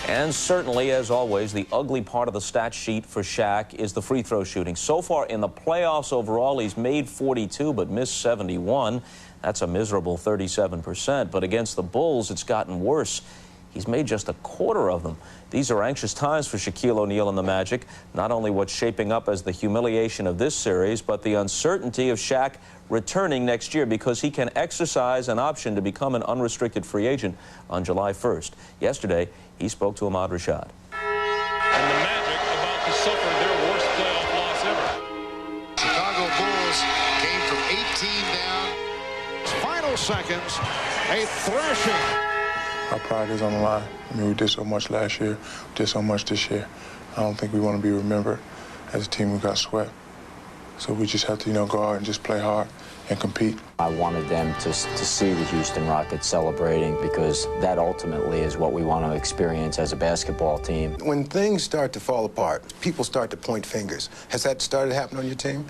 And certainly, as always, the ugly part of the stat sheet for Shaq is the free throw shooting. So far in the playoffs overall, he's made 42 but missed 71. That's a miserable 37%. But against the Bulls, it's gotten worse. He's made just a quarter of them. These are anxious times for Shaquille O'Neal and the Magic. Not only what's shaping up as the humiliation of this series, but the uncertainty of Shaq returning next year because he can exercise an option to become an unrestricted free agent on July 1st. Yesterday, he spoke to Ahmad Rashad. And the Magic about to suffer their worst playoff loss ever. Chicago Bulls came from 18 down. Final seconds, a thrashing. Our pride is on the line. I mean, we did so much last year, we did so much this year. I don't think we want to be remembered as a team who got swept. So we just have to, go out and just play hard and compete. I wanted them to see the Houston Rockets celebrating because that ultimately is what we want to experience as a basketball team. When things start to fall apart, people start to point fingers. Has that started happening on your team?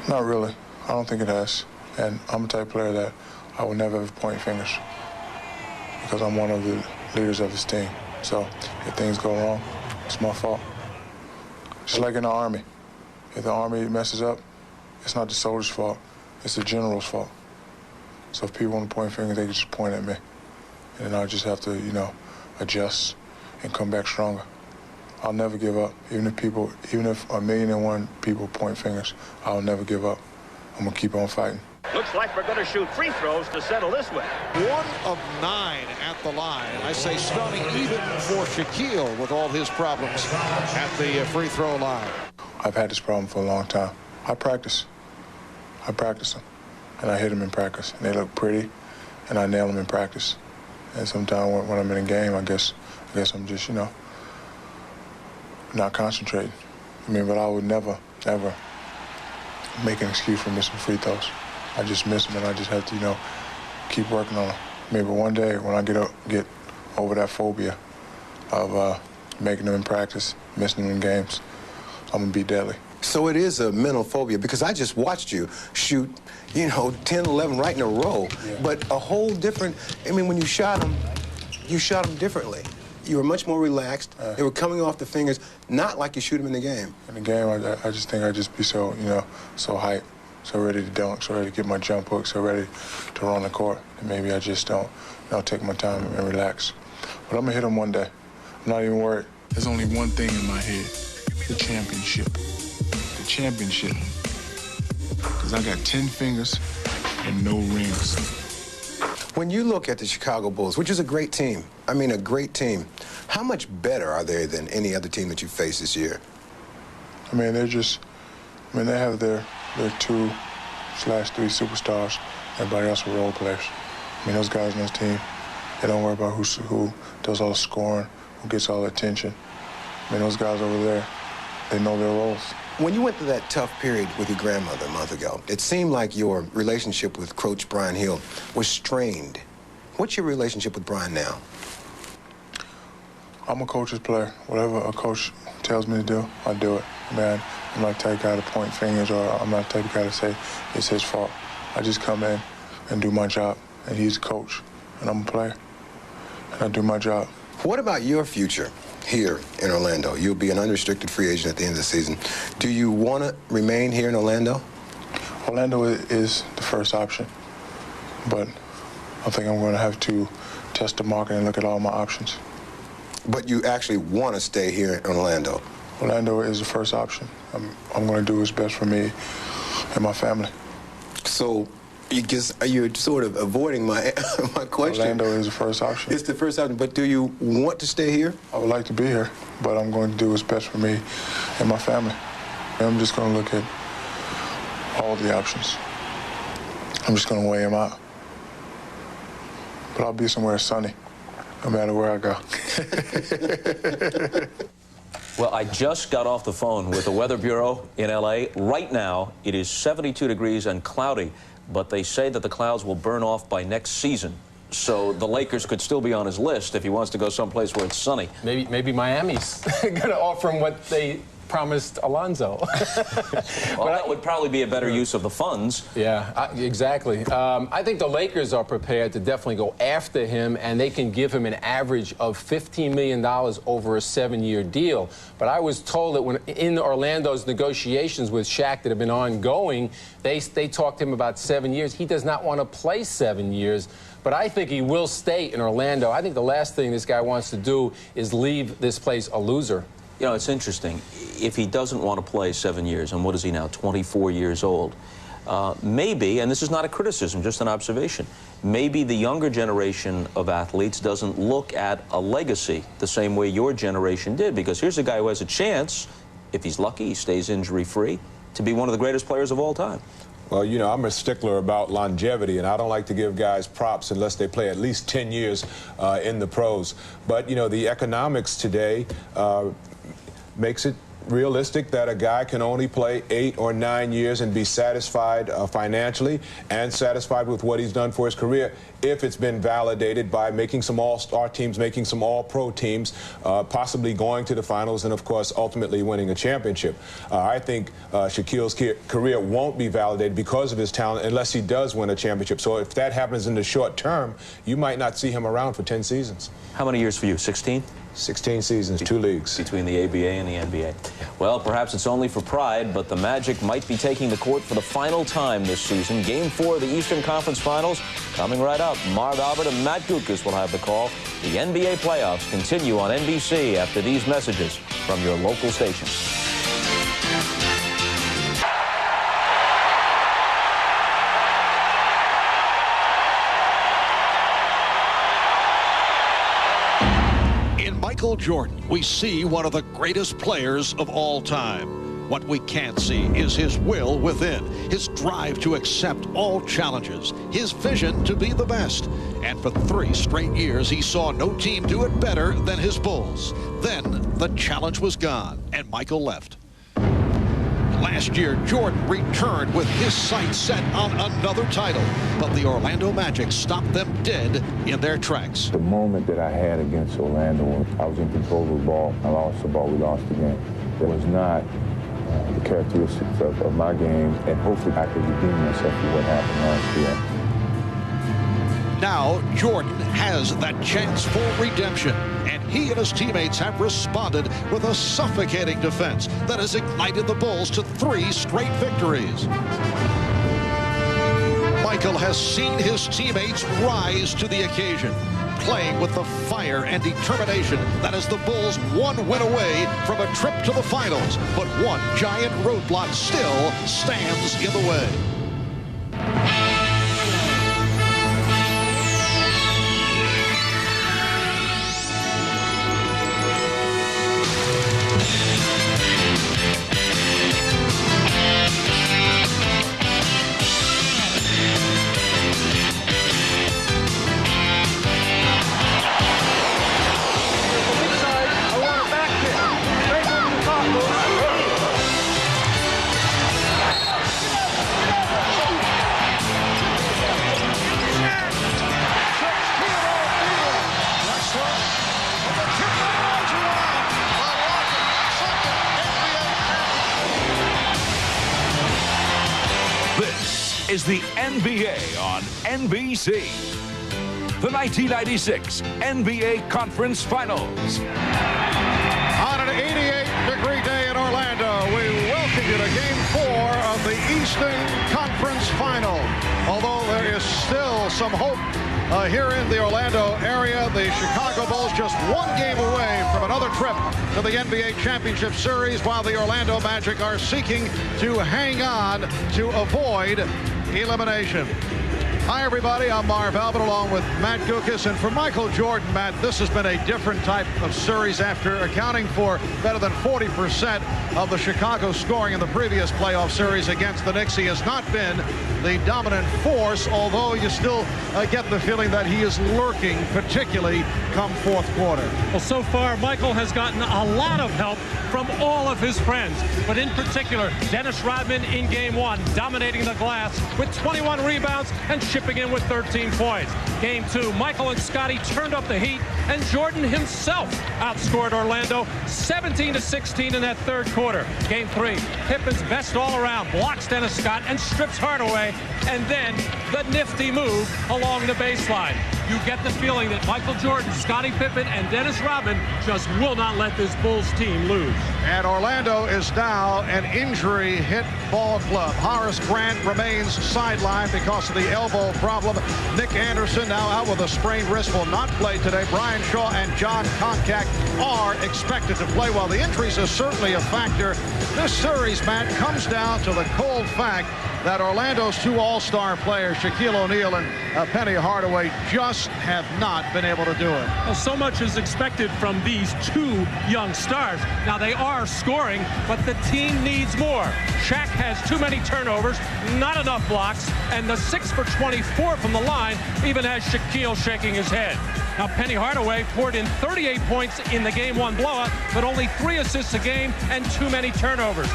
Not really. I don't think it has. And I'm the type of player that I will never ever point fingers because I'm one of the leaders of this team. So if things go wrong, it's my fault. Just like in the Army. If the Army messes up, it's not the soldier's fault, it's the general's fault. So if people want to point fingers, they can just point at me. And then I'll just have to, adjust and come back stronger. I'll never give up. Even if 1,000,001 people point fingers, I'll never give up. I'm gonna keep on fighting. Looks like we're going to shoot free throws to settle this one. 1 of 9 at the line. I say stunning even for Shaquille with all his problems at the free throw line. I've had this problem for a long time. I practice them, and I hit them in practice, and they look pretty, and I nail them in practice. And sometimes when I'm in a game, I guess I'm just, not concentrating. But I would never, ever make an excuse for missing free throws. I just miss them, and I just have to, keep working on them. But one day when I get over that phobia of making them in practice, missing them in games, I'm gonna be deadly. So it is a mental phobia because I just watched you shoot, 10, 11 right in a row, yeah. But a whole different, when you shot them differently. You were much more relaxed. They were coming off the fingers, not like you shoot them in the game. In the game, I just think I'd just be so, so hyped, so ready to dunk, so ready to get my jump hook, so ready to run the court. And maybe I just don't, take my time and relax. But I'm gonna hit them one day. I'm not even worried. There's only one thing in my head. The championship. The championship. Because I got 10 fingers and no rings. When you look at the Chicago Bulls, which is a great team, a great team, how much better are they than any other team that you face this year? They're just, they have their 2/3 superstars. Everybody else are role players. Those guys on this team, they don't worry about who does all the scoring, who gets all the attention. Those guys over there, they know their roles. When you went through that tough period with your grandmother a month ago, it seemed like your relationship with Coach Brian Hill was strained. What's your relationship with Brian now? I'm a coach's player. Whatever a coach tells me to do, I do it. I'm not the type of guy to point fingers, or I'm not the type of guy to say it's his fault. I just come in and do my job, and he's a coach, and I'm a player, and I do my job. What about your future here in Orlando? You'll be an unrestricted free agent at the end of the season. Do you want to remain here in Orlando? Orlando is the first option, but I think I'm going to have to test the market and look at all my options. But you actually want to stay here in Orlando? Orlando is the first option. I'm going to do what's best for me and my family. So you're sort of avoiding my question. Orlando is the first option. It's the first option, but do you want to stay here? I would like to be here, but I'm going to do what's best for me and my family. I'm just going to look at all the options. I'm just going to weigh them out. But I'll be somewhere sunny, no matter where I go. Well, I just got off the phone with the Weather Bureau in L.A. Right now, it is 72 degrees and cloudy, but they say that the clouds will burn off by next season. So the Lakers could still be on his list if he wants to go someplace where it's sunny. Maybe Miami's going to offer him what they promised Alonzo. Well, that would probably be a better use of the funds. Yeah, exactly. I think the Lakers are prepared to definitely go after him, and they can give him an average of $15 million over a 7-year deal. But I was told that when in Orlando's negotiations with Shaq that have been ongoing, they talked to him about 7 years. He does not want to play 7 years. But I think he will stay in Orlando. I think the last thing this guy wants to do is leave this place a loser. You know, it's interesting. If he doesn't want to play 7 years, and what is he now, 24 years old, maybe, and this is not a criticism, just an observation, maybe the younger generation of athletes doesn't look at a legacy the same way your generation did, because here's a guy who has a chance, if he's lucky, he stays injury-free, to be one of the greatest players of all time. Well, you know, I'm a stickler about longevity, and I don't like to give guys props unless they play at least 10 years in the pros. But, you know, the economics today makes it realistic that a guy can only play 8 or 9 years and be satisfied financially and satisfied with what he's done for his career if it's been validated by making some all-star teams, making some all-pro teams, possibly going to the finals, and, of course, ultimately winning a championship. I think Shaquille's career won't be validated because of his talent unless he does win a championship. So if that happens in the short term, you might not see him around for 10 seasons. How many years for you, 16? 16 seasons, 2 leagues. Between the ABA and the NBA. Well, perhaps it's only for pride, but the Magic might be taking the court for the final time this season. Game 4 of the Eastern Conference Finals coming right up. Marv Albert and Matt Guokas will have the call. The NBA playoffs continue on NBC after these messages from your local station. Michael Jordan, we see one of the greatest players of all time. What we can't see is his will within, his drive to accept all challenges, his vision to be the best. And for 3 straight years, he saw no team do it better than his Bulls. Then the challenge was gone, and Michael left. Last year, Jordan returned with his sights set on another title, but the Orlando Magic stopped them dead in their tracks. The moment that I had against Orlando, I was in control of the ball. I lost the ball. We lost the game. It was not the characteristics of my game, and hopefully I could redeem myself for what happened last year. Now, Jordan has that chance for redemption, and he and his teammates have responded with a suffocating defense that has ignited the Bulls to 3 straight victories. Michael has seen his teammates rise to the occasion, playing with the fire and determination that is the Bulls 1 win away from a trip to the finals, but one giant roadblock still stands in the way. Is the NBA on NBC. The 1996 NBA Conference Finals. On an 88-degree day in Orlando, we welcome you to Game 4 of the Eastern Conference Final. Although there is still some hope here in the Orlando area, the Chicago Bulls just 1 game away from another trip to the NBA Championship Series, while the Orlando Magic are seeking to hang on to avoid elimination. Hi, everybody. I'm Marv Albert along with Matt Guokas. And for Michael Jordan, Matt, this has been a different type of series after accounting for better than 40% of the Chicago scoring in the previous playoff series against the Knicks. He has not been the dominant force, although you still get the feeling that he is lurking, particularly come 4th quarter. Well, so far, Michael has gotten a lot of help from all of his friends, but in particular, Dennis Rodman in Game 1, dominating the glass with 21 rebounds and shipping chipping in with 13 points. Game 2, Michael and Scotty turned up the heat, and Jordan himself outscored Orlando 17-16 in that third quarter. Game 3, Pippen's best all-around blocks Dennis Scott and strips Hardaway, and then the nifty move along the baseline. You get the feeling that Michael Jordan, Scottie Pippen, and Dennis Rodman just will not let this Bulls team lose. And Orlando is now an injury-hit ball club. Horace Grant remains sidelined because of the elbow problem. Nick Anderson, now out with a sprained wrist, will not play today. Brian Shaw and John Koncak are expected to play. While the injuries are certainly a factor, this series, Matt, comes down to the cold fact that Orlando's 2 all-star players, Shaquille O'Neal and Penny Hardaway, just have not been able to do it. Well, so much is expected from these 2 young stars. Now, they are scoring, but the team needs more. Shaq has too many turnovers, not enough blocks, and the 6 for 24 from the line even has Shaquille shaking his head. Now, Penny Hardaway poured in 38 points in the Game 1 blowout, but only 3 assists a game and too many turnovers.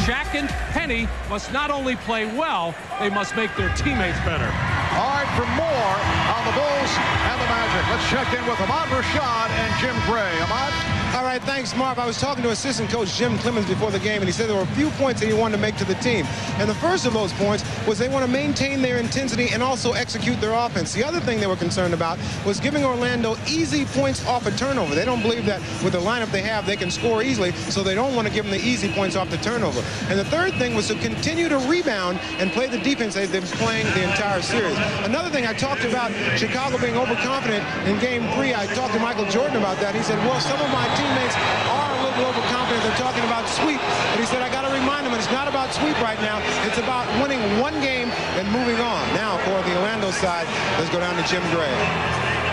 Shaq and Penny must not only play well, they must make their teammates better. All right, for more on the Bulls and the Magic, let's check in with Ahmad Rashad and Jim Gray. Ahmad? All right, thanks, Marv. I was talking to assistant coach Jim Clemens before the game, and he said there were a few points that he wanted to make to the team. And the first of those points was they want to maintain their intensity and also execute their offense. The other thing they were concerned about was giving Orlando easy points off a turnover. They don't believe that with the lineup they have, they can score easily, so they don't want to give them the easy points off the turnover. And the third thing was to continue to rebound and play the defense they've been playing the entire series. Another thing, I talked about Chicago being overconfident in Game 3. I talked to Michael Jordan about that. He said, well, some of my teammates are a little overconfident. They're talking about sweep. But he said, I got to remind them, it's not about sweep right now. It's about winning 1 game and moving on. Now, for the Orlando side, let's go down to Jim Gray.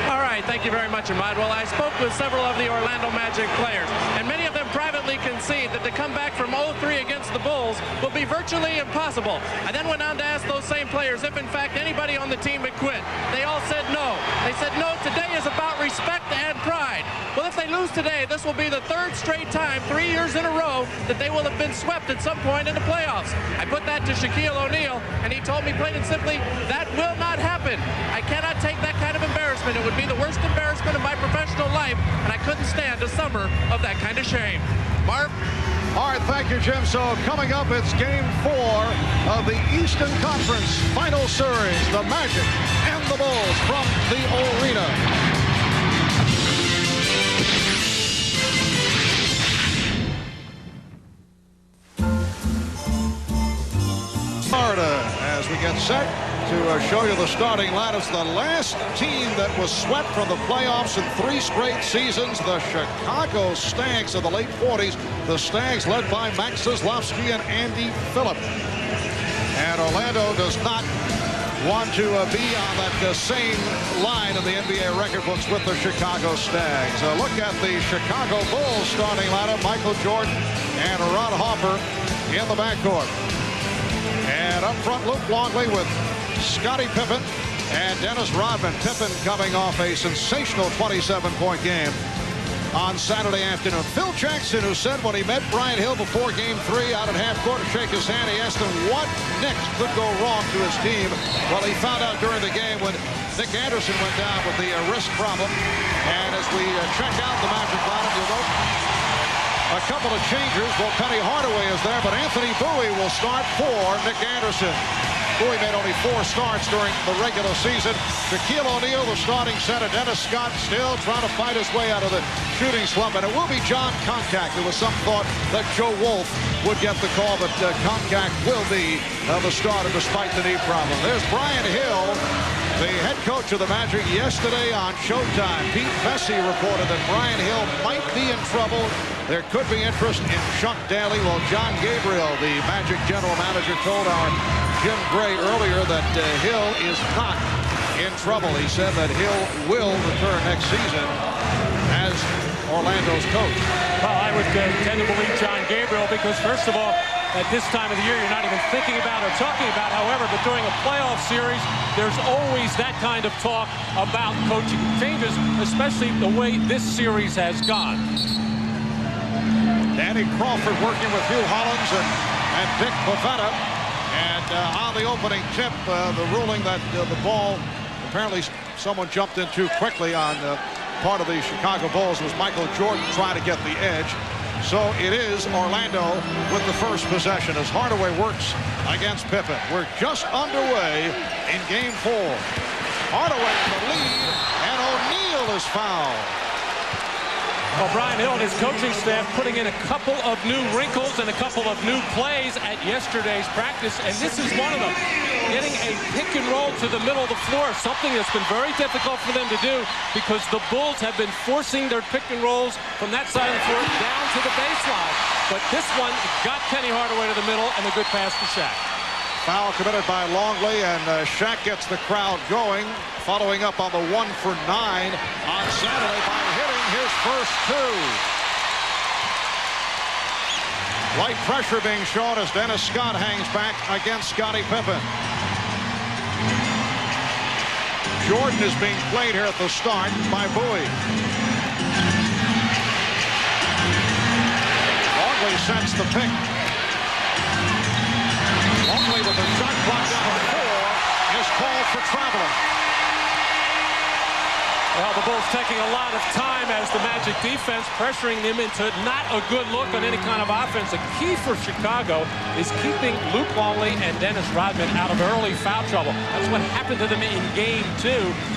All right, thank you very much, Ahmad. Well, I spoke with several of the Orlando Magic players, and many of them privately concede that to come back from 0-3 against the Bulls will be virtually impossible. I then went on to ask those same players if, in fact, anybody on the team would quit. They all said no. They said, no, today is about respect and pride. Well, if they lose today, this will be the 3rd straight time, 3 years in a row, that they will have been swept at some point in the playoffs. I put that to Shaquille O'Neal, and he told me plain and simply, that will not happen. I cannot take that kind of embarrassment. It would be the worst embarrassment of my professional life, and I couldn't stand a summer of that kind of shame. Marv? All right, thank you, Jim. So coming up, it's Game 4 of the Eastern Conference Final Series. The Magic and the Bulls from the arena. Florida, as we get set to show you the starting lineups. The last team that was swept from the playoffs in 3 straight seasons, the Chicago Stags of the late 40s. The Stags led by Max Kozlowski and Andy Phillip. And Orlando does not want to be on that same line in the NBA record books with the Chicago Stags. Look at the Chicago Bulls starting lineup. Michael Jordan and Ron Harper in the backcourt. And up front, Luke Longley with Scottie Pippen and Dennis Rodman. Pippen coming off a sensational 27-point game on Saturday afternoon. Phil Jackson, who said when he met Brian Hill before Game 3 out at half-court to shake his hand, he asked him what next could go wrong to his team. Well, he found out during the game when Nick Anderson went down with the wrist problem. And as we check out the Magic lineup, you'll note a couple of changes. Well, Penny Hardaway is there, but Anthony Bowie will start for Nick Anderson. Bowie made only 4 starts during the regular season. Shaquille O'Neal, the starting center. Dennis Scott still trying to fight his way out of the shooting slump. And it will be John Koncak. There was some thought that Joe Wolf would get the call, but Koncak will be the starter despite the knee problem. There's Brian Hill, the head coach of the Magic, yesterday on Showtime. Pete Vesey reported that Brian Hill might be in trouble. There could be interest in Chuck Daly. Well, John Gabriel, the Magic general manager, told our Jim Gray earlier that Hill is not in trouble. He said that Hill will return next season as Orlando's coach. Well, I would tend to believe John Gabriel because, first of all, at this time of the year, you're not even thinking about or talking about. However, but during a playoff series, there's always that kind of talk about coaching changes, especially the way this series has gone. Danny Crawford working with Hugh Hollins and Dick Bavetta. And on the opening tip, the ruling that the ball, apparently someone jumped in too quickly on part of the Chicago Bulls, was Michael Jordan trying to get the edge. So it is Orlando with the first possession as Hardaway works against Pippen. We're just underway in Game 4. Hardaway in the lead, and O'Neal is fouled. Well, Brian Hill and his coaching staff putting in a couple of new wrinkles and a couple of new plays at yesterday's practice, and this is one of them. Getting a pick and roll to the middle of the floor, something that's been very difficult for them to do because the Bulls have been forcing their pick and rolls from that side of the floor down to the baseline. But this one got Penny Hardaway to the middle, and a good pass to Shaq. Foul committed by Longley, and Shaq gets the crowd going, following up on the 1 for 9 on Saturday by hitting his first 2. Light pressure being shown as Dennis Scott hangs back against Scottie Pippen. Jordan is being played here at the start by Bowie. Longley sets the pick. Longley with the shot clock down to 4 is called for traveling. Well, the Bulls taking a lot of time as the Magic defense pressuring them into not a good look on any kind of offense. A key for Chicago is keeping Luke Longley and Dennis Rodman out of early foul trouble. That's what happened to them in Game 2,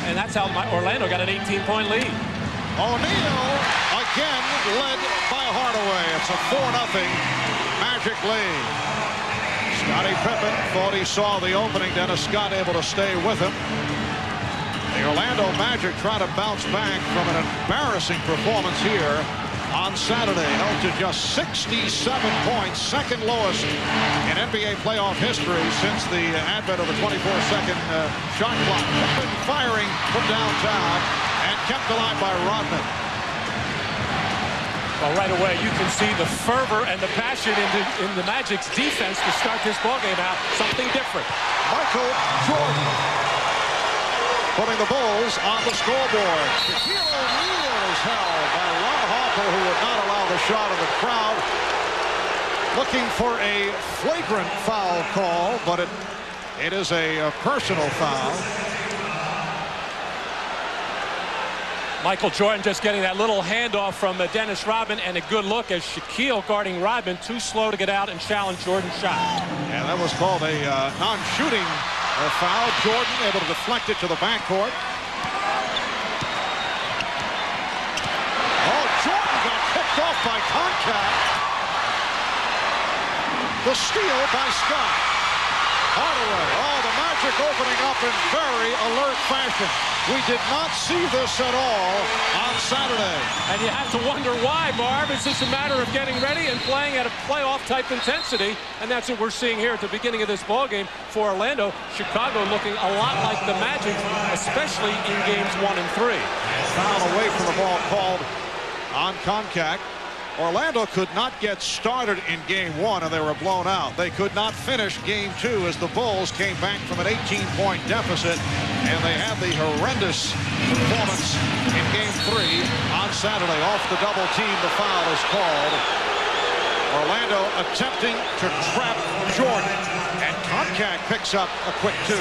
and that's how Orlando got an 18-point lead. O'Neal again led by Hardaway. It's a 4-0 Magic lead. Scottie Pippen thought he saw the opening. Dennis Scott able to stay with him. The Orlando Magic try to bounce back from an embarrassing performance here on Saturday. Held to just 67 points, second lowest in NBA playoff history since the advent of the 24-second shot clock. Pippen firing from downtown and kept alive by Rodman. Well, right away, you can see the fervor and the passion in the Magic's defense to start this ballgame out. Something different. Michael Jordan putting the Bulls on the scoreboard. Shaquille O'Neal is held by Ron Harper, who would not allow the shot of the crowd. Looking for a flagrant foul call, but it is a personal foul. Michael Jordan just getting that little handoff from Dennis Rodman, and a good look as Shaquille guarding Rodman, too slow to get out and challenge Jordan's shot. And that was called a non-shooting foul. Jordan able to deflect it to the backcourt. Oh, Jordan got picked off by contact. The steal by Scott. Hardaway. Oh, the Magic opening up in very alert fashion. We did not see this at all on Saturday. And you have to wonder why, Marv. It's just a matter of getting ready and playing at a playoff-type intensity, and that's what we're seeing here at the beginning of this ballgame for Orlando. Chicago looking a lot like the Magic, especially in games 1 and 3. Foul away from the ball called on Koncak. Orlando could not get started in Game 1, and they were blown out. They could not finish Game 2 as the Bulls came back from an 18-point deficit, and they had the horrendous performance in Game 3 on Saturday. Off the double team, the foul is called. Orlando attempting to trap Jordan, and Koncak picks up a quick 2.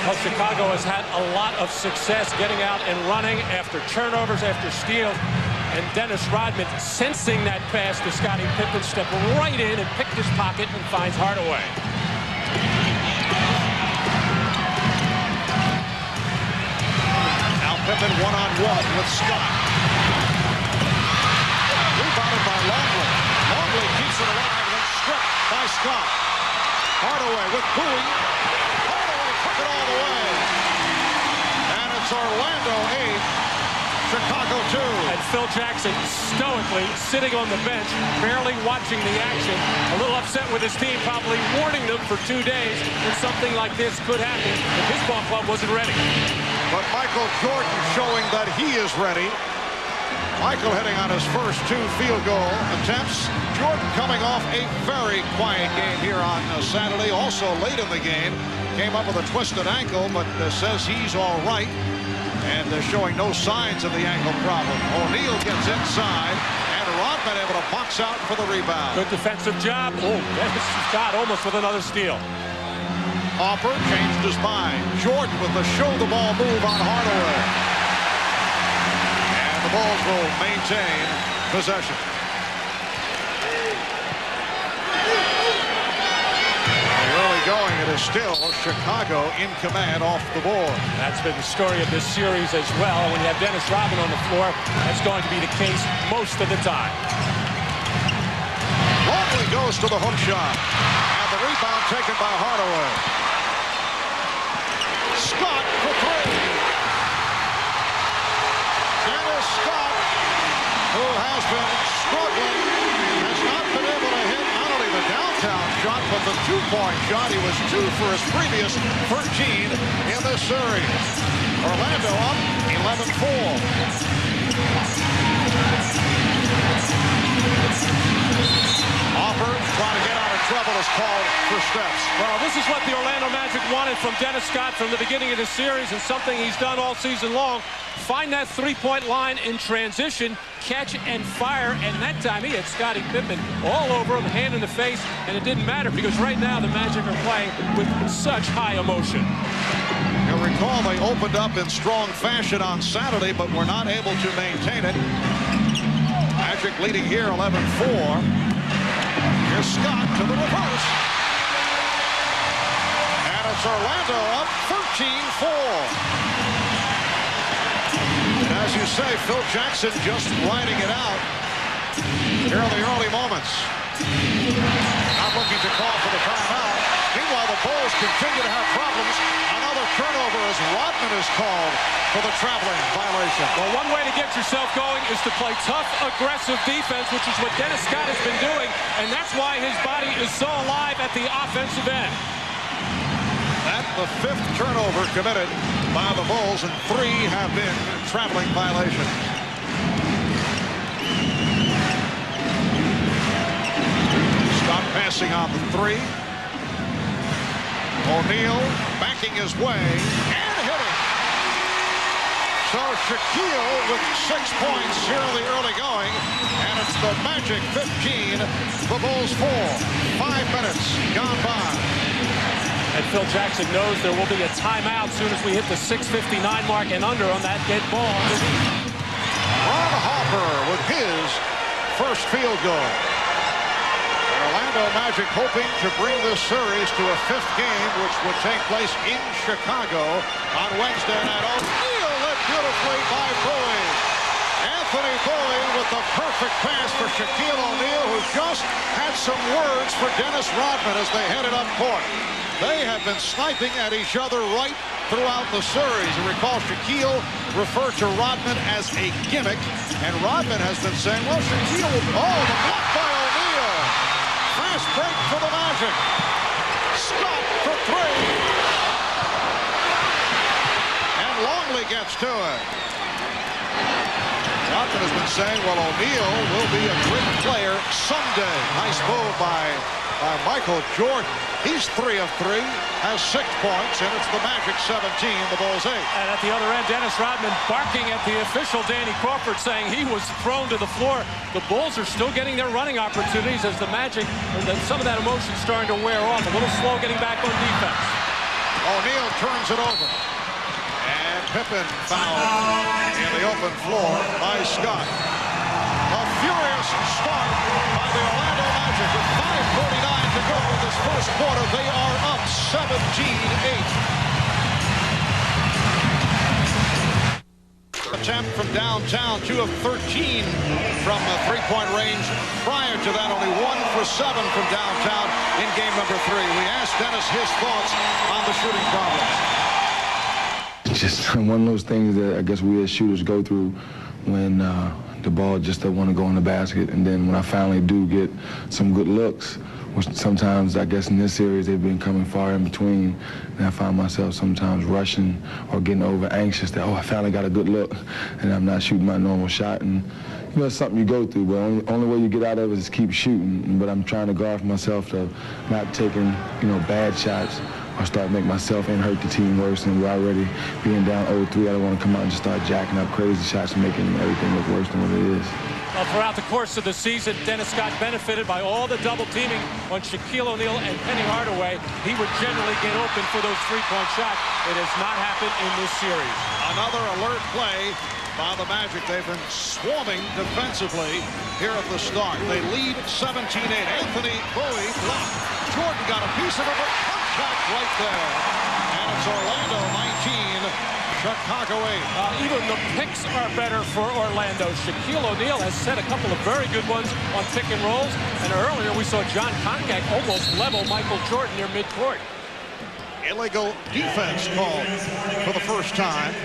Well, Chicago has had a lot of success getting out and running after turnovers, after steals. And Dennis Rodman, sensing that pass to Scottie Pippen, stepped right in and picked his pocket and finds Hardaway. Now Pippen one-on-one with Scott. Rebounded by Longley. Longley keeps it alive and then stripped by Scott. Hardaway with Bowie. Hardaway took it all the way. And it's Orlando 8. Chicago 2. And Phil Jackson stoically sitting on the bench, barely watching the action. A little upset with his team, probably warning them for 2 days that something like this could happen if his ball club wasn't ready. But Michael Jordan showing that he is ready. Michael hitting on his first 2 field goal attempts. Jordan coming off a very quiet game here on Saturday. Also late in the game, came up with a twisted ankle, but says he's all right. And showing no signs of the ankle problem. O'Neal gets inside, and Rodman able to box out for the rebound. Good defensive job. Oh, Dennis Scott almost with another steal. Harper changed his mind. Jordan with the show-the-ball move on Hardaway. And the Bulls will maintain possession. Early going, it is still Chicago in command off the board. That's been the story of this series as well. When you have Dennis Rodman on the floor, that's going to be the case most of the time. Longley goes to the hook shot. And the rebound taken by Hardaway. Scott for three. Dennis Scott, who has been struggling, has not been able to hit not only the downtown shot, but the two-point shot. He was 2 for his previous 13 in this series. Orlando up 11-4. Harper trying to get out of trouble is called for steps. Well, this is what the Orlando Magic wanted from Dennis Scott from the beginning of the series, and something he's done all season long. Find that three-point line in transition, catch and fire, and that time he had Scottie Pippen all over him, hand in the face, and it didn't matter because right now the Magic are playing with such high emotion. You'll recall they opened up in strong fashion on Saturday, but were not able to maintain it. Magic leading here 11-4. Here's Scott to the reverse. And it's Orlando up 13-4. As you say, Phil Jackson just riding it out here in the early moments. Not looking to call for the timeout. Meanwhile, the Bulls continue to have problems. Another turnover as Rodman is called for the traveling violation. Well, one way to get yourself going is to play tough, aggressive defense, which is what Dennis Scott has been doing, and that's why his body is so alive at the offensive end. That's the 5th turnover committed by the Bulls, and 3 have been traveling violations. Scott passing on the 3. O'Neal backing his way and hitting. So Shaquille with 6 points here in the early going, and it's the Magic 15, the Bulls 4. 5 minutes gone by. And Phil Jackson knows there will be a timeout as soon as we hit the 6:59 mark and under on that dead ball. Ron Harper with his first field goal. Orlando Magic hoping to bring this series to a 5th game, which would take place in Chicago on Wednesday night. O'Neal led beautifully by Bowie. Anthony Bowie with the perfect pass for Shaquille O'Neal, who just had some words for Dennis Rodman as they headed up court. They have been sniping at each other right throughout the series. You recall Shaquille referred to Rodman as a gimmick, and Rodman has been saying, well, Shaquille, the block by O'Neal. Fast break for the Magic. Scott for 3. And Longley gets to it. Rodman has been saying, well, O'Neal will be a great player someday. Nice move by Michael Jordan. He's 3 of 3, has 6 points, and it's the Magic 17, the Bulls 8. And at the other end, Dennis Rodman barking at the official, Danny Crawford, saying he was thrown to the floor. The Bulls are still getting their running opportunities as the Magic, some of that emotion starting to wear off. A little slow getting back on defense. O'Neal turns it over. And Pippen fouled in the open floor by Scott. A furious start by the Orlando Magic with 5:49 to go in this first quarter. They are up 17-8. Attempt from downtown, 2 of 13 from the three-point range. Prior to that, only 1 for 7 from downtown in game number 3. We asked Dennis his thoughts on the shooting problems. Just one of those things that I guess we as shooters go through when the ball just doesn't want to go in the basket. And then when I finally do get some good looks, which sometimes I guess in this series they've been coming far in between, and I find myself sometimes rushing or getting over anxious that, oh, I finally got a good look, and I'm not shooting my normal shot. And you know, it's something you go through, but only way you get out of it is keep shooting. But I'm trying to guard for myself to not taking, bad shots or start making myself and hurt the team worse. And we're already being down 0-3. I don't want to come out and just start jacking up crazy shots and making everything look worse than what it is. Well, throughout the course of the season, Dennis Scott benefited by all the double teaming on Shaquille O'Neal and Penny Hardaway. He would generally get open for those three-point shots. It has not happened in this series. Another alert play by the Magic. They've been swarming defensively here at the start. They lead 17-8. Anthony Bowie blocked. Jordan got a piece of it, but contact right there. And it's Orlando 19. Chicago 8. Even the picks are better for Orlando. Shaquille O'Neal has set a couple of very good ones on pick and rolls. And earlier we saw John Koncak almost level Michael Jordan near midcourt. Illegal defense called for the first time.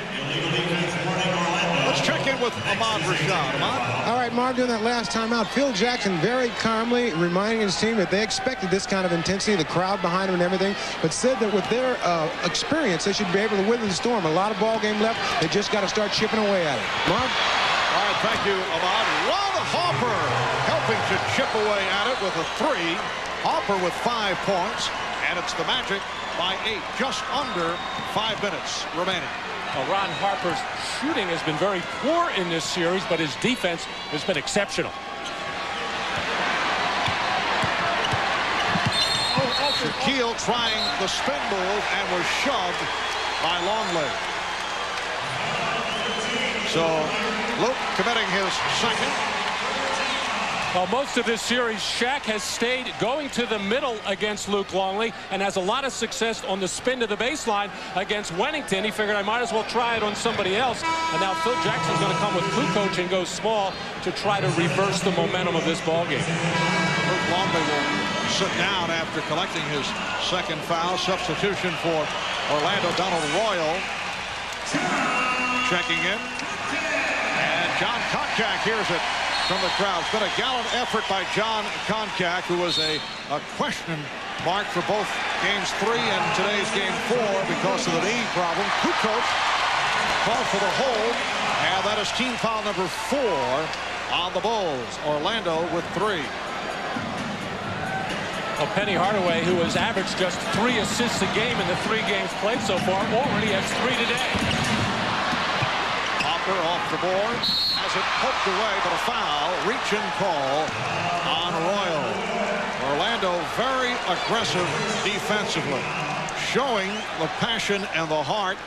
Let's check in with Ahmad Rashad. Ahmad? All right, Mark, doing that last time out. Phil Jackson very calmly reminding his team that they expected this kind of intensity, the crowd behind them and everything, but said that with their experience, they should be able to weather the storm. A lot of ball game left. They just got to start chipping away at it. Mark? All right, thank you, Ahmad. Ron Harper helping to chip away at it with a 3. Harper with 5 points, and it's the Magic by 8, just under 5 minutes remaining. Well, Ron Harper's shooting has been very poor in this series, but his defense has been exceptional. Shaquille trying the spin move and was shoved by Longley. So Luke committing his second. Well, most of this series, Shaq has stayed going to the middle against Luke Longley and has a lot of success on the spin to the baseline against Wennington. He figured I might as well try it on somebody else. And now Phil Jackson's going to come with Kukoc and go small to try to reverse the momentum of this ballgame. Luke Longley will sit down after collecting his second foul. Substitution for Orlando, Donald Royal checking in. And John Koncak hears it from the crowd. It's been a gallant effort by John Koncak, who was a question mark for both games 3 and today's game 4 because of the knee problem. Kukoc called for the hold, and that is team foul number 4 on the Bulls. Orlando with 3. Well, Penny Hardaway, who has averaged just 3 assists a game in the 3 games played so far, already has 3 today. Hopper off the board. Has it poked away, but a foul. Reach and call on Royal. Orlando very aggressive defensively, showing the passion and the heart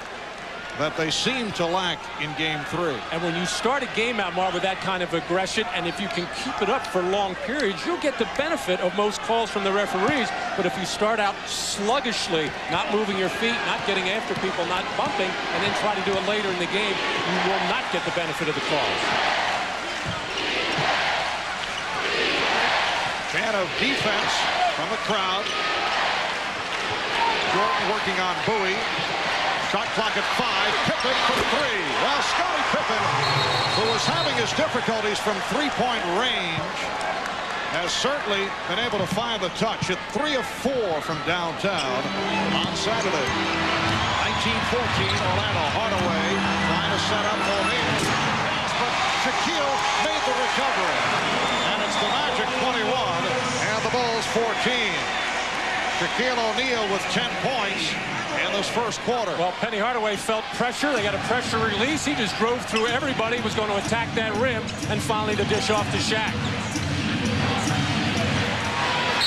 that they seem to lack in game 3. And when you start a game out, Mark, with that kind of aggression, and if you can keep it up for long periods, you'll get the benefit of most calls from the referees. But if you start out sluggishly, not moving your feet, not getting after people, not bumping, and then try to do it later in the game, you will not get the benefit of the calls. Fan of defense from the crowd. Jordan working on Bowie. Shot clock at 5. Pippen for 3. Well, Scottie Pippen, who was having his difficulties from three-point range, has certainly been able to find the touch at 3 of 4 from downtown on Saturday. 19-14, Orlando. Hardaway trying to set up O'Neal. But Shaquille made the recovery. And it's the Magic 21 and the Bulls 14. Shaquille O'Neal with 10 points in this first quarter. Well, Penny Hardaway felt pressure. They got a pressure release. He just drove through everybody, was going to attack that rim, and finally the dish off to Shaq.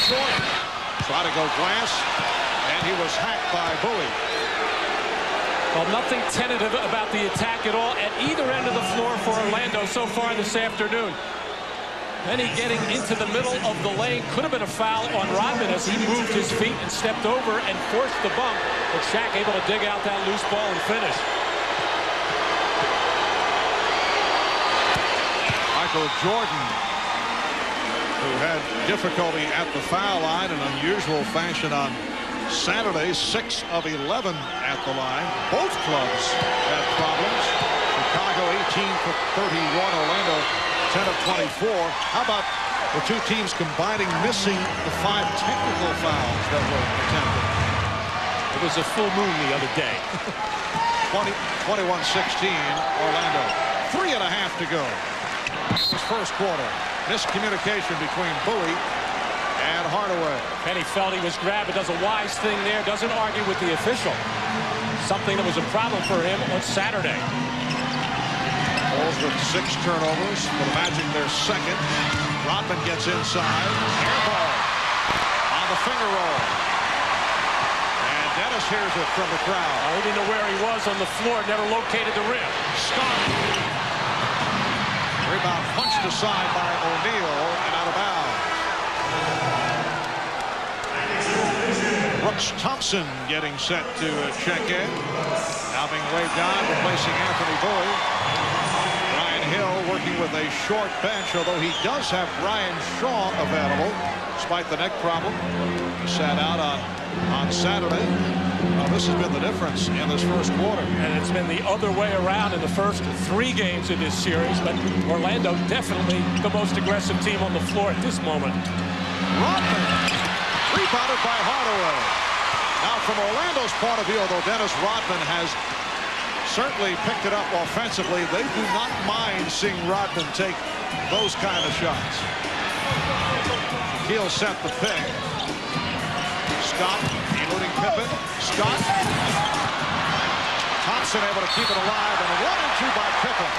Short. Try to go glass, and he was hacked by Bowie. Well, nothing tentative about the attack at all at either end of the floor for Orlando so far this afternoon. Penny getting into the middle of the lane. Could have been a foul on Rodman as he moved his feet and stepped over and forced the bump. But Shaq able to dig out that loose ball and finish. Michael Jordan, who had difficulty at the foul line in unusual fashion on Saturday, 6 of 11 at the line. Both clubs had problems. Chicago 18 for 31, Orlando 10 of 24. How about the two teams combining, missing the 5 technical fouls that were attempted? It was a full moon the other day. 21-16, Orlando. 3.5 to go. This first quarter. Miscommunication between Bowie and Hardaway. Penny felt he was grabbed, but does a wise thing there. Doesn't argue with the official. Something that was a problem for him on Saturday. Bulls Bulls with 6 turnovers. For the Magic, their second. Rodman gets inside. Air ball on the finger roll. And Dennis hears it from the crowd. He didn't know where he was on the floor. Never located the rim. Scott. Rebound punched aside by O'Neal and out of bounds. Brooks Thompson getting set to check in. Now being waved on, replacing Anthony Bowie. Brian Hill working with a short bench, although he does have Brian Shaw available, despite the neck problem. He sat out on Saturday. Well, this has been the difference in this first quarter. And it's been the other way around in the first 3 games of this series, but Orlando definitely the most aggressive team on the floor at this moment. Rodman, rebounded by Hardaway. Now from Orlando's point of view, although Dennis Rodman has certainly picked it up offensively, they do not mind seeing Rodman take those kind of shots. He'll set the pick. Scott eluding Pippen. Scott. Thompson able to keep it alive and a 1-2 by Pippen.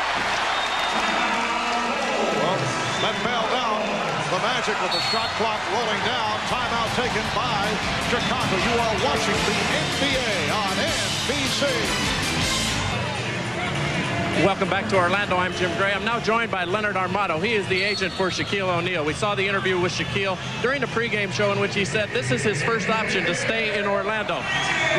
Well, let Bell down. The Magic with the shot clock rolling down. Timeout taken by Chicago. You are watching the NBA on NBC. Welcome back to Orlando. I'm Jim Gray. I'm now joined by Leonard Armato. He is the agent for Shaquille O'Neal. We saw the interview with Shaquille during the pregame show in which he said this is his first option to stay in Orlando.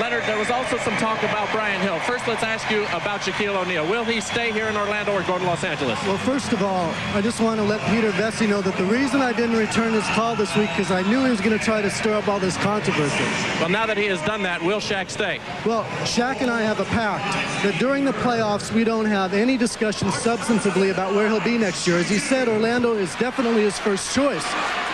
Leonard, there was also some talk about Brian Hill. First, let's ask you about Shaquille O'Neal. Will he stay here in Orlando or go to Los Angeles? Well, first of all, I just want to let Peter Vesey know that the reason I didn't return his call this week because I knew he was going to try to stir up all this controversy. Well, now that he has done that, will Shaq stay? Well, Shaq and I have a pact that during the playoffs we don't have any discussion substantively about where he'll be next year. As he said, Orlando is definitely his first choice.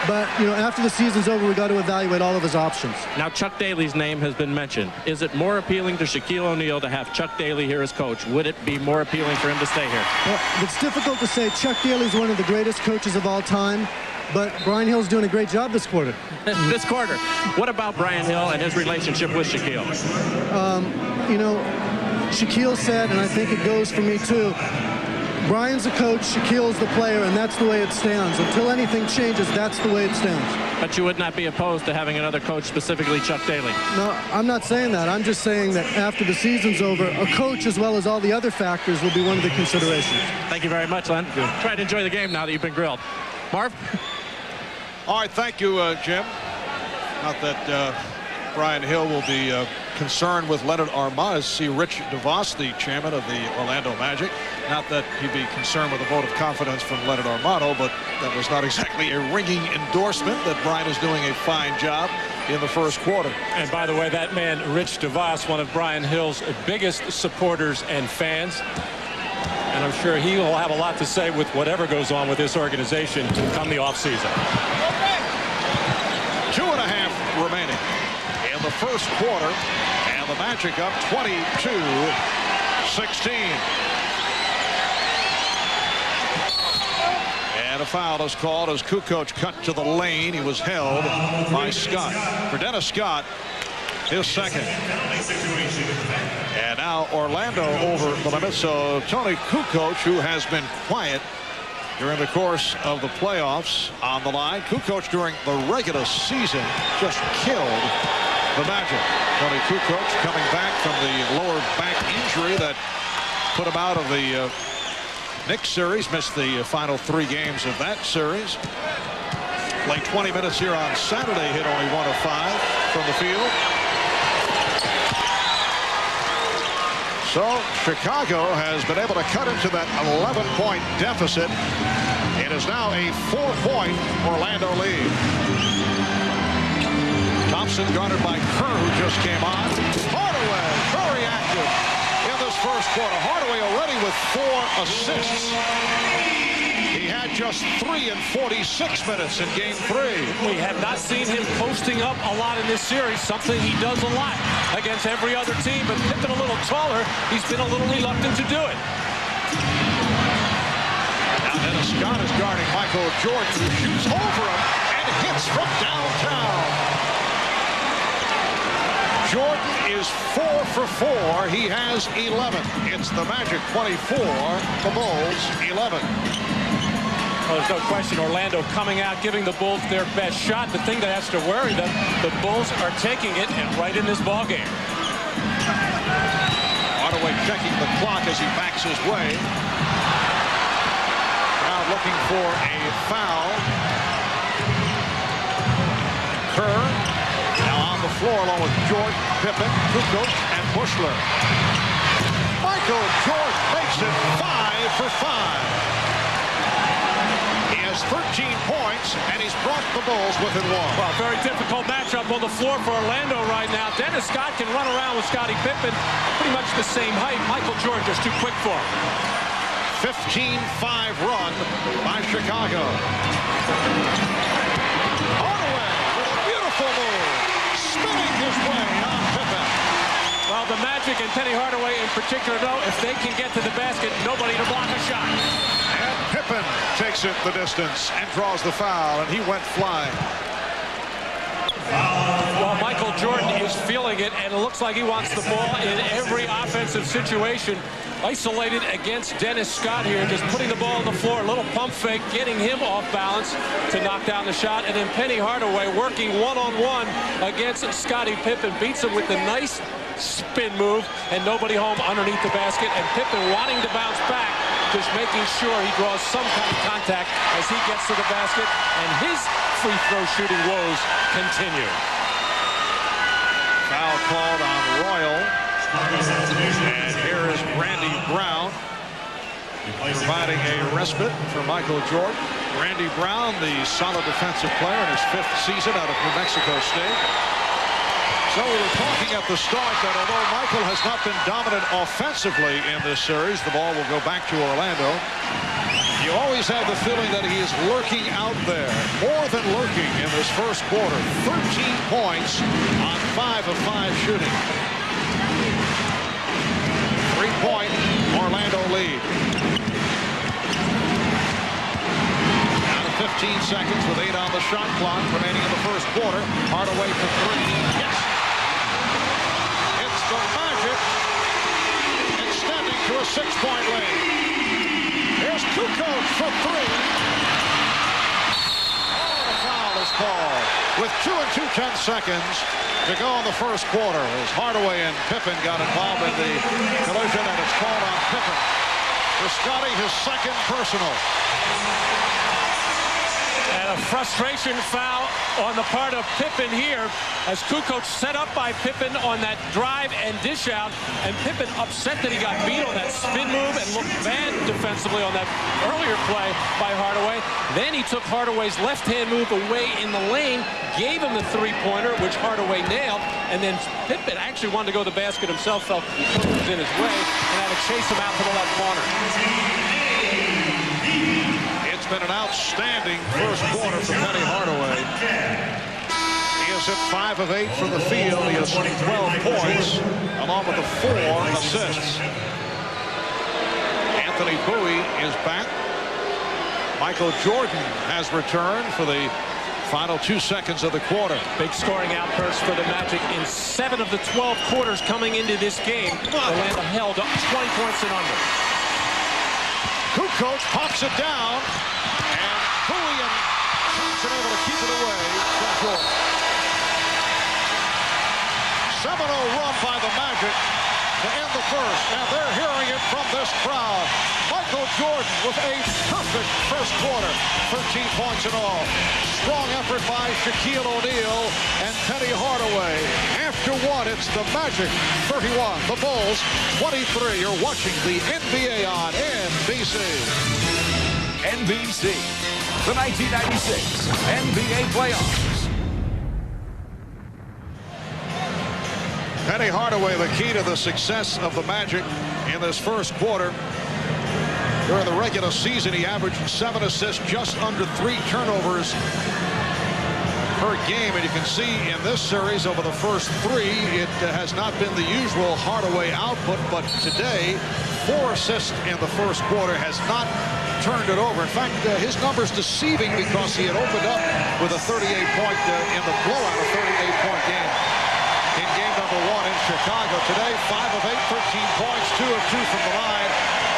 But, you know, after the season's over, we got to evaluate all of his options. Now, Chuck Daly's name has been mentioned. Is it more appealing to Shaquille O'Neal to have Chuck Daly here as coach? Would it be more appealing for him to stay here? Well, it's difficult to say. Chuck Daly's one of the greatest coaches of all time, but Brian Hill's doing a great job this quarter. This quarter. What about Brian Hill and his relationship with Shaquille? You know, Shaquille said, and I think it goes for me too, Brian's the coach, Shaquille's the player, and that's the way it stands. Until anything changes, that's the way it stands. But you would not be opposed to having another coach, specifically Chuck Daly? No, I'm not saying that. I'm just saying that after the season's over, a coach as well as all the other factors will be one of the considerations. Thank you very much, Len. Try to enjoy the game now that you've been grilled. Marv? All right, thank you, Jim. Not that Brian Hill will be concerned with Leonard Armato. See Rich DeVos, the chairman of the Orlando Magic. Not that he'd be concerned with a vote of confidence from Leonard Armato, but that was not exactly a ringing endorsement that Brian is doing a fine job in the first quarter. And by the way, that man, Rich DeVos, one of Brian Hill's biggest supporters and fans. And I'm sure he will have a lot to say with whatever goes on with this organization come the offseason. 2.5 remaining in the first quarter, and the Magic up 22-16. And a foul is called as Kukoc cut to the lane. He was held by Scott. For Dennis Scott, his second. And now Orlando over the limit. So Tony Kukoc, who has been quiet during the course of the playoffs, on the line. Kukoc during the regular season just killed the Magic. Tony Kukoc coming back from the lower back injury that put him out of the Knicks series, missed the final 3 games of that series. Played 20 minutes here on Saturday, hit only 1 of 5 from the field. So Chicago has been able to cut into that 11-point deficit. It is now a 4-point Orlando lead. Thompson guarded by Kerr, who just came on. Hardaway, very active in this first quarter. Hardaway already with 4 assists. He had just 3 in 46 minutes in game 3. We have not seen him posting up a lot in this series, something he does a lot against every other team, but Pippen a little taller, he's been a little reluctant to do it. Now Dennis Scott is guarding Michael Jordan, who shoots over him and hits from downtown. Jordan is 4 for 4. He has 11. It's the Magic 24, the Bulls 11. Well, there's no question Orlando coming out, giving the Bulls their best shot. The thing that has to worry them, the Bulls are taking it and right in this ballgame. Hardaway checking the clock as he backs his way. Crowd looking for a foul. Kerr now on the floor along with Jordan, Pippen, Kukoc, and Buechler. Michael Jordan makes it 5 for 5. He has 13 points, and he's brought the Bulls within one. Well, very difficult matchup on the floor for Orlando right now. Dennis Scott can run around with Scottie Pippen, pretty much the same height. Michael Jordan just too quick for him. 15-5 run by Chicago. Hardaway with a beautiful move, spinning his way on Pippen. Well, the Magic and Penny Hardaway in particular know if they can get to the basket, nobody to block a shot. And Pippen takes it the distance and draws the foul, and he went flying. Well, Michael Jordan is feeling it, and it looks like he wants the ball in every offensive situation. Isolated against Dennis Scott here, just putting the ball on the floor, a little pump fake, getting him off balance to knock down the shot. And then Penny Hardaway working one-on-one against Scottie Pippen, beats him with the nice spin move, and nobody home underneath the basket. And Pippen wanting to bounce back, just making sure he draws some kind of contact as he gets to the basket, and his free throw shooting woes continue. Foul called on Royal. And here is Randy Brown providing a respite for Michael Jordan. Randy Brown, the solid defensive player in his 5th season out of New Mexico State. So we were talking at the start that although Michael has not been dominant offensively in this series, the ball will go back to Orlando. You always have the feeling that he is lurking out there, more than lurking in this first quarter. 13 points on 5 of 5 shooting. 3-point Orlando lead. Down to 15 seconds with 8 on the shot clock remaining in the first quarter. Hardaway for 3. Yes! It's the Magic extending to a 6-point lead. Here's Kukoc for 3. Oh, the foul is called with 2 and 2/10 seconds to go in the first quarter as Hardaway and Pippen got involved in the collision, and it's called on Pippen. For Scottie, his 2nd personal. And a frustration foul on the part of Pippen here as Kukoc set up by Pippen on that drive and dish out, and Pippen upset that he got beat on that spin move and looked bad defensively on that earlier play by Hardaway. Then he took Hardaway's left-hand move away in the lane, gave him the 3-pointer, which Hardaway nailed, and then Pippen actually wanted to go to the basket himself, felt Kukoc was in his way, and had to chase him out to the left corner. It's been an outstanding first quarter for Penny Hardaway. He has hit 5 of 8 from the field. He has 12 points, along with the 4 assists. Anthony Bowie is back. Michael Jordan has returned for the final 2 seconds of the quarter. Big scoring outburst for the Magic in 7 of the 12 quarters coming into this game. Orlando held up 20 points and under. Kukoc pops it down, and Bowie and Johnson able to keep it away from Jordan. 7-0 run by the Magic to end the first, and they're hearing it from this crowd. Michael Jordan with a perfect first quarter, 13 points in all. Strong effort by Shaquille O'Neal and Penny Hardaway. After one, it's the Magic 31, the Bulls 23. You're watching the NBA on NBC. NBC, the 1996 NBA playoffs. Penny Hardaway, the key to the success of the Magic in this first quarter. During the regular season, he averaged 7 assists, just under 3 turnovers per game. And you can see in this series, over the first 3, it has not been the usual Hardaway output. But today, 4 assists in the first quarter has not turned it over. In fact, his numbers deceiving because he had opened up with a 38-point in the blowout, a 38-point game in game number #1 in Chicago today. 5 of 8, 13 points, 2 of 2 from the line.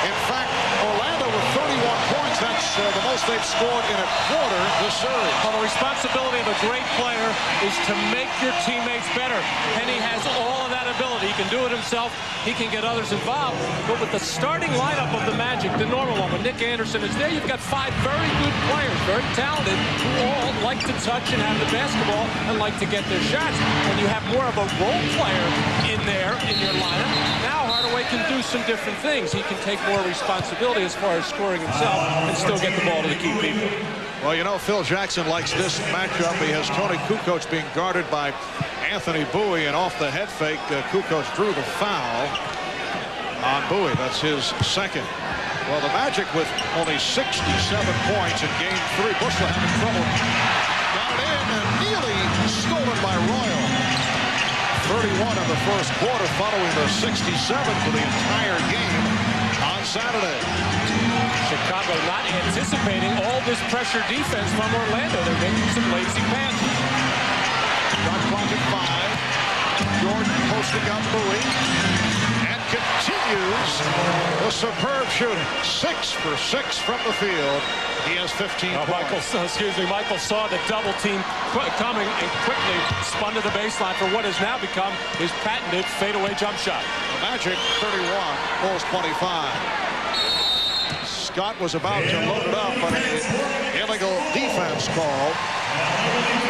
In fact, Orlando with 31 points. That's the most they've scored in a quarter this series. Well, the responsibility of a great player is to make your teammates better. Penny has all of that ability. He can do it himself. He can get others involved. But with the starting lineup of the Magic, the normal one, when Nick Anderson is there, you've got 5 very good players, very talented, who all like to touch and have the basketball and like to get their shots. When you have more of a role player in there in your lineup, now Hardaway can do some different things. He can take more responsibility as far as scoring himself and still get the ball to the key people. Well, you know, Phil Jackson likes this matchup. He has Tony Kukoc being guarded by Anthony Bowie, and off the head fake, Kukoc drew the foul on Bowie. That's his second. Well, the Magic with only 67 points in Game 3. Bushra having trouble. Got it in and nearly stolen by Royal. 31 in the first quarter, following the 67 for the entire game on Saturday. Chicago not anticipating all this pressure defense from Orlando. They're making some lazy passes. Shot clock at 5. Jordan posting up Bowie. And continues the superb shooting. 6 for 6 from the field. He has 15 points. Michael saw the double team coming and quickly spun to the baseline for what has now become his patented fadeaway jump shot. The Magic 31, Bulls 25. Scott was about to load it up, but an illegal defense call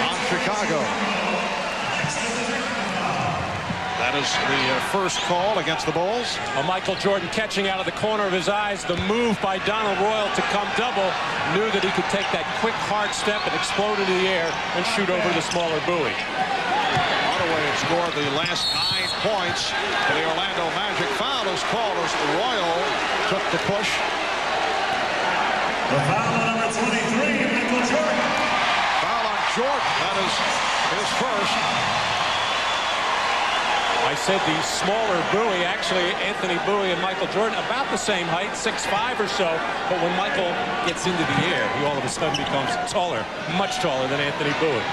on Chicago. That is the first call against the Bulls. Michael Jordan catching out of the corner of his eyes. The move by Donald Royal to come double. Knew that he could take that quick, hard step and explode into the air and shoot over the smaller Bowie. Hardaway scored the last 9 points for the Orlando Magic. Foul is called as Royal took the push. The foul on number 23, Michael Jordan. Foul on Jordan. That is his first. I said the smaller Bowie, actually Anthony Bowie and Michael Jordan about the same height, 6'5" or so, but when Michael gets into the air, he all of a sudden becomes taller, much taller than Anthony Bowie.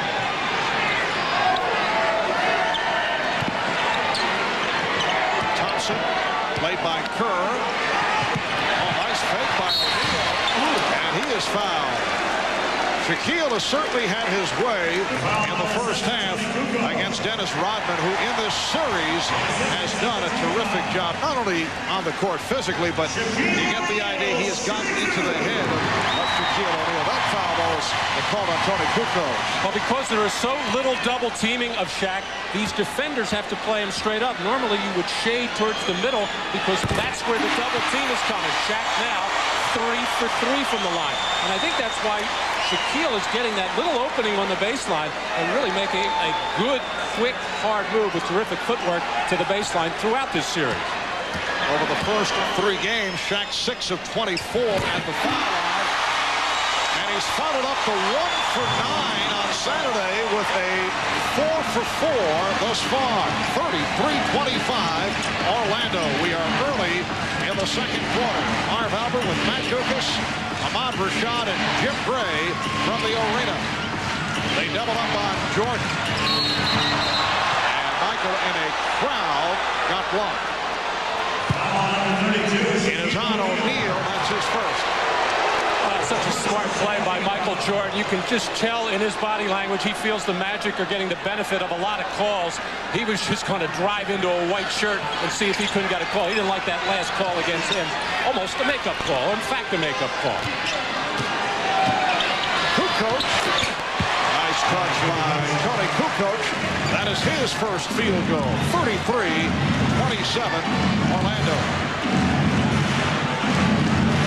Thompson, played by Kerr. Oh, nice fake by O'Neal, and he is fouled. Shaquille has certainly had his way in the first half against Dennis Rodman, who in this series has done a terrific job, not only on the court physically, but you get the idea he has gotten into the head of Shaquille O'Neal. That foul was called on Tony Kukoc. Well, because there is so little double teaming of Shaq, these defenders have to play him straight up. Normally you would shade towards the middle because that's where the double team is coming. Shaq now 3 for 3 from the line. And I think that's why Shaquille is getting that little opening on the baseline and really making a good, quick, hard move with terrific footwork to the baseline throughout this series. Over the first 3 games, Shaq 6 of 24 at the foul line. And he's followed up to 1 for 9 on Saturday with a 4 for 4 thus far. 33-25 Orlando. We are early in the second quarter. Marv Albert with Matt Dukas, Ahmad Rashad, and Jim Gray from the arena. They double up on Jordan. And Michael in a crowd got blocked. It is on O'Neal. That's his first. Such a smart play by Michael Jordan. You can just tell in his body language he feels the Magic are getting the benefit of a lot of calls. He was just going to drive into a white shirt and see if he couldn't get a call. He didn't like that last call against him. Almost a makeup call. In fact, a makeup call. Kukoc. Nice touch by Tony Kukoc. That is his first field goal. 33-27 Orlando.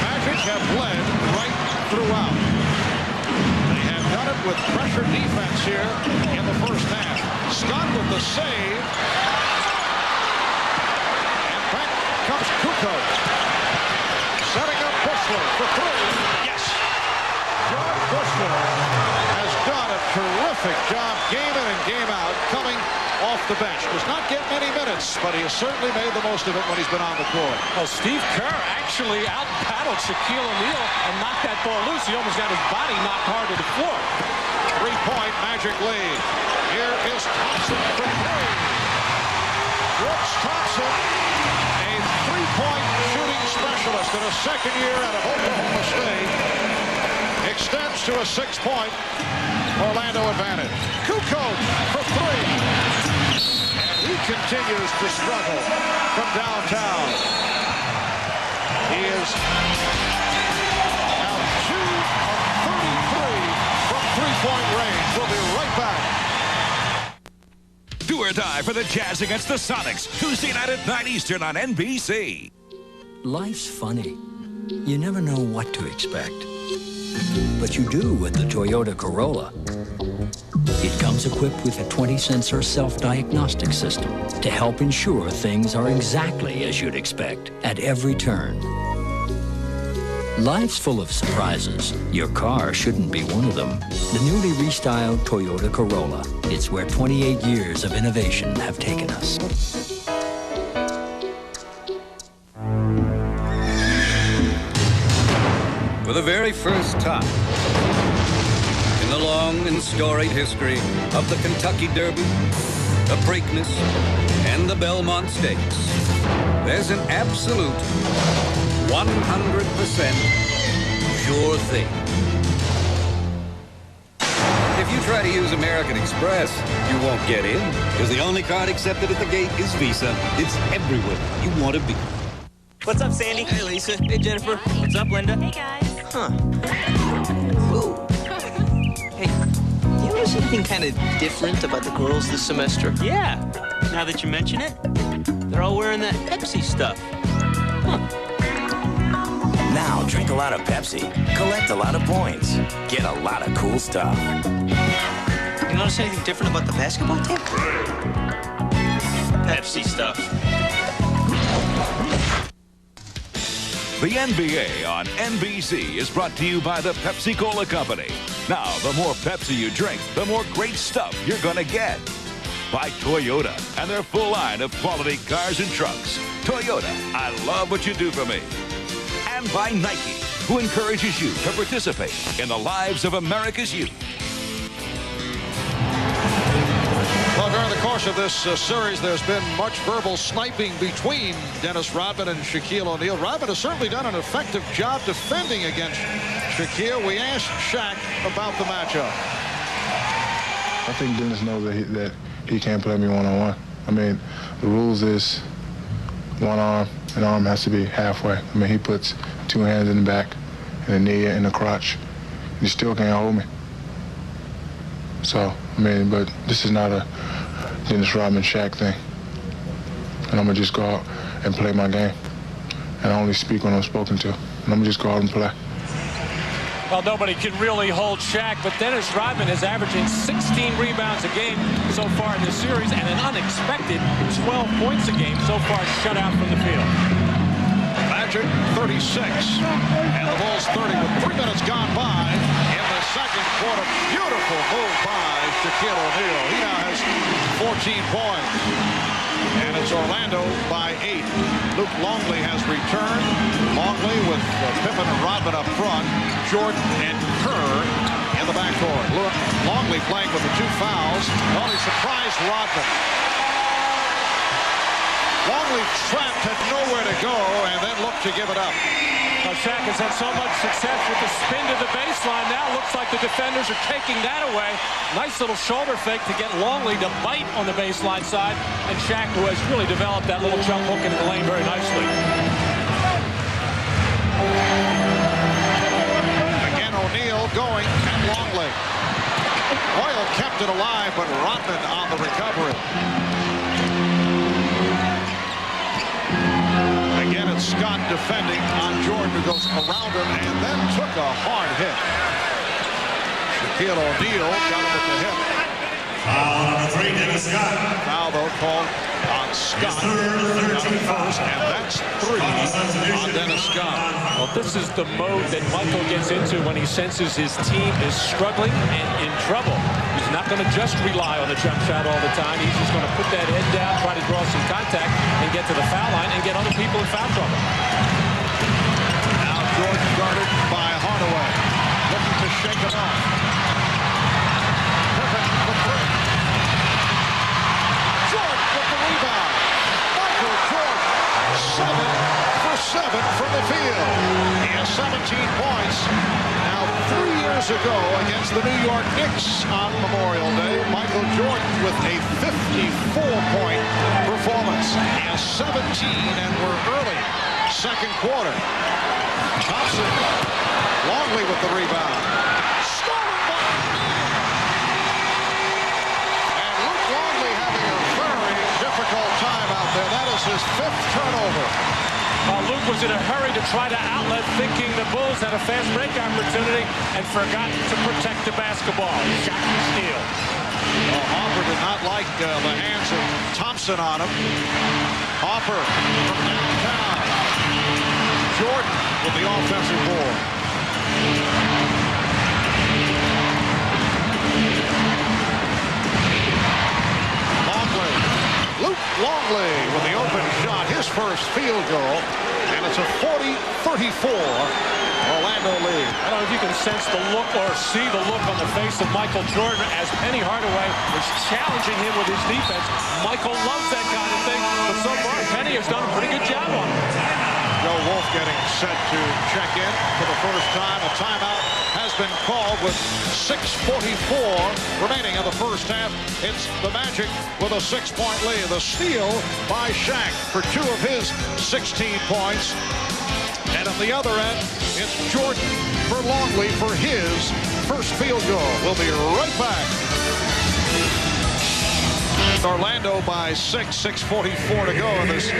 Magic have led right throughout. They have done it with pressure defense here in the first half. Scott with the save. And back comes Kukoc. Setting up Bushler for 3. Yes. John Bushler has done a terrific job game in and game out coming off the bench. Does not get many minutes, but he has certainly made the most of it when he's been on the court. Well, Steve Kerr actually out-paddled Shaquille O'Neal and knocked that ball loose. He almost got his body knocked hard to the floor. 3-point Magic lead. Here is Thompson for 3. Brooks Thompson, a three-point shooting specialist in his second year out of Oklahoma State, extends to a 6-point Orlando advantage. Kukoc for three. And he continues to struggle from downtown. He is now 2 of 33 from three-point range. We'll be right back. Do or die for the Jazz against the Sonics. Tuesday night at 9 Eastern on NBC. Life's funny. You never know what to expect. But you do with the Toyota Corolla. It comes equipped with a 20-sensor self-diagnostic system to help ensure things are exactly as you'd expect at every turn. Life's full of surprises. Your car shouldn't be one of them. The newly restyled Toyota Corolla. It's where 28 years of innovation have taken us. For the very first time in the long and storied history of the Kentucky Derby, the Preakness, and the Belmont Stakes, there's an absolute 100% sure thing. If you try to use American Express, you won't get in, because the only card accepted at the gate is Visa. It's everywhere you want to be. What's up, Sandy? Hey, Lisa. Hey, Jennifer. Hi. What's up, Linda? Hey, guys. Huh. Ooh. Hey, you notice anything kind of different about the girls this semester? Yeah. Now that you mention it, they're all wearing that Pepsi stuff. Huh. Now, drink a lot of Pepsi, collect a lot of points, get a lot of cool stuff. You notice anything different about the basketball team? Pepsi stuff. The NBA on NBC is brought to you by the Pepsi-Cola Company. Now, the more Pepsi you drink, the more great stuff you're going to get. By Toyota and their full line of quality cars and trucks. Toyota, I love what you do for me. And by Nike, who encourages you to participate in the lives of America's youth. Well, during the course of this series, there's been much verbal sniping between Dennis Rodman and Shaquille O'Neal. Rodman has certainly done an effective job defending against Shaquille. We asked Shaq about the matchup. I think Dennis knows that he can't play me one-on-one. I mean, the rules is one arm, an arm has to be halfway. I mean, he puts two hands in the back and a knee in the crotch. He still can't hold me. So, I mean, but this is not a Dennis Rodman Shaq thing. And I'm going to just go out and play my game. And I only speak when I'm spoken to. And I'm going to just go out and play. Well, nobody can really hold Shaq, but Dennis Rodman is averaging 16 rebounds a game so far in this series and an unexpected 12 points a game so far shut out from the field. Magic 36 and the Bulls 30 with 3 minutes gone by in the second quarter. Beautiful move by Shaquille O'Neal. He now has 14 points. And it's Orlando by 8. Luke Longley has returned. Longley with Pippen and Rodman up front. Jordan and Kerr in the backcourt. Longley playing with the 2 fouls. Well, he surprised Rodman. Longley trapped, had nowhere to go, and then looked to give it up. Well, Shaq has had so much success with the spin to the baseline. Now looks like the defenders are taking that away. Nice little shoulder fake to get Longley to bite on the baseline side. And Shaq, who has really developed that little jump hook into the lane very nicely. Again, O'Neal going at Longley. Hoyle kept it alive, but Rodman on the recovery. Again, it's Scott defending on Jordan, who goes around him and then took a hard hit. Shaquille O'Neal got him with the hip. Foul number 3, Dennis Scott. Foul, though, called on Scott. Got him first, and that's 3 on Dennis Scott. Well, this is the mode that Michael gets into when he senses his team is struggling and in trouble. He's not going to just rely on the jump shot all the time. He's just going to put that head down, try to draw some contact, and get to the foul line and get other people in foul trouble. Now Jordan guarded by Hardaway, looking to shake it off. Pippen for 3. Jordan with the rebound. years ago against the New York Knicks on Memorial Day, Michael Jordan with a 54-point performance. He has 17, and we're early. Second quarter. Thompson, Longley with the rebound. Stolen by. And Luke Longley having a very difficult time out there. That is his 5th turnover. Luke was in a hurry to try to outlet, thinking the Bulls had a fast break opportunity and forgot to protect the basketball. Shot and steal. Well, Harper did not like the hands of Thompson on him. Harper from downtown. Jordan with the offensive board. Longley. Luke Longley with the open shot. His first field goal. And it's a 40-34 Orlando lead. I don't know if you can sense the look or see the look on the face of Michael Jordan as Penny Hardaway is challenging him with his defense. Michael loves that kind of thing, but so far Penny has done a pretty good job on it. Joe Wolf getting set to check in for the first time. A timeout has been called with 6:44 remaining in the first half. It's the Magic with a 6-point lead. The steal by Shaq for 2 of his 16 points. And at the other end, it's Jordan for Longley for his first field goal. We'll be right back. Orlando by 6:44 to go in this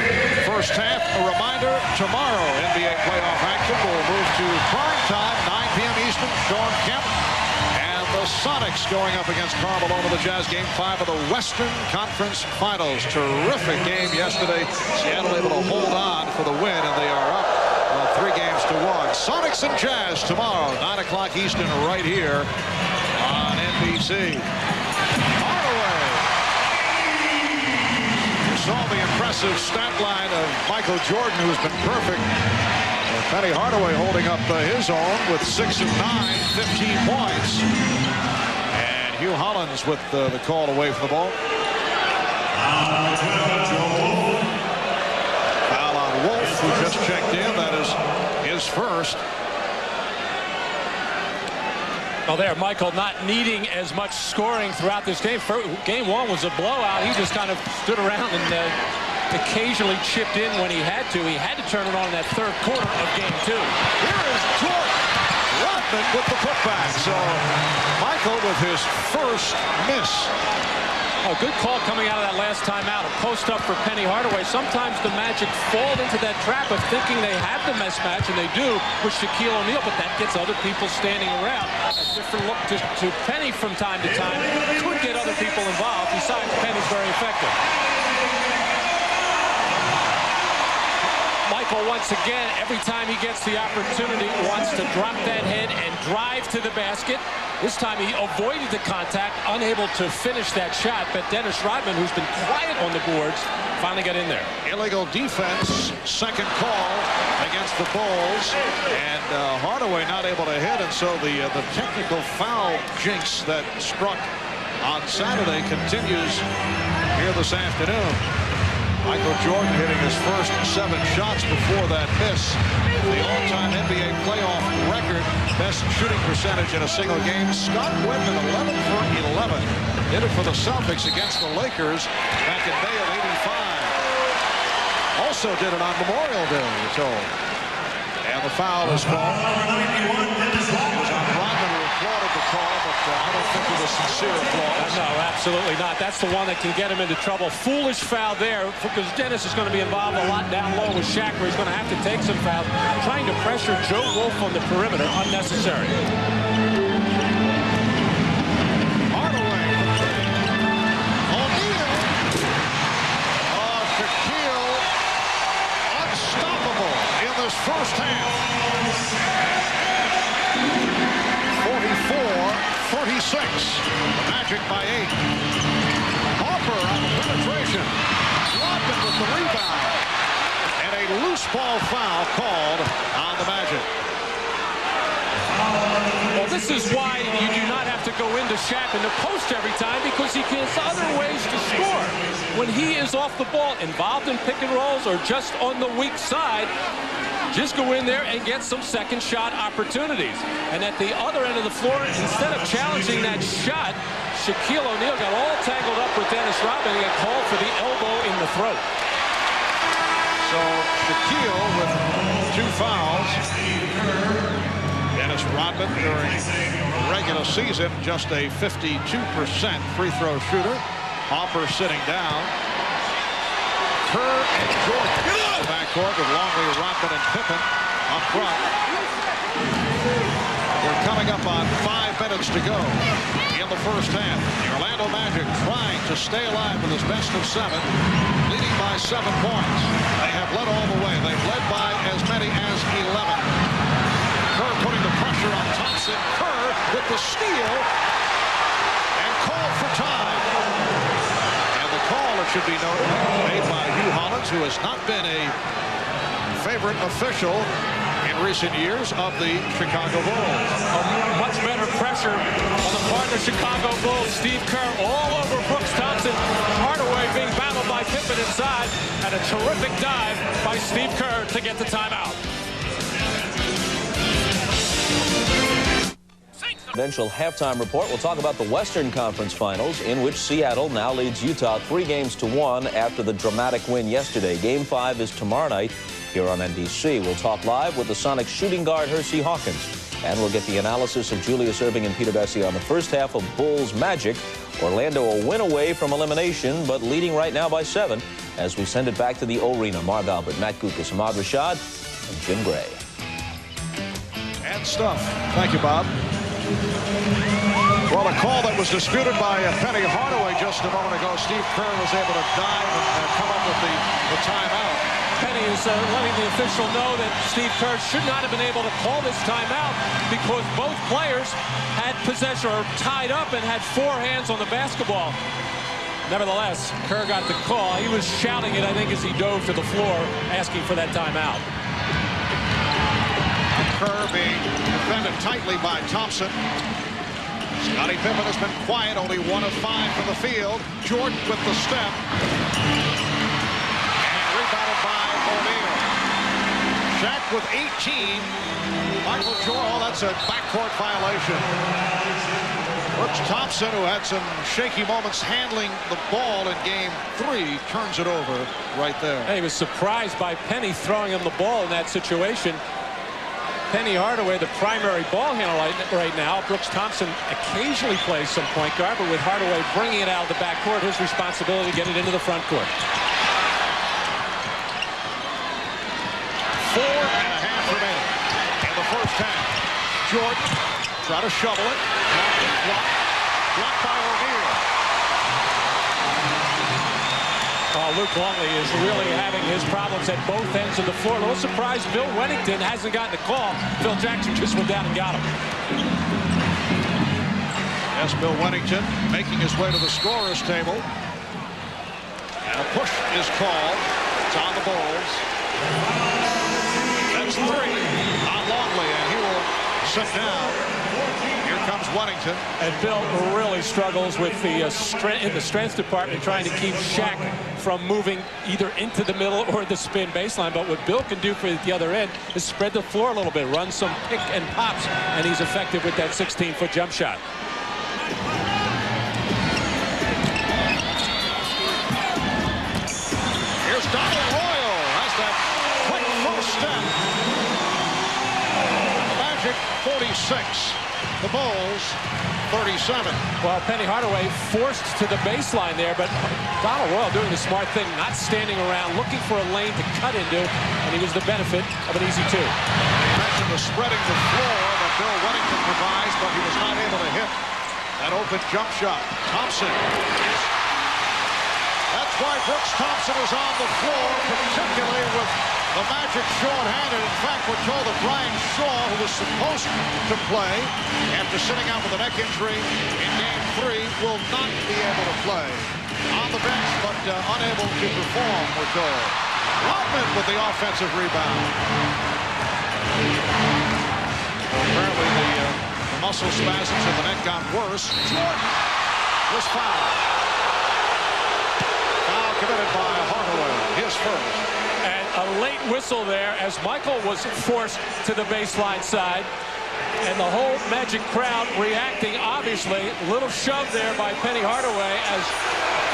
first half. A reminder, tomorrow NBA playoff action will move to prime time, 9 p.m. Eastern. Sean Kemp and the Sonics going up against Karl Malone of the Jazz. Game 5 of the Western Conference Finals. Terrific game yesterday. Seattle able to hold on for the win, and they are up 3 games to 1. Sonics and Jazz tomorrow, 9 o'clock Eastern, right here on NBC. Saw the impressive stat line of Michael Jordan, who's been perfect. Penny Hardaway holding up his own with 6 of 9, 15 points. And Hugh Hollins with the call away from the ball. Foul on Wolf, who just checked in. That is his first. Well, there, Michael not needing as much scoring throughout this game. Game 1 was a blowout. He just kind of stood around and occasionally chipped in when he had to. He had to turn it on in that third quarter of Game 2. Here is Jordan. Rodman with the putback. So Michael with his first miss. A good call coming out of that last timeout. A post up for Penny Hardaway. Sometimes the Magic fall into that trap of thinking they have the mismatch, and they do with Shaquille O'Neal, but that gets other people standing around. A different look to Penny from time to time. Could get other people involved. Besides, Penny's very effective. Michael, once again, every time he gets the opportunity, wants to drop that head and drive to the basket. This time he avoided the contact, unable to finish that shot. But Dennis Rodman, who's been quiet on the boards, finally got in there. Illegal defense, second call against the Bulls. And Hardaway not able to hit. And so the technical foul jinx that struck on Saturday continues here this afternoon. Michael Jordan hitting his first 7 shots before that miss. The all-time NBA playoff record, best shooting percentage in a single game. Scott Whitman, 11 for 11. Did it for the Celtics against the Lakers back in May of '85. Also did it on Memorial Day, we're told. And the foul is called. It was on Rodman, who applauded the call, but I don't think it was sincere applause. No, absolutely not. That's the one that can get him into trouble. Foolish foul there, because Dennis is going to be involved a lot down low with Shaq, where he's going to have to take some fouls. Trying to pressure Joe Wolf on the perimeter, unnecessary. Hardaway. O'Neal. Oh, Shaquille. Unstoppable in this first half. 44-36. The Magic by 8. Harper on the penetration. Rodman with the rebound. And a loose ball foul called on the Magic. Well, this is why you do not have to go into Shaq in the post every time, because he has other ways to score. When he is off the ball, involved in pick and rolls or just on the weak side, just go in there and get some second shot opportunities. And at the other end of the floor, instead of challenging that shot, Shaquille O'Neal got all tangled up with Dennis Rodman. He got called for the elbow in the throat. So Shaquille with 2 fouls. Dennis Rodman during regular season just a 52% free throw shooter. Hopper sitting down. Kerr and Jordan in the backcourt with Longley, Rodman, and Pippen up front. We're coming up on 5 minutes to go in the first half. The Orlando Magic trying to stay alive with this best of 7, leading by 7 points. They have led all the way. They've led by as many as 11. Kerr putting the pressure on Thompson. Kerr with the steal and called for time. And the call, it should be noted, made by Hugh Hollins, who has not been a favorite official in recent years of the Chicago Bulls. A much better pressure on the part of the Chicago Bulls. Steve Kerr all over Brooks Thompson. Hardaway being battled by Pippen inside, and a terrific dive by Steve Kerr to get the timeout. Eventual halftime report. We'll talk about the Western Conference Finals, in which Seattle now leads Utah 3-1 after the dramatic win yesterday. Game 5 is tomorrow night here on NBC. We'll talk live with the Sonics shooting guard Hersey Hawkins. And we'll get the analysis of Julius Erving and Peter Bessie on the first half of Bulls Magic. Orlando a win away from elimination, but leading right now by 7 as we send it back to the O-Arena. Marv Albert, Matt Gukas, Ahmad Rashad, and Jim Gray. And stuff. Thank you, Bob. Well, a call that was disputed by Penny Hardaway just a moment ago. Steve Kerr was able to dive and come up with the timeout. Penny is letting the official know that Steve Kerr should not have been able to call this timeout because both players had possession or tied up and had 4 hands on the basketball. Nevertheless, Kerr got the call. He was shouting it, I think, as he dove to the floor, asking for that timeout. Kerr being defended tightly by Thompson. Scottie Pippen has been quiet, only 1 of 5 from the field. Jordan with the step. And rebounded by O'Neal. Shaq with 18. Michael Jordan, that's a backcourt violation. Brooks Thompson, who had some shaky moments handling the ball in Game 3, turns it over right there. He was surprised by Penny throwing him the ball in that situation. Penny Hardaway, the primary ball handler right now. Brooks Thompson occasionally plays some point guard, but with Hardaway bringing it out of the backcourt, his responsibility to get it into the front court. 4.5 remaining in the first half. Jordan try to shovel it. Blocked by O'Neal. Luke Longley is really having his problems at both ends of the floor. A little surprised Bill Wennington hasn't gotten a call. Phil Jackson just went down and got him. Yes, Bill Wennington making his way to the scorer's table. And a push is called. It's on the Bulls. That's 3 on Longley, and he will sit down. Here comes Wennington. And Bill really struggles with the strength department, trying to keep Shaq from moving either into the middle or the spin baseline. But what Bill can do for the other end is spread the floor a little bit, run some pick and pops, and he's effective with that 16-foot jump shot. Here's Donald Royal. Has that quick first step. The Magic 46. The Bulls 37. Well, Penny Hardaway forced to the baseline there, but Donald Royal doing the smart thing, not standing around, looking for a lane to cut into, and he was the benefit of an easy 2. You mentioned the spreading the floor that Bill Wennington provides, but he was not able to hit that open jump shot. Thompson. That's why Brooks Thompson is on the floor, particularly with the Magic short-handed. In fact, we're told that Brian Shaw, who was supposed to play after sitting out with a neck injury in Game 3, will not be able to play. On the bench, but unable to perform, we're told. Rodman with the offensive rebound. Apparently the muscle spasms in the neck got worse. Jordan was fouled. Foul committed by Hardaway, his first. And A late whistle there as Michael was forced to the baseline side. And the whole Magic crowd reacting, obviously. Little shove there by Penny Hardaway as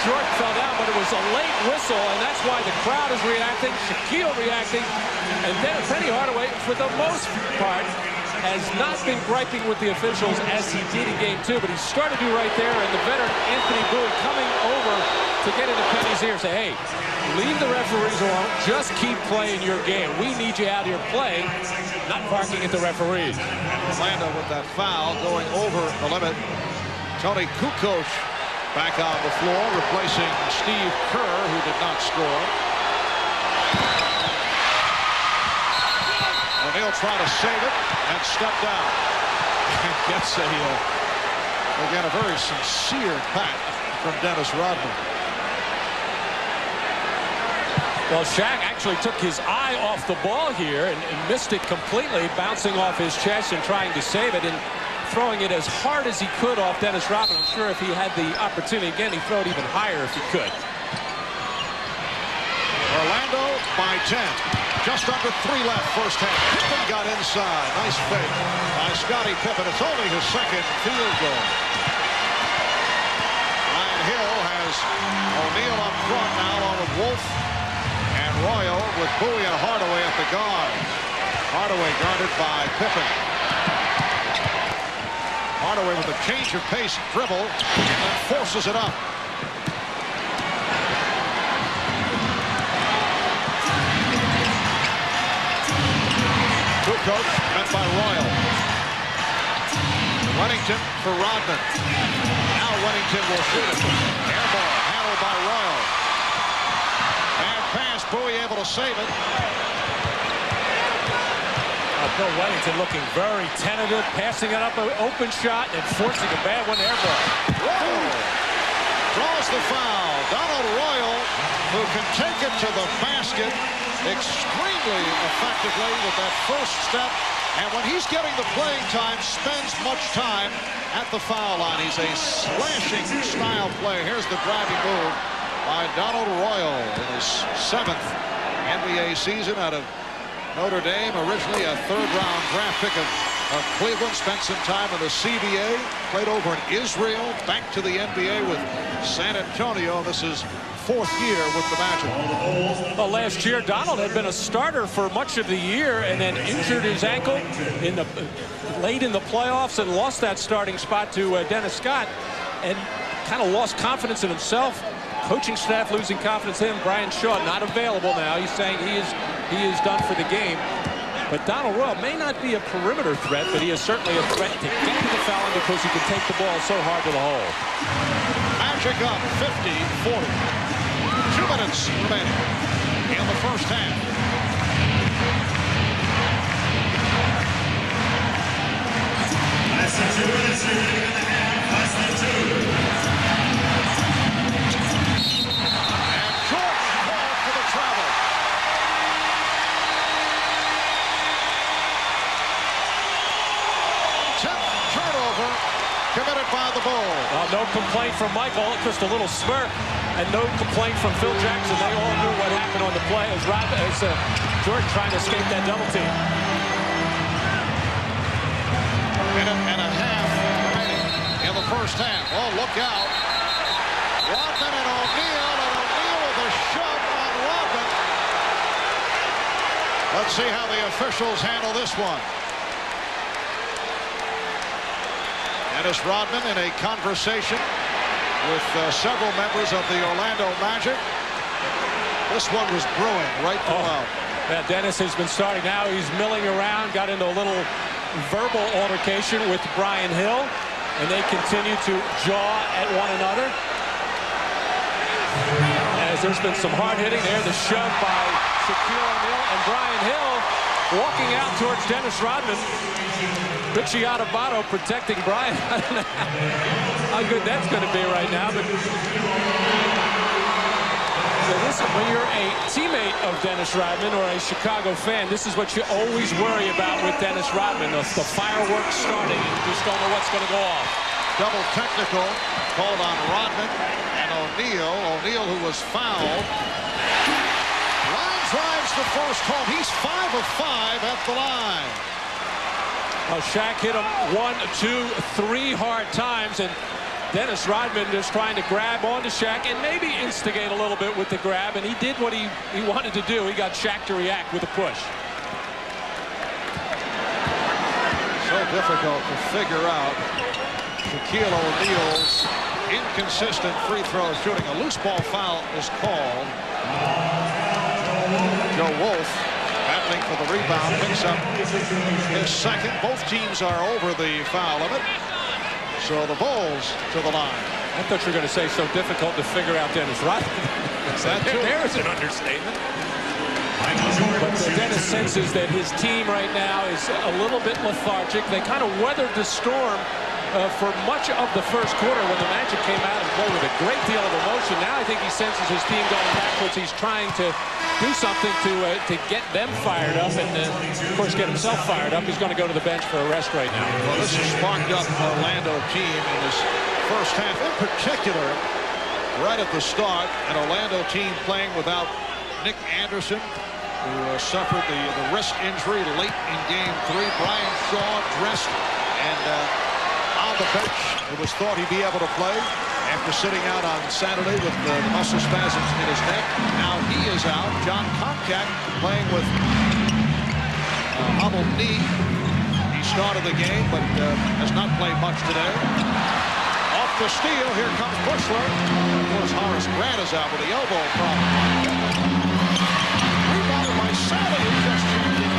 Jordan fell down, but it was a late whistle, and that's why the crowd is reacting, Shaquille reacting, and then Penny Hardaway, for the most part, has not been griping with the officials as he did in Game 2, but he started to do right there, and the veteran Anthony Bowie coming over to get into Penny's ear, say, hey, leave the referees alone, just keep playing your game. We need you out here playing, not barking at the referees. Orlando with that foul going over the limit. Tony Kukoc back on the floor, replacing Steve Kerr, who did not score. O'Neal trying to save it and step down. And gets again, a very sincere pat from Dennis Rodman. Well, Shaq actually took his eye off the ball here and missed it completely, bouncing off his chest and trying to save it and throwing it as hard as he could off Dennis Rodman. I'm sure if he had the opportunity again, he'd throw it even higher if he could. Orlando by 10. Just under 3 left first half. Pippen got inside. Nice fake by Scottie Pippen. It's only his second field goal. Ryan Hill has O'Neal up front now along with Wolf and Royal with Bowie and Hardaway at the guard. Hardaway guarded by Pippen. Hardaway with a change of pace dribble and then forces it up. Kukoc met by Royal. Wennington for Rodman. Now Wennington will shoot it. Air ball handled by Royal. Bad pass, Bowie able to save it. Bill Wennington looking very tentative, passing it up an open shot and forcing a bad one air ball. Whoa. Draws the foul. Donald Royal, who can take it to the basket extremely effectively with that first step. And when he's getting the playing time, spends much time at the foul line. He's a slashing style player. Here's the driving move by Donald Royal in his 7th NBA season out of Notre Dame, originally a third-round draft pick of Cleveland, spent some time in the CBA, played over in Israel, back to the NBA with San Antonio. This is 4th year with the Magic. Well, last year, Donald had been a starter for much of the year and then injured his ankle late in the playoffs and lost that starting spot to Dennis Scott and kind of lost confidence in himself. Coaching staff losing confidence in him. Brian Shaw not available now. He's saying he is done for the game. But Donald Royal may not be a perimeter threat, but he is certainly a threat to get to the foul line because he can take the ball so hard to the hole. Magic up 50-40. 2 minutes remaining in the first half. Less than 2 minutes remaining in the half. Less than 2. Committed by the Bulls. No complaint from Michael, just a little smirk, and no complaint from Phil Jackson. They all knew what happened on the play as Jordan trying to escape that double team. Minute and a half remaining in the first half. Oh, look out. Rodman and O'Neal with a shove on Rodman. Let's see how the officials handle this one. Dennis Rodman in a conversation with several members of the Orlando Magic. This one was brewing right throughout. Yeah, Dennis has been starting now. He's milling around, got into a little verbal altercation with Brian Hill, and they continue to jaw at one another. As there's been some hard hitting there, the shove by Shaquille O'Neal and Brian Hill walking out towards Dennis Rodman. Richie Adubato protecting Brian. I don't know how good that's going to be right now. But so listen, when you're a teammate of Dennis Rodman or a Chicago fan, this is what you always worry about with Dennis Rodman. The fireworks starting. You just don't know what's going to go off. Double technical called on Rodman and O'Neal. O'Neal, who was fouled, lines drives the first home. He's 5 of 5 at the line. Well, Shaq hit him 1, 2, 3 hard times, and Dennis Rodman is trying to grab onto Shaq and maybe instigate a little bit with the grab, and he did what he wanted to do. He got Shaq to react with a push. So difficult to figure out Shaquille O'Neal's inconsistent free throw shooting. A loose ball foul is called. Joe Wolf battling for the rebound, picks up his second. Both teams are over the foul limit. So the Bulls to the line. I thought you were going to say so difficult to figure out Dennis Rodman. There's an understatement. But Dennis senses that his team right now is a little bit lethargic. They kind of weathered the storm for much of the first quarter when the Magic came out and played with a great deal of emotion. Now I think he senses his team going backwards. He's trying to do something to get them fired up and, of course, get himself fired up. He's going to go to the bench for a rest right now. Well, this has sparked up Orlando team in this first half. In particular, right at the start, an Orlando team playing without Nick Anderson, who suffered the wrist injury late in Game 3. Brian Shaw dressed and on the bench. It was thought he'd be able to play after sitting out on Saturday with the muscle spasms in his neck. Now he is out. John Koncak playing with a hobbled knee. He started the game, but has not played much today. Off the steal, here comes Bushler. Of course, Horace Grant is out with the elbow problem. Rebounded by Sally, who just jammed it.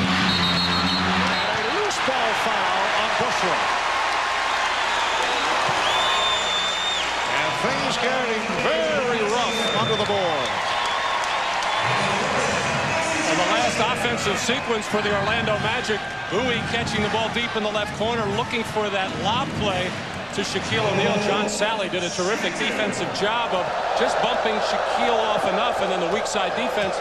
And a loose ball foul on Bushler. Things getting very rough under the boards. And the last offensive sequence for the Orlando Magic, Bowie catching the ball deep in the left corner, looking for that lob play to Shaquille O'Neal. John Sally did a terrific defensive job of just bumping Shaquille off enough, and then the weak side defense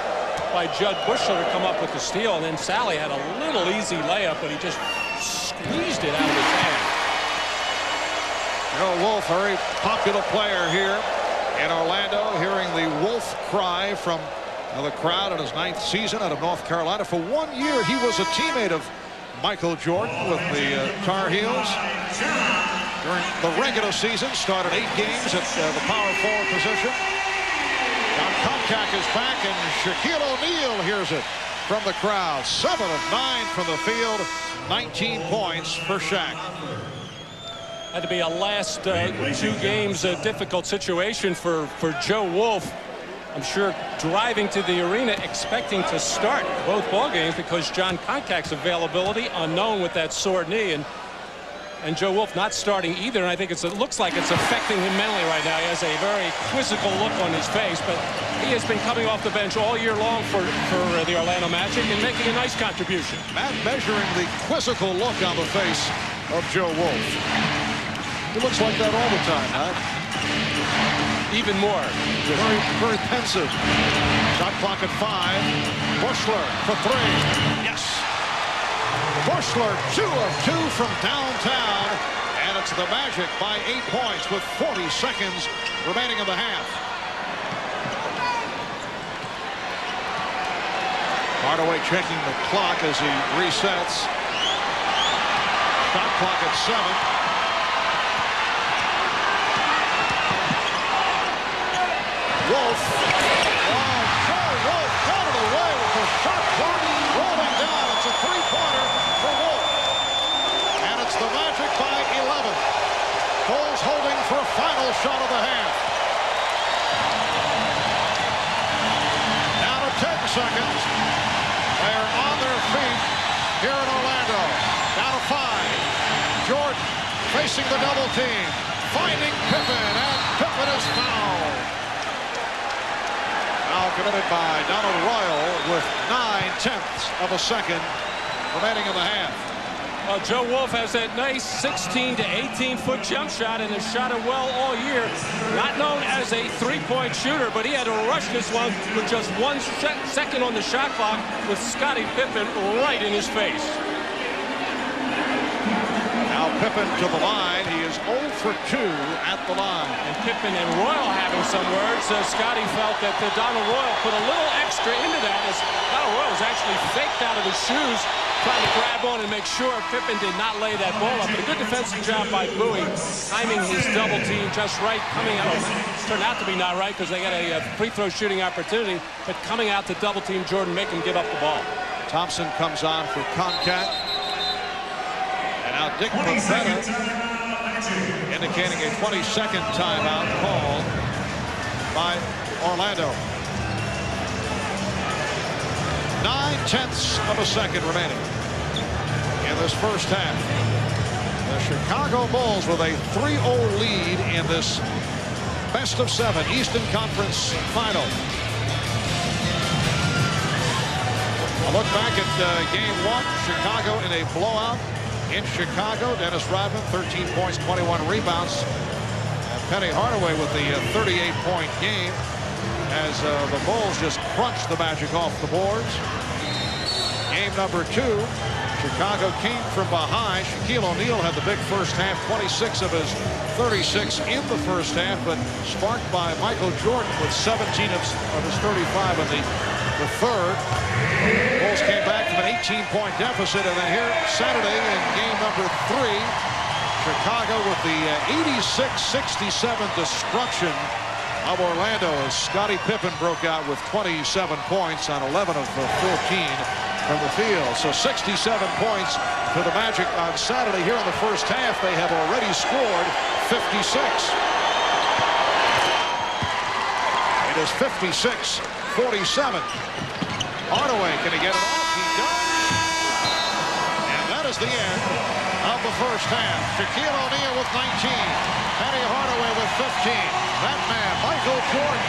by Judd Bushler to come up with the steal. And then Sally had a little easy layup, but he just squeezed it out of his hand. Joe Wolf, very popular player here in Orlando, hearing the Wolf cry from the crowd in his 9th season out of North Carolina. For 1 year, he was a teammate of Michael Jordan with the Tar Heels. During the regular season, started 8 games at the power forward position. John Koncak is back, and Shaquille O'Neal hears it from the crowd. 7 of 9 from the field, 19 points for Shaq. Had to be a last 2 games difficult situation for Joe Wolf. I'm sure driving to the arena expecting to start both ball games because John Koncak's availability unknown with that sore knee, and Joe Wolf not starting either. And I think it looks like it's affecting him mentally right now. He has a very quizzical look on his face, but he has been coming off the bench all year long for the Orlando Magic and making a nice contribution. Matt measuring the quizzical look on the face of Joe Wolf. He looks like that all the time, Matt. Even more. Very, very pensive. Shot clock at 5. Bushler for 3. Yes. Bushler 2 of 2 from downtown. And it's the Magic by 8 points with 40 seconds remaining in the half. Hardaway checking the clock as he resets. Shot clock at 7. Wolf. Joe Wolf got it away with the shot clock rolling down. It's a 3-pointer for Wolf. And it's the Magic by 11. Bulls holding for a final shot of the half. Down to 10 seconds. They are on their feet here in Orlando. Down to 5. Jordan facing the double team. Finding Pippen, and Pippen is fouled. Foul committed by Donald Royal with 9/10 of a second remaining in the half. Well, Joe Wolf has that nice 16 to 18-foot jump shot and has shot it well all year. Not known as a three-point shooter, but he had to rush this one with just 1 second on the shot clock with Scottie Pippen right in his face. Now Pippen to the line. He is 0 for 2 at the line. And Pippen and Royal having some words. Scotty felt that Donald Royal put a little extra into that, as Donald Royal was actually faked out of his shoes, trying to grab on and make sure Pippen did not lay that ball up. But a good defensive job by Bowie, timing his double team just right, coming out. Turned out to be not right because they got a free throw shooting opportunity, but coming out to double team Jordan, make him give up the ball. Thompson comes on for Concat. And now Dick Pavetta indicating a 20-second timeout call by Orlando. 0.9 of a second remaining in this first half. The Chicago Bulls with a 3-0 lead in this best-of-7 Eastern Conference Final. A look back at game 1. Chicago in a blowout in Chicago. Dennis Rodman, 13 points, 21 rebounds. Penny Hardaway with the 38-point game as the Bulls just crunched the Magic off the boards. Game number 2. Chicago came from behind. Shaquille O'Neal had the big first half, 26 of his 36 in the first half, but sparked by Michael Jordan with 17 of his 35 in the third. Bulls came back from an 18-point deficit, and then here Saturday in game number 3, Chicago with the 86-67 destruction of Orlando as Scottie Pippen broke out with 27 points on 11 of 14 from the field. So 67 points to the Magic on Saturday. Here in the first half, they have already scored 56. It is 56-47. Hardaway, can he get it off? He does. And that is the end of the first half. Shaquille O'Neal with 19. Penny Hardaway with 15. That man, Michael Jordan,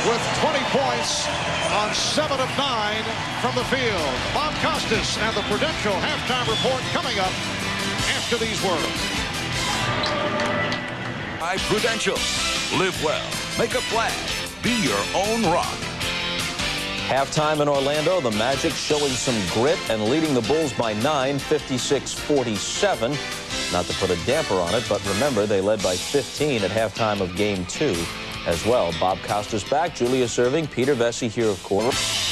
with 20 points on 7 of 9 from the field. Bob Costas and the Prudential halftime report coming up after these words. By Prudential. Live well. Make a flag. Be your own rock. Halftime in Orlando, the Magic showing some grit and leading the Bulls by 9, 56-47. Not to put a damper on it, but remember, they led by 15 at halftime of Game 2 as well. Bob Costas back, Julius Erving, Peter Vesey here, of course.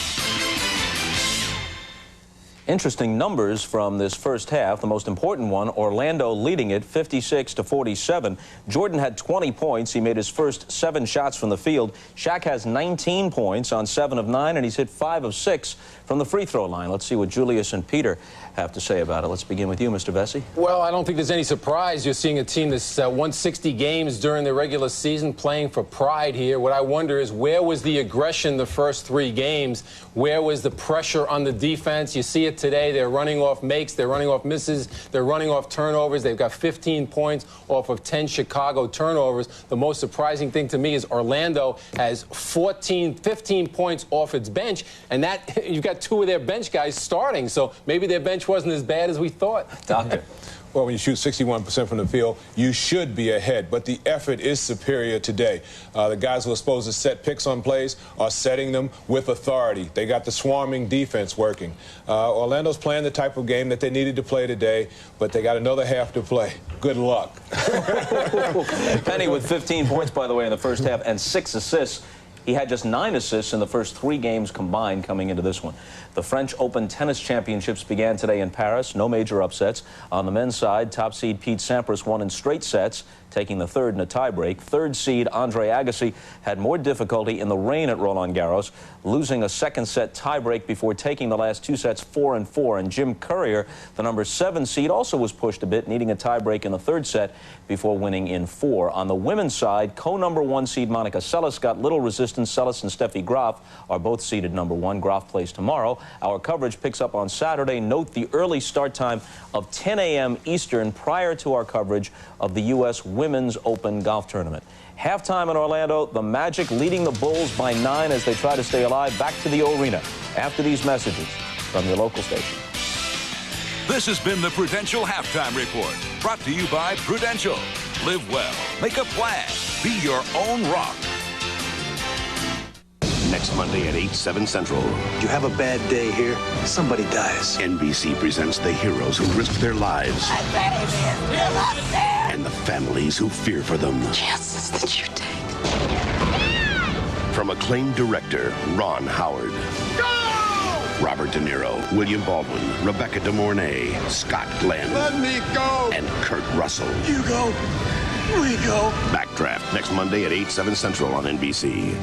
Interesting numbers from this first half. The most important one, Orlando leading it 56-47. Jordan had 20 points. He made his first 7 shots from the field. Shaq has 19 points on 7 of 9, and he's hit 5 of 6 from the free throw line. Let's see what Julius and Peter have to say about it. Let's begin with you, Mr. Vesey. Well, I don't think there's any surprise you're seeing a team that's won 60 games during the regular season playing for pride here. What I wonder is, where was the aggression the first 3 games? Where was the pressure on the defense? You see it today. They're running off makes. They're running off misses. They're running off turnovers. They've got 15 points off of 10 Chicago turnovers. The most surprising thing to me is Orlando has 15 points off its bench, and that you've got 2 of their bench guys starting. So maybe their bench wasn't as bad as we thought. Doctor. Well, when you shoot 61% from the field, you should be ahead, but the effort is superior today. The guys who are supposed to set picks on plays are setting them with authority. They got the swarming defense working. Orlando's playing the type of game that they needed to play today, but they got another half to play. Good luck. Penny with 15 points, by the way, in the first half, and 6 assists. He had just 9 assists in the first 3 games combined coming into this one. The French Open Tennis Championships began today in Paris. No major upsets. On the men's side, top seed Pete Sampras won in straight sets, taking the 3rd in a tiebreak. 3rd seed Andre Agassi had more difficulty in the rain at Roland Garros, losing a 2nd set tiebreak before taking the last 2 sets 4-4. And Jim Courier, the number 7 seed, also was pushed a bit, needing a tiebreak in the 3rd set before winning in 4. On the women's side, co-number 1 seed Monica Seles got little resistance. Seles and Steffi Graf are both seeded number 1. Graf plays tomorrow. Our coverage picks up on Saturday. Note the early start time of 10 a.m. Eastern prior to our coverage of the U.S. Women's Open Golf Tournament. Halftime in Orlando, the Magic leading the Bulls by 9 as they try to stay alive. Back to the arena after these messages from your local station. This has been the Prudential Halftime Report, brought to you by Prudential. Live well, make a flag, be your own rock. next Monday at 8, 7 Central. You have a bad day here, somebody dies. NBC presents the heroes who risked their lives. My baby is still up there. And the families who fear for them. Chances that you take. From acclaimed director Ron Howard. Go! Robert De Niro, William Baldwin, Rebecca De Mornay, Scott Glenn. Let me go! And Kurt Russell. You go, we go. Backdraft next Monday at 8, 7 Central on NBC.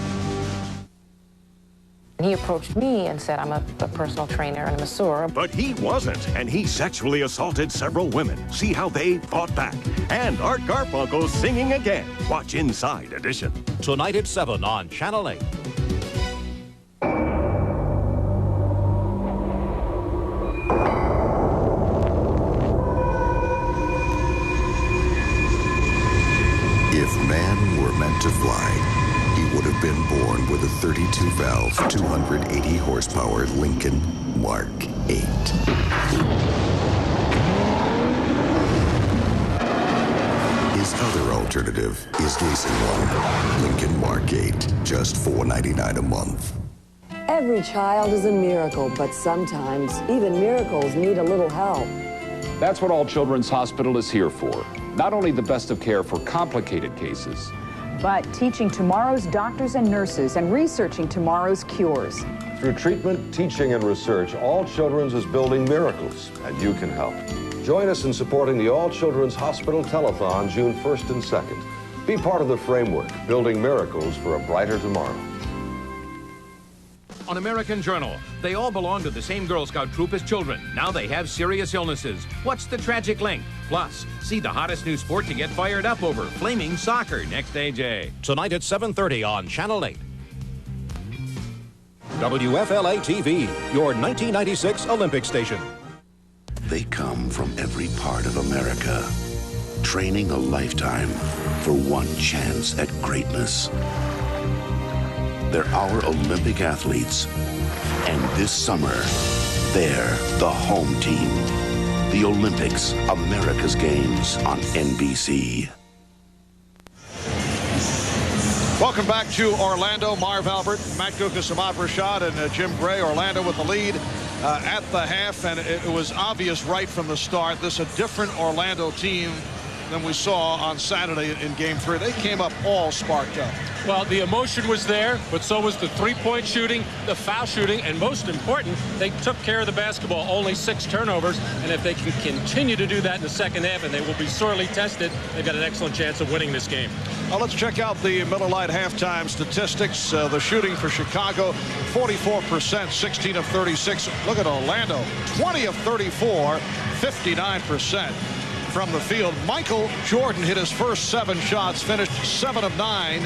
He approached me and said, I'm a personal trainer and a masseur. But he wasn't, and he sexually assaulted several women. See how they fought back. And Art Garfunkel singing again. Watch Inside Edition. Tonight at 7 on Channel 8. If man were meant to fly, he would have been born with a 32-valve, 280-horsepower Lincoln Mark 8. His other alternative is leasing one, Lincoln Mark 8, just $4.99 a month. Every child is a miracle, but sometimes even miracles need a little help. That's what All Children's Hospital is here for. Not only the best of care for complicated cases, but teaching tomorrow's doctors and nurses and researching tomorrow's cures. Through treatment, teaching, and research, All Children's is building miracles, and you can help. Join us in supporting the All Children's Hospital Telethon June 1st and 2nd. Be part of the framework, building miracles for a brighter tomorrow. On American Journal, they all belong to the same Girl Scout troop as children. Now they have serious illnesses. What's the tragic link? Plus, see the hottest new sport to get fired up over, flaming soccer, next AJ. Tonight at 7:30 on Channel 8. WFLA-TV, your 1996 Olympic station. They come from every part of America, training a lifetime for one chance at greatness. They're our Olympic athletes, and this summer, they're the home team. The Olympics, America's Games on NBC. Welcome back to Orlando. Marv Albert, Matt Guokas, Ahmad Rashad, and Jim Gray. Orlando with the lead at the half, and it was obvious right from the start. This is a different Orlando team than we saw on Saturday in Game 3. They came up all sparked up. Well, the emotion was there, but so was the three-point shooting, the foul shooting, and most important, they took care of the basketball. Only 6 turnovers, and if they can continue to do that in the second half, and they will be sorely tested, they've got an excellent chance of winning this game. Well, let's check out the Miller Lite halftime statistics. The shooting for Chicago, 44%, 16 of 36. Look at Orlando, 20 of 34, 59%. From the field. Michael Jordan hit his first 7 shots, finished 7 of 9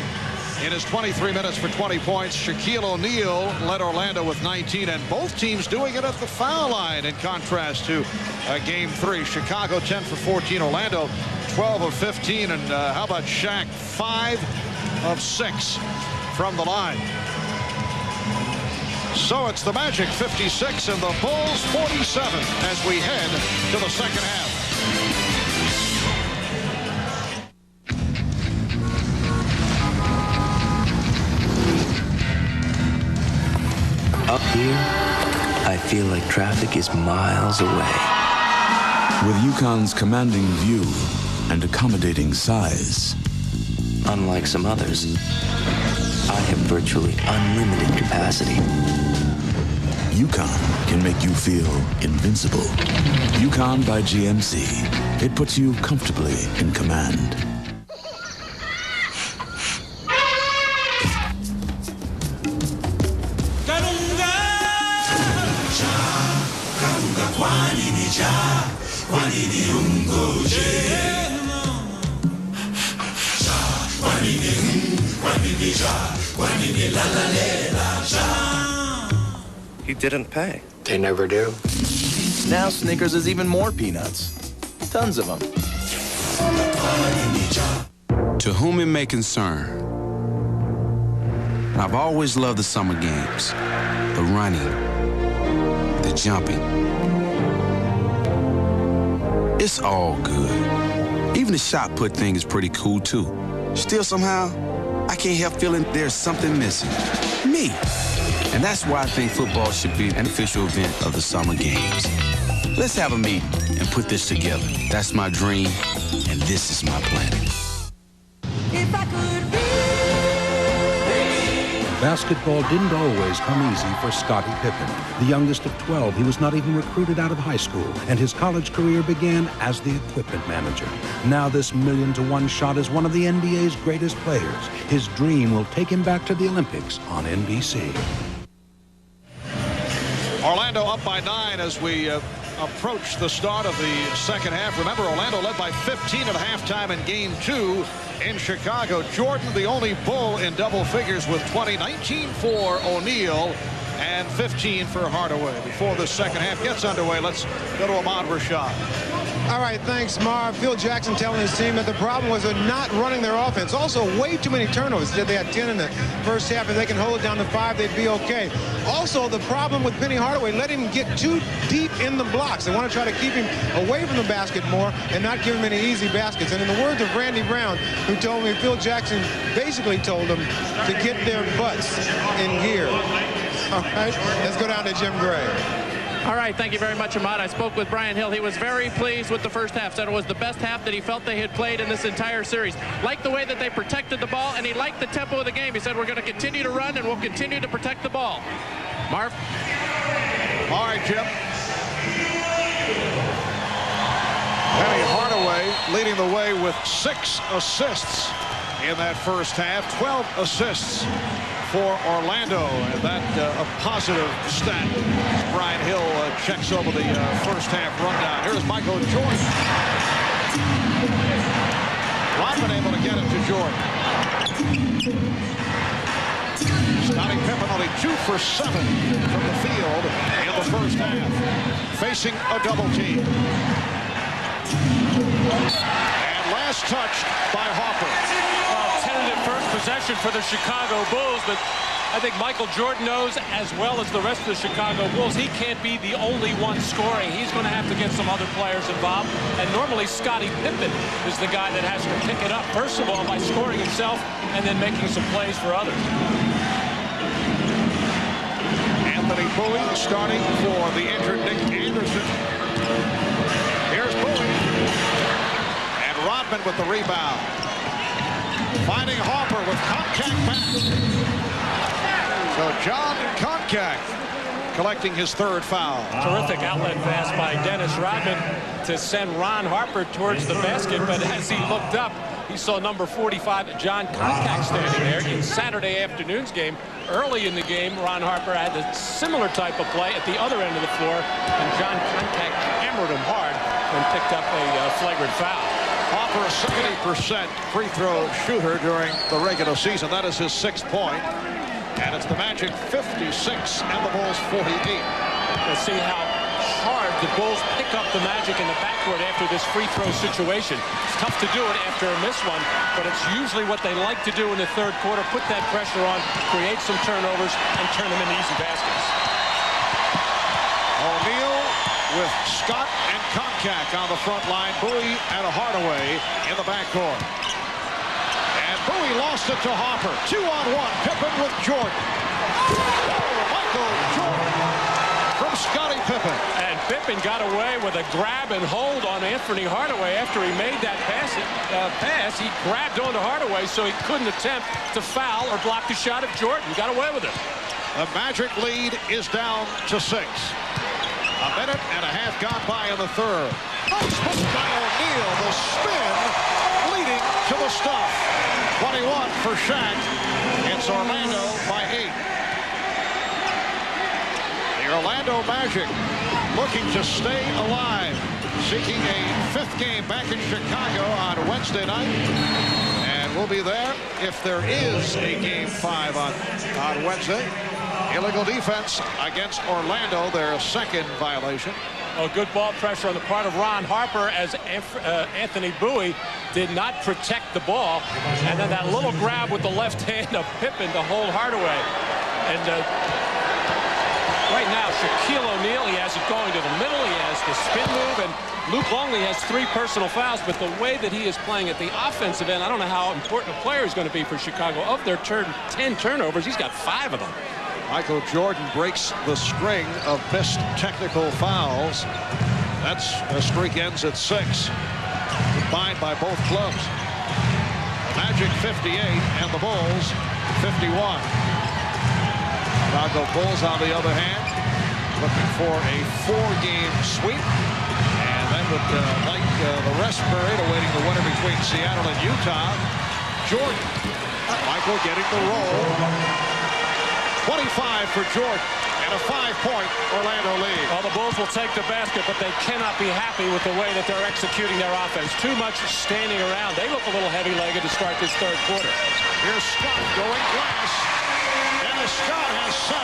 in his 23 minutes for 20 points. Shaquille O'Neal led Orlando with 19, and both teams doing it at the foul line in contrast to Game 3. Chicago 10 for 14, Orlando 12 of 15, and how about Shaq? 5 of 6 from the line. So it's the Magic 56 and the Bulls 47 as we head to the second half. Up here, I feel like traffic is miles away. With UConn's commanding view and accommodating size. Unlike some others, I have virtually unlimited capacity. UConn can make you feel invincible. UConn by GMC. It puts you comfortably in command. He didn't pay. They never do. Now Snickers is even more peanuts. Tons of them. To whom it may concern, I've always loved the summer games. The running, the jumping. It's all good. Even the shot put thing is pretty cool too. Still somehow, I can't help feeling there's something missing. Me. And that's why I think football should be an official event of the Summer Games. Let's have a meeting and put this together. That's my dream, and this is my plan. If I could be. Basketball didn't always come easy for Scottie Pippen. The youngest of 12, he was not even recruited out of high school, and his college career began as the equipment manager. Now this 1,000,000-to-1 shot is one of the NBA's greatest players. His dream will take him back to the Olympics on NBC. Orlando up by 9 as we approach the start of the second half. Remember, Orlando led by 15 at halftime in Game 2 in Chicago. Jordan, the only Bull in double figures with 20, 19 for O'Neal and 15 for Hardaway. Before the second half gets underway, let's go to Ahmad Rashad. All right, thanks, Marv. Phil Jackson telling his team that the problem was not running their offense. Also, way too many turnovers. They had 10 in the first half. If they can hold it down to 5, they'd be okay. Also, the problem with Penny Hardaway, let him get too deep in the blocks. They want to try to keep him away from the basket more and not give him any easy baskets. And in the words of Randy Brown, who told me Phil Jackson basically told them to get their butts in gear. All right, let's go down to Jim Gray. All right, thank you very much, Ahmad. I spoke with Brian Hill. He was very pleased with the first half. Said it was the best half that he felt they had played in this entire series. Liked the way that they protected the ball, and he liked the tempo of the game. He said, we're going to continue to run, and we'll continue to protect the ball. Marv? All right, Jim. Penny Hardaway leading the way with 6 assists in that first half. 12 assists for Orlando, and that a positive stat. Brian Hill checks over the first half rundown. Here's Michael Jordan. Rodman able to get it to Jordan. Scottie Pippen only 2 for 7 from the field in the first half, facing a double team. And last touch by Harper. Tentative first possession for the Chicago Bulls, but I think Michael Jordan knows, as well as the rest of the Chicago Bulls, he can't be the only one scoring. He's going to have to get some other players involved, and normally Scottie Pippen is the guy that has to pick it up, first of all, by scoring himself and then making some plays for others. Anthony Bowie starting for the injured Nick Anderson. Here's Bowie. And Rodman with the rebound. Finding Harper with Koncak back. So John Koncak collecting his 3rd foul. Terrific outlet pass by Dennis Rodman to send Ron Harper towards the basket, but as he looked up, he saw number 45, John Koncak, standing there. In Saturday afternoon's game, early in the game, Ron Harper had a similar type of play at the other end of the floor, and John Koncak hammered him hard and picked up a flagrant foul. Harper, a 70% free throw shooter during the regular season. That is his 6th point. And it's the Magic 56 and the Bulls 48. We'll see how hard the Bulls pick up the Magic in the backcourt after this free throw situation. It's tough to do it after a missed one, but it's usually what they like to do in the 3rd quarter. Put that pressure on, create some turnovers, and turn them into easy baskets. O'Neal with Scott and Koncak on the front line. Bowie and Hardaway in the backcourt. And Bowie lost it to Harper. 2-on-1. Pippen with Jordan. Michael Jordan from Scottie Pippen. And Pippen got away with a grab and hold on Anthony Hardaway after he made that pass. He grabbed onto Hardaway so he couldn't attempt to foul or block the shot of Jordan. Got away with it. The Magic lead is down to 6. A minute and a half gone by in the 3rd. Nice move by O'Neal. The spin leading to the stuff. 21 for Shaq. It's Orlando by 8. The Orlando Magic looking to stay alive, seeking a 5th game back in Chicago on Wednesday night. And we'll be there if there is a Game 5 on Wednesday. Illegal defense against Orlando, their 2nd violation. Oh, good ball pressure on the part of Ron Harper as Anthony Bowie did not protect the ball. And then that little grab with the left hand of Pippen to hold Hardaway. And Right now, Shaquille O'Neal, he has it going to the middle. He has the spin move, and Luke Longley has 3 personal fouls. But the way that he is playing at the offensive end, I don't know how important a player is going to be for Chicago. Of their 10 turnovers, he's got 5 of them. Michael Jordan breaks the string of missed technical fouls. That streak ends at 6, combined by both clubs. The Magic 58 and the Bulls 51. Chicago Bulls, on the other hand, looking for a 4-game sweep. And then with the rest period awaiting the winner between Seattle and Utah. Jordan. Michael getting the roll. 25 for Jordan. And a 5-point Orlando lead. Well, the Bulls will take the basket, but they cannot be happy with the way that they're executing their offense. Too much standing around. They look a little heavy-legged to start this third quarter. Here's Scott going glass. Dennis Scott has 7.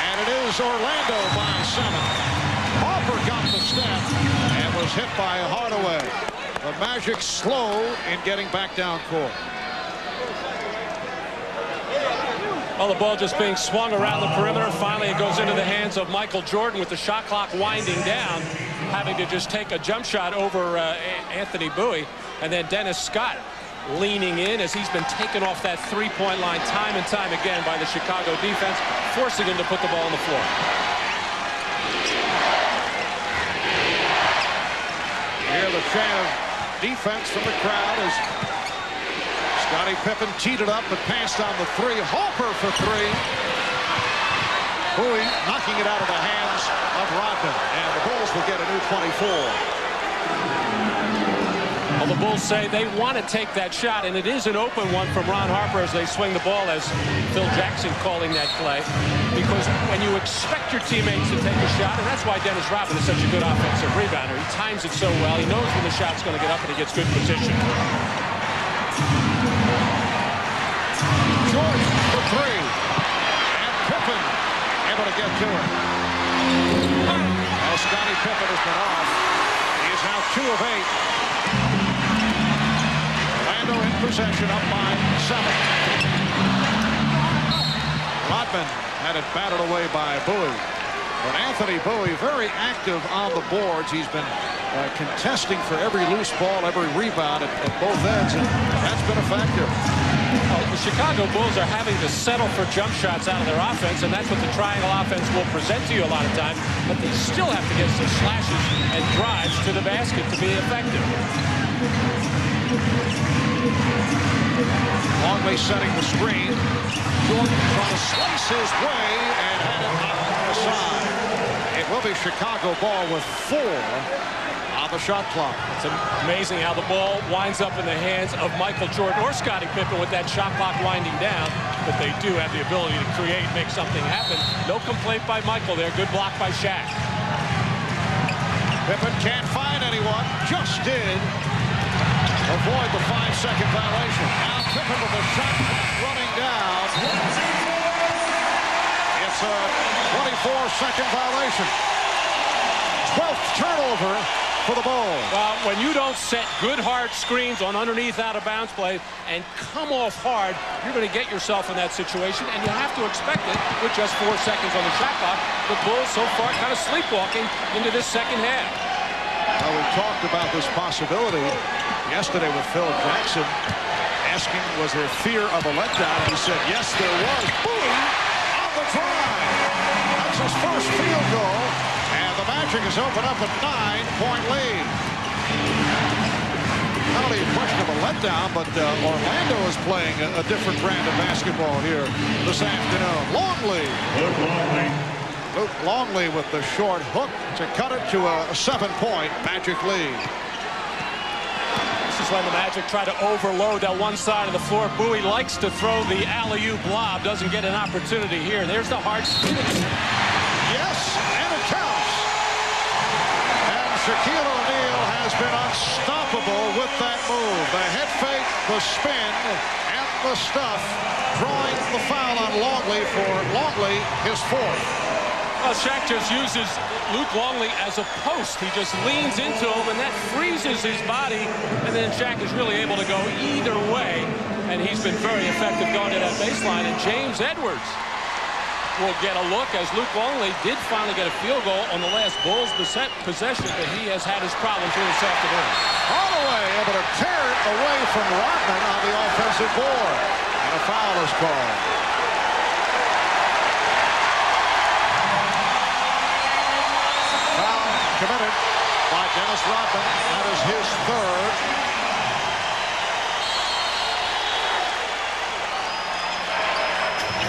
And it is Orlando by 7. Harper got the step and was hit by Hardaway. The Magic slow in getting back down court. Well, the ball just being swung around the perimeter. Finally, it goes into the hands of Michael Jordan with the shot clock winding down, having to just take a jump shot over Anthony Bowie. And then Dennis Scott leaning in as he's been taken off that 3-point line time and time again by the Chicago defense, forcing him to put the ball on the floor. You hear the chant of defense from the crowd as Scottie Pippen teed it up but passed on the 3. Harper for 3. Bowie knocking it out of the hands of Rodman, and the Bulls will get a new 24. Well, the Bulls say they want to take that shot, and it is an open one from Ron Harper as they swing the ball, as Phil Jackson calling that play. Because when you expect your teammates to take a shot, and that's why Dennis Rodman is such a good offensive rebounder. He times it so well. He knows when the shot's going to get up, and he gets good position. George for 3. And Pippen able to get to it. Well, Scottie Pippen has been off. He is now 2 of 8. Orlando in possession, up by 7. Rodman had it batted away by Bowie. But Anthony Bowie very active on the boards. He's been contesting for every loose ball, every rebound at both ends, and that's been a factor. Well, the Chicago Bulls are having to settle for jump shots out of their offense, and that's what the triangle offense will present to you a lot of times. But they still have to get some slashes and drives to the basket to be effective. Longley setting the screen. Jordan trying to slice his way and had it out on the side. It will be Chicago ball with 4 on the shot clock. It's amazing how the ball winds up in the hands of Michael Jordan or Scottie Pippen with that shot clock winding down. But they do have the ability to create, make something happen. No complaint by Michael there. Good block by Shaq. Pippen can't find anyone. Just did avoid the 5-second violation. Now Pippen with the shot running down. It's a 24-second violation. 12th turnover for the Bulls. Well, when you don't set good hard screens on underneath out-of-bounds plays and come off hard, you're going to get yourself in that situation, and you have to expect it with just 4 seconds on the shot clock. The Bulls so far kind of sleepwalking into this second half. Well, we talked about this possibility yesterday with Phil Jackson, asking was there fear of a letdown. He said yes, there was. Bowie on the drive. That's his first field goal. And the Magic has opened up a 9-point lead. Not only a question of a letdown, but Orlando is playing a different brand of basketball here this afternoon. Longley. Luke Longley with the short hook to cut it to a 7-point Magic lead. This is when the Magic try to overload that one side of the floor. Bowie likes to throw the alley-oop lob. Doesn't get an opportunity here. There's the hard spin. Yes, and it counts. And Shaquille O'Neal has been unstoppable with that move. The head fake, the spin, and the stuff, drawing the foul on Longley for Longley, his 4th. Well, Shaq just uses Luke Longley as a post. He just leans into him, and that freezes his body. And then Shaq is really able to go either way. And he's been very effective going to that baseline. And James Edwards will get a look, as Luke Longley did finally get a field goal on the last Bulls possession, but he has had his problems here this afternoon. Hardaway able to tear it away from Rodman on the offensive board. And a foul is called. Foul committed by Dennis Rodman. That is his third.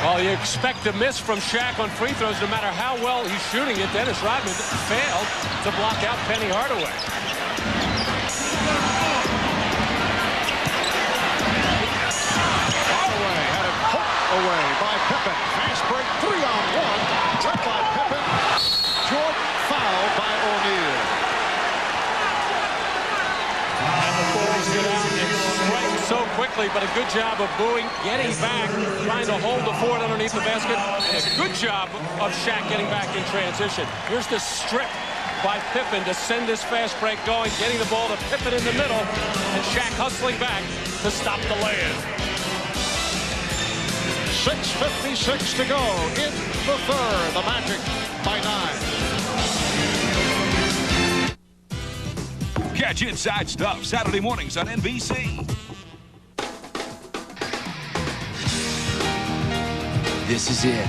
Well, you expect a miss from Shaq on free throws no matter how well he's shooting it. Dennis Rodman failed to block out Penny Hardaway. Hardaway had it poked away by Pippen. Fast break 3-on-1. Led by Pippen. Jordan fouled by O'Neal. And the Bulls get out and strike so quickly, but a good job of Bowie getting back, trying to hold the forward underneath the basket, and a good job of Shaq getting back in transition. Here's the strip by Pippen to send this fast break going, getting the ball to Pippen in the middle, and Shaq hustling back to stop the lay-in. 6:56 to go in the third. The Magic by 9. Catch Inside Stuff Saturday mornings on NBC. This is it,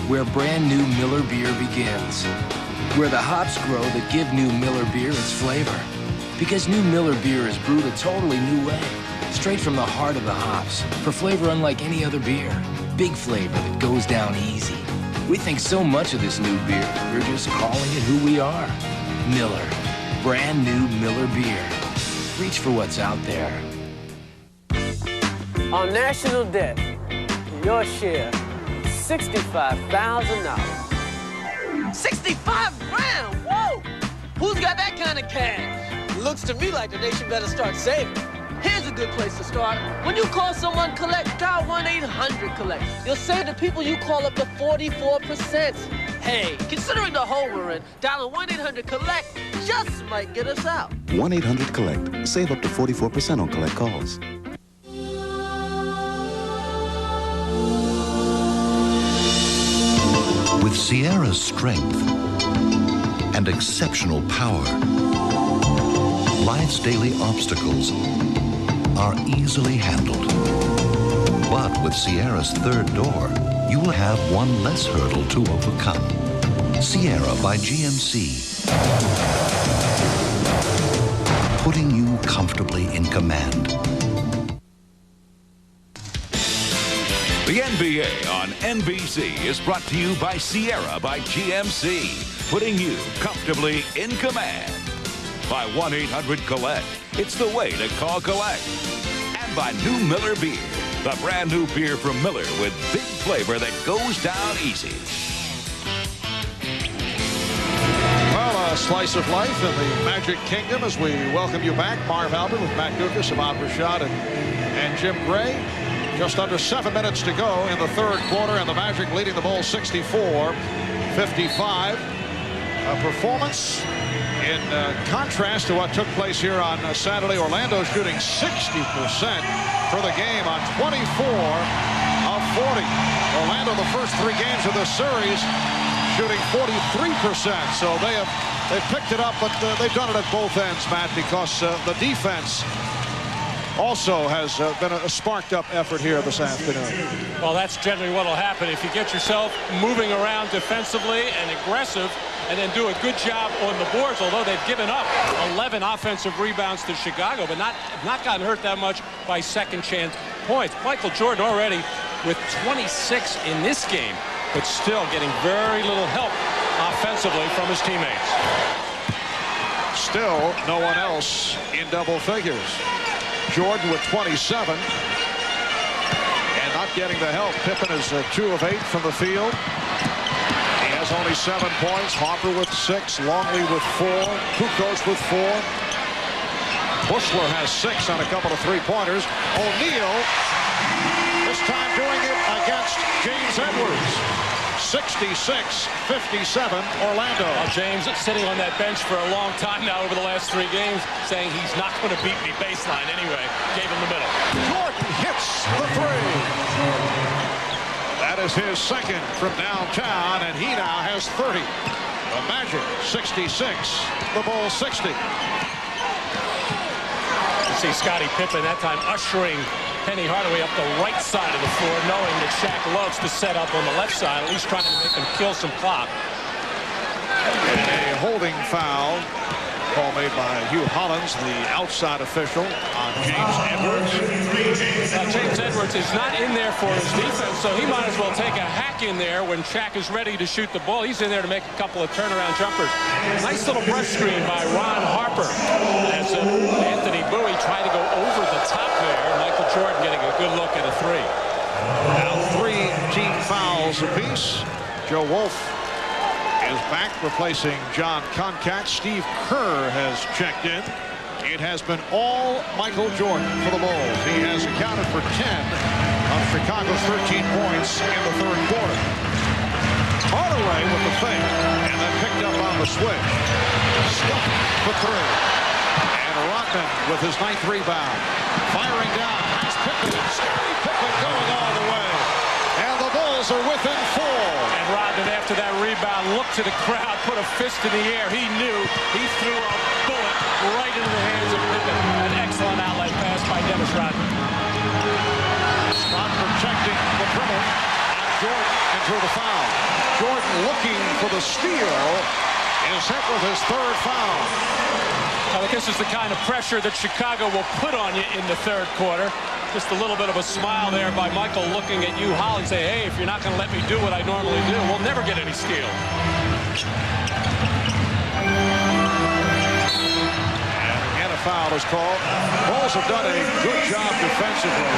where brand new Miller beer begins. Where the hops grow that give new Miller beer its flavor. Because new Miller beer is brewed a totally new way. Straight from the heart of the hops. For flavor unlike any other beer. Big flavor that goes down easy. We think so much of this new beer, we're just calling it who we are. Miller. Brand new Miller beer. Reach for what's out there. On national debt, your share, $65,000. 65 grand, whoa! Who's got that kind of cash? Looks to me like the nation better start saving. Here's a good place to start. When you call someone collect, dial 1-800-COLLECT. You'll save the people you call up to 44%. Hey, considering the hole we're in, dialing 1-800-COLLECT just might get us out. 1-800-COLLECT. Save up to 44% on collect calls. With Sierra's strength and exceptional power, life's daily obstacles are easily handled. But with Sierra's third door, you will have one less hurdle to overcome. Sierra by GMC. Putting you comfortably in command. The NBA on NBC is brought to you by Sierra by GMC, putting you comfortably in command. By 1-800-COLLECT, it's the way to call collect. And by new Miller Beer, the brand new beer from Miller with big flavor that goes down easy. Well, a slice of life in the Magic Kingdom as we welcome you back. Marv Albert with Matt Dukas, Ahmad Rashad, and Jim Gray. Just under 7 minutes to go in the third quarter, and the Magic leading the Bulls 64-55. A performance in contrast to what took place here on Saturday. Orlando shooting 60% for the game on 24 of 40. Orlando, the first 3 games of this series, shooting 43%. So they've picked it up, but they've done it at both ends, Matt, because the defense also has been a sparked up effort here this afternoon. Well, that's generally what will happen if you get yourself moving around defensively and aggressive and then do a good job on the boards, although they've given up 11 offensive rebounds to Chicago, but not gotten hurt that much by second chance points. Michael Jordan already with 26 in this game, but still getting very little help offensively from his teammates. Still no one else in double figures. Jordan with 27 and not getting the help. Pippen is 2 of 8 from the field. He has only 7 points. Harper with 6, Longley with 4, Kukoc with 4. Bushler has 6 on a couple of 3-pointers. O'Neal this time doing it against James Edwards. 66-57 Orlando. Well, James sitting on that bench for a long time now over the last 3 games, saying he's not going to beat me baseline anyway. Gave him the middle. Jordan hits the 3. That is his second from downtown, and he now has 30. The Magic 66, the Bulls 60. You see Scottie Pippen that time ushering Penny Hardaway up the right side of the floor, knowing that Shaq loves to set up on the left side, at least trying to make him kill some clock. And a holding foul. Call made by Hugh Hollins, the outside official, on James Edwards. James Edwards is not in there for his defense, so he might as well take a hack in there when Shaq is ready to shoot the ball. He's in there to make a couple of turnaround jumpers. Nice little brush screen by Ron Harper as Anthony Bowie tried to go over the top there. Michael Jordan getting a good look at a three. Now 3 team fouls apiece. Joe Wolf is back, replacing John Concat. Steve Kerr has checked in. It has been all Michael Jordan for the Bulls. He has accounted for 10 of Chicago's 13 points in the third quarter. Hardaway with the fake, and then picked up on the switch. Scott for 3. And Rodman with his 9th rebound. Firing down. Has Pippen. Scottie Pippen going all the way. And the Bulls are within 4. And Rodman, after that rebound, looked to the crowd, put a fist in the air. He knew he threw a bullet right into the hands of Pippen. An excellent outlet pass by Dennis Rodman. Scott protecting the dribble on Jordan into the foul. Jordan looking for the steal is hit with his 3rd foul. I think this is the kind of pressure that Chicago will put on you in the third quarter. Just a little bit of a smile there by Michael looking at you, Holly, say, hey, if you're not going to let me do what I normally do, we'll never get any steal. And again, a foul is called. Bulls have done a good job defensively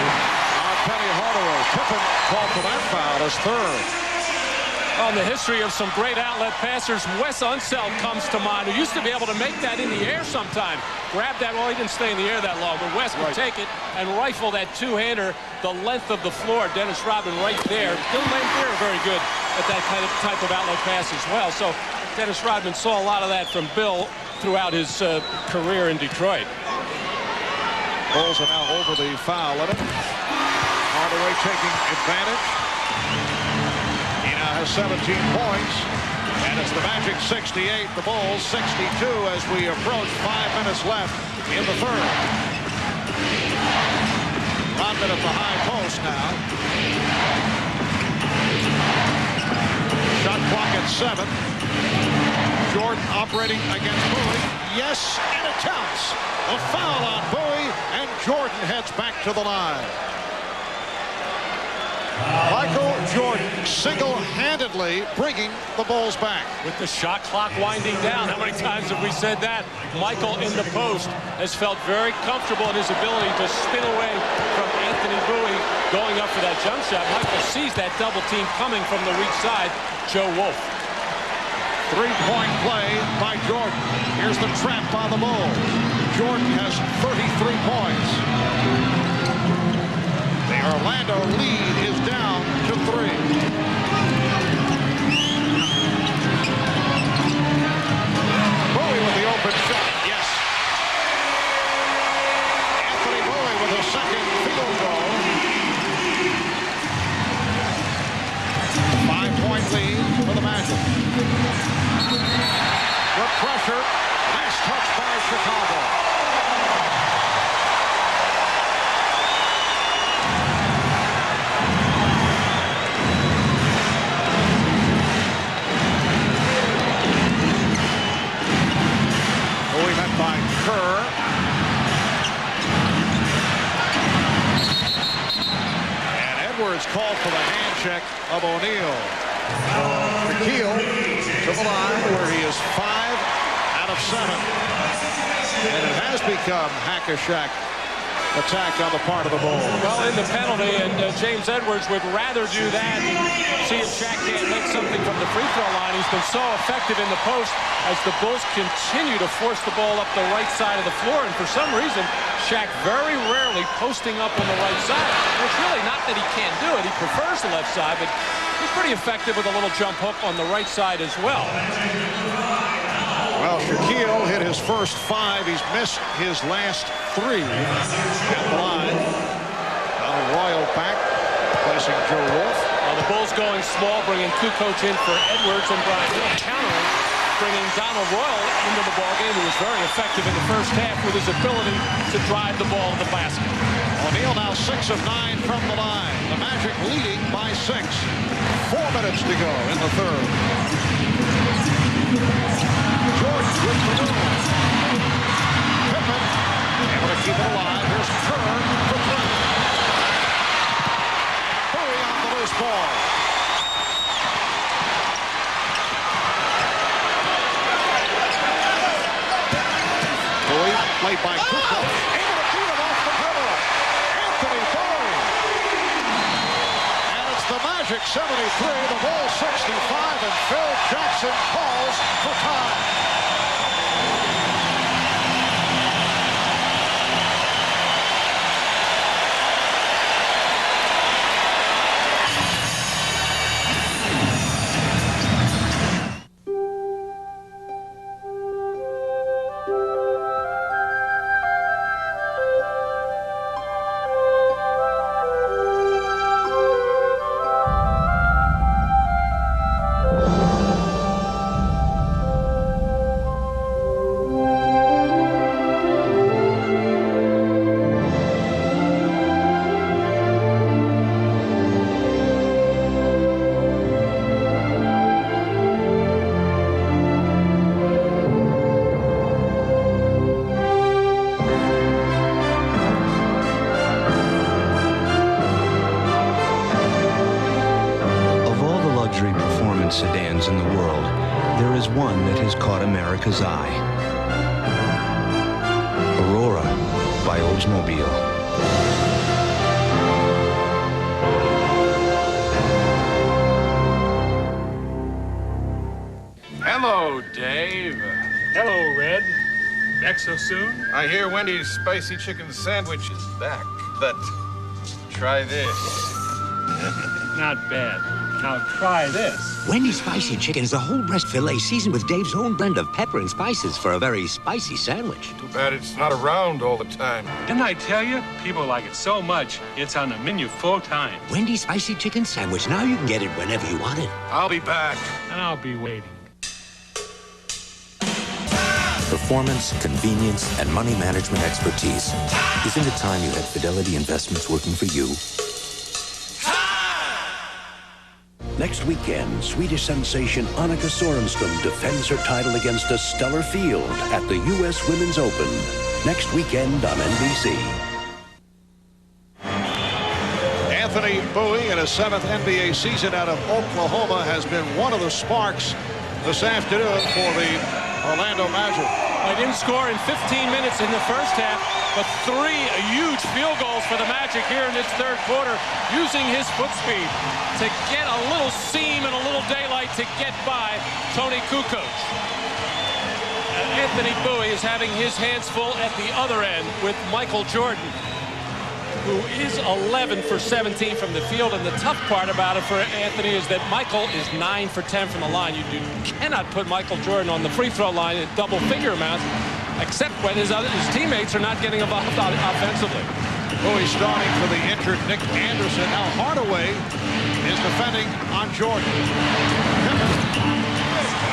on Penny Hardaway. Pippen called for that foul as 3rd. On the history of some great outlet passers, Wes Unseld comes to mind, who used to be able to make that in the air sometime. Grab that, well, he didn't stay in the air that long, but Wes could take it and rifle that two-hander the length of the floor. Dennis Rodman right there. Bill Laimbeer very good at that type of outlet pass as well. So Dennis Rodman saw a lot of that from Bill throughout his career in Detroit. Bulls are now over the foul limit. Hardaway taking advantage. He now has 17 points, and it's the Magic 68, the Bulls 62 as we approach 5 minutes left in the third. Rodman at the high post now. Shot clock at 7. Jordan operating against Bowie. Yes, and it counts. A foul on Bowie, and Jordan heads back to the line. Michael Jordan single-handedly bringing the Bulls back. With the shot clock winding down, how many times have we said that? Michael in the post has felt very comfortable in his ability to spin away from Anthony Bowie going up for that jump shot. Michael sees that double team coming from the weak side. Joe Wolf. 3-point play by Jordan. Here's the trap by the Bulls. Jordan has 33 points. The Orlando lead is down to 3. Bowie with the open shot. Yes. Anthony Bowie with a second field goal. 5-point lead for the Magic. The pressure. Nice touch by Chicago. By Kerr. And Edwards called for the hand check of O'Neal. Shaquille to the line where he is 5 out of 7. And it has become hack-a-shack attack on the part of the Bulls. Well, in the penalty, and James Edwards would rather do that and see if Shaq can't make something from the free throw line. He's been so effective in the post as the Bulls continue to force the ball up the right side of the floor. And for some reason, Shaq very rarely posting up on the right side. And it's really not that he can't do it. He prefers the left side, but he's pretty effective with a little jump hook on the right side as well. Well, Shaquille hit his first 5. He's missed his last 3 at the line. Now Royal back, placing Joe Wolf. Well, the Bulls going small, bringing Kukoc in for Edwards, and Brian Hill countering, bringing Donald Royal into the ballgame, who was very effective in the first half with his ability to drive the ball to the basket. O'Neal now 6 of 9 from the line. The Magic leading by 6. 4 minutes to go in the third. Jordan with the move. Pippen able to keep it alive. Here's Kerr for 3. Bowie on the loose ball. Bowie played by Kukoc. Able to beat him off the dribble. Anthony Bowie. And it's the Magic 73, the Bulls 65, and Phil Jackson calls for time. Sedans in the world, there is one that has caught America's eye. Aurora by Oldsmobile. Hello, Dave. Hello, Red. Back so soon? I hear Wendy's spicy chicken sandwich is back, but try this. Not bad. Now try this. Wendy's Spicy Chicken is a whole breast filet seasoned with Dave's own blend of pepper and spices for a very spicy sandwich. Too bad it's not around all the time. Didn't I tell you? People like it so much, it's on the menu full time. Wendy's Spicy Chicken Sandwich. Now you can get it whenever you want it. I'll be back. And I'll be waiting. Performance, convenience, and money management expertise. Isn't it time you had Fidelity Investments working for you? Next weekend, Swedish sensation Annika Sorenstam defends her title against a stellar field at the U.S. Women's Open. Next weekend on NBC. Anthony Bowie in his 7th NBA season out of Oklahoma has been one of the sparks this afternoon for the Orlando Magic. He didn't score in 15 minutes in the first half, but 3 huge field goals for the Magic here in this third quarter, using his foot speed to get a little seam and a little daylight to get by Tony Kukoc. Anthony Bowie is having his hands full at the other end with Michael Jordan, who is 11 for 17 from the field. And the tough part about it for Anthony is that Michael is 9 for 10 from the line. You cannot put Michael Jordan on the free throw line at double-figure amounts, except when his teammates are not getting involved offensively. Bowie starting for the injured Nick Anderson. Now Hardaway is defending on Jordan. Pippen.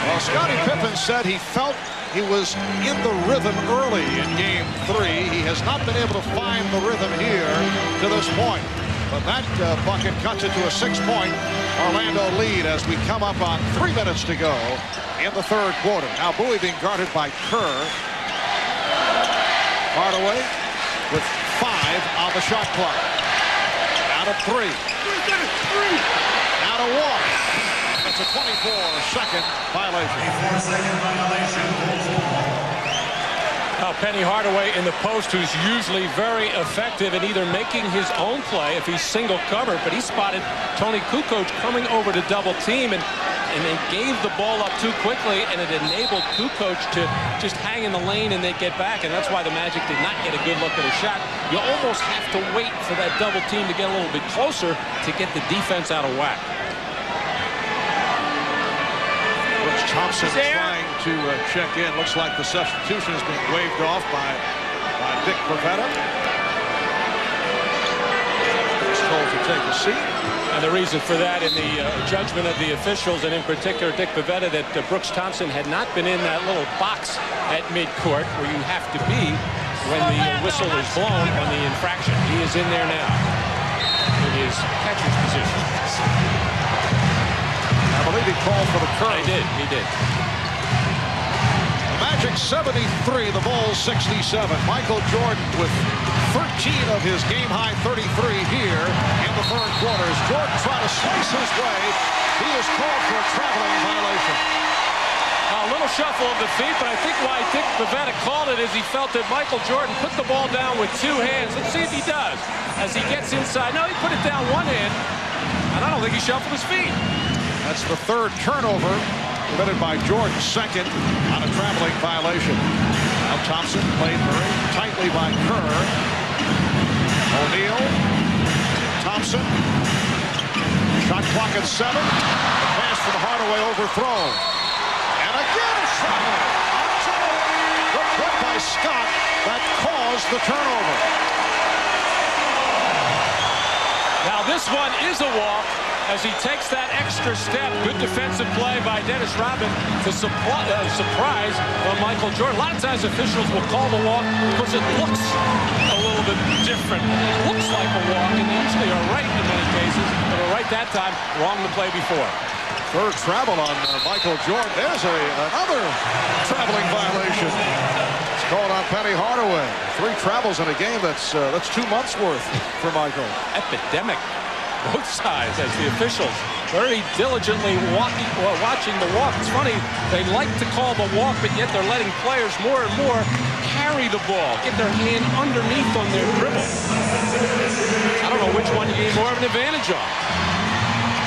Well, Scottie Pippen said he felt he was in the rhythm early in Game 3. He has not been able to find the rhythm here to this point. But that bucket cuts it to a 6-point Orlando lead as we come up on 3 minutes to go in the third quarter. Now Bowie being guarded by Kerr. Hardaway with 5 on the shot clock. Out of 3. Out of 1. That's a 24-second violation. 24-second violation. Penny Hardaway in the post, who's usually very effective in either making his own play if he's single covered, but he spotted Tony Kukoc coming over to double team, and they gave the ball up too quickly, and it enabled Kukoc to just hang in the lane and they'd get back, and that's why the Magic did not get a good look at a shot. You almost have to wait for that double team to get a little bit closer to get the defense out of whack. Brooks Thompson trying to check in. Looks like the substitution is being waved off by Dick Bavetta. He's told to take a seat. And the reason for that, in the judgment of the officials, and in particular Dick Bavetta, that Brooks Thompson had not been in that little box at midcourt where you have to be when the whistle is blown on the infraction. He is in there now in his catcher's position. I believe he called for the curve. He did. The Magic 73, the Bulls 67. Michael Jordan with 13 of his game-high 33 here in the third quarter. As Jordan trying to slice his way, he is called for a traveling violation. A little shuffle of the feet, but I think why Dick Bavetta called it is he felt that Michael Jordan put the ball down with two hands. Let's see if he does. As he gets inside. No, he put it down one hand, and I don't think he shuffled his feet. That's the third turnover committed by Jordan, second on a traveling violation. Now Thompson played very tightly by Kerr. O'Neal, Thompson, shot clock at 7. The pass from Hardaway overthrown. And again a shot. The play by Scott that caused the turnover. Now this one is a walk as he takes that extra step. Good defensive play by Dennis Rodman to surprise Michael Jordan. A lot of times officials will call the walk because it looks a little bit different. It looks like a walk, and they usually are right in many cases, but are right that time, wrong the play before. Third travel on Michael Jordan. There's another traveling violation. It's called on Penny Hardaway. 3 travels in a game that's 2 months worth for Michael. Epidemic. Both sides as the officials very diligently watching the walk. It's funny, they like to call the walk, but yet they're letting players more and more carry the ball, get their hand underneath on their dribble. I don't know which one you gain more of an advantage on.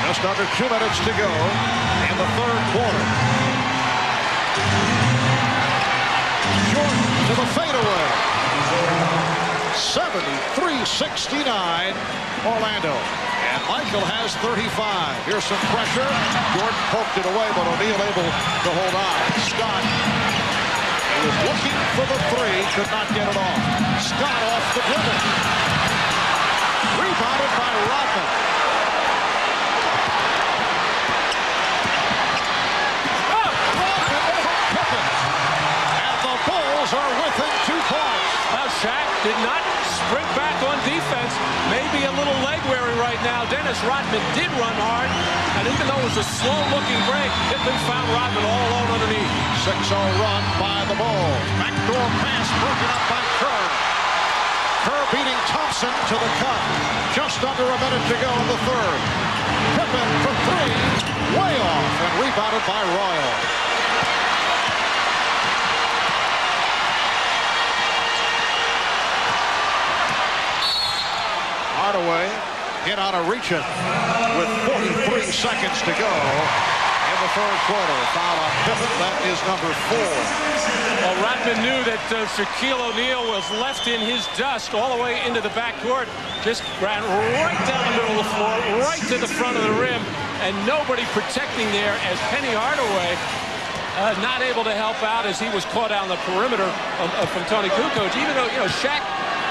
Just under 2 minutes to go in the third quarter. Jordan to the fadeaway. 73-69 Orlando. And Michael has 35. Here's some pressure. Jordan poked it away, but O'Neal able to hold on. Scott was looking for the 3, could not get it off. Scott off the dribble. Rebounded by Rodman. Rodman over Pippen. And the Bulls are within 2 points. Now Shaq did not sprint back on defense. Maybe a little leg weary right now. Dennis Rodman did run hard, and even though it was a slow-looking break, Pippen found Rodman all alone underneath. 6-0 run by the Bulls. Backdoor pass broken up by Kerr. Kerr beating Thompson to the cup. Just under a minute to go in the third. Pippen for 3, way off, and rebounded by Royal. Hardaway in on a reach-in with 43 seconds to go in the third quarter. Foul on Pippen. That is number 4. Well, Rodman knew that Shaquille O'Neal was left in his dust all the way into the backcourt. Just ran right down the middle of the floor, right to the front of the rim, and nobody protecting there as Penny Hardaway not able to help out as he was caught on the perimeter from Tony Kukoc. Even though, Shaq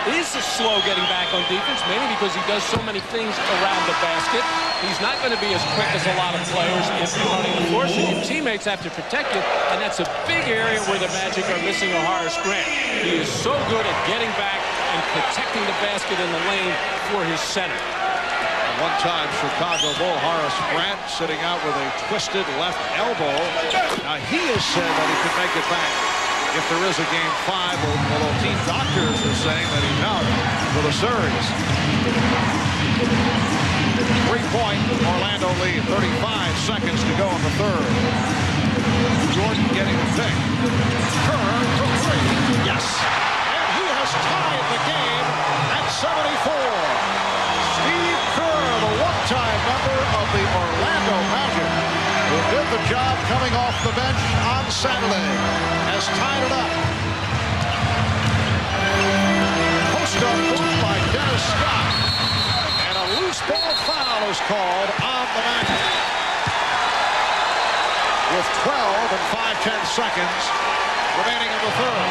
is slow getting back on defense, mainly because he does so many things around the basket. He's not going to be as quick as a lot of players if you're running the floor, so your teammates have to protect you, and that's a big area where the Magic are missing a Horace Grant. He is so good at getting back and protecting the basket in the lane for his center. One-time Chicago Bull Horace Grant sitting out with a twisted left elbow. Now he has said that he could make it back if there is a game 5, although team doctors are saying that he's out for the series. 3-point Orlando lead, 35 seconds to go in the third. Jordan getting the pick. Kerr for 3. Yes. And he has tied the game at 74. Steve Kerr, the one-time member of the Orlando Magic, who did the job coming off the bench on Saturday, has tied it up. Post-up move by Dennis Scott. And a loose ball foul is called on the Magic. With 12 and 5/10 seconds remaining in the third.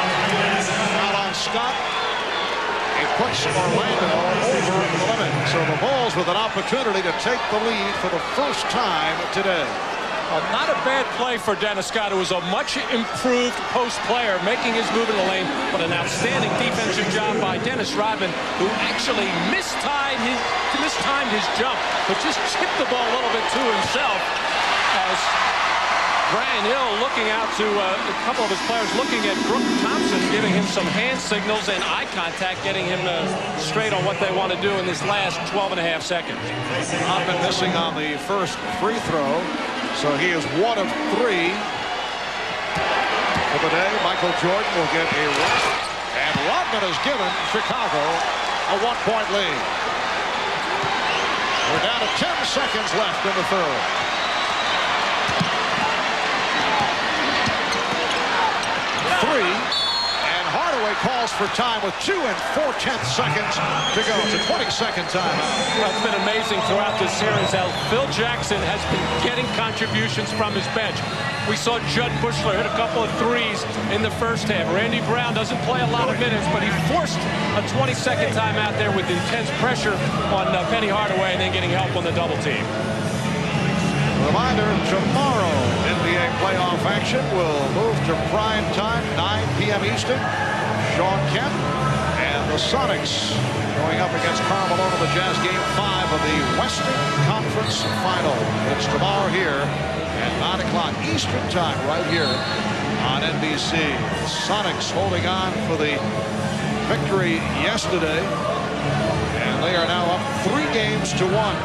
Foul on Scott. A puts Orlando over the limit. So the Bulls with an opportunity to take the lead for the first time today. Not a bad play for Dennis Scott, who was a much improved post player, making his move in the lane, but an outstanding defensive job by Dennis Rodman, who actually mistimed his jump, but just chipped the ball a little bit to himself as Brian Hill looking out to a couple of his players, looking at Brooke Thompson, giving him some hand signals and eye contact, getting him straight on what they want to do in this last 12 and a half seconds. Rodman missing on the first free throw, so he is 1 of 3 for the day. Michael Jordan will get a rest, and Rodman has given Chicago a 1-point lead. We're down to 10 seconds left in the third. And Hardaway calls for time with 2 4/10 seconds to go. It's a 20-second timeout. Well, it's been amazing throughout this series how Phil Jackson has been getting contributions from his bench. We saw Judd Bushler hit a couple of threes in the first half. Randy Brown doesn't play a lot of minutes, but he forced a 20-second timeout there with intense pressure on Penny Hardaway and then getting help on the double team. Reminder, tomorrow NBA playoff action will move to prime time, 9 p.m. Eastern. Sean Kemp and the Sonics going up against Karl Malone of the Jazz, Game 5 of the Western Conference Final. It's tomorrow here at 9 o'clock Eastern time, right here on NBC. The Sonics holding on for the victory yesterday, and they are now up 3 games to 1.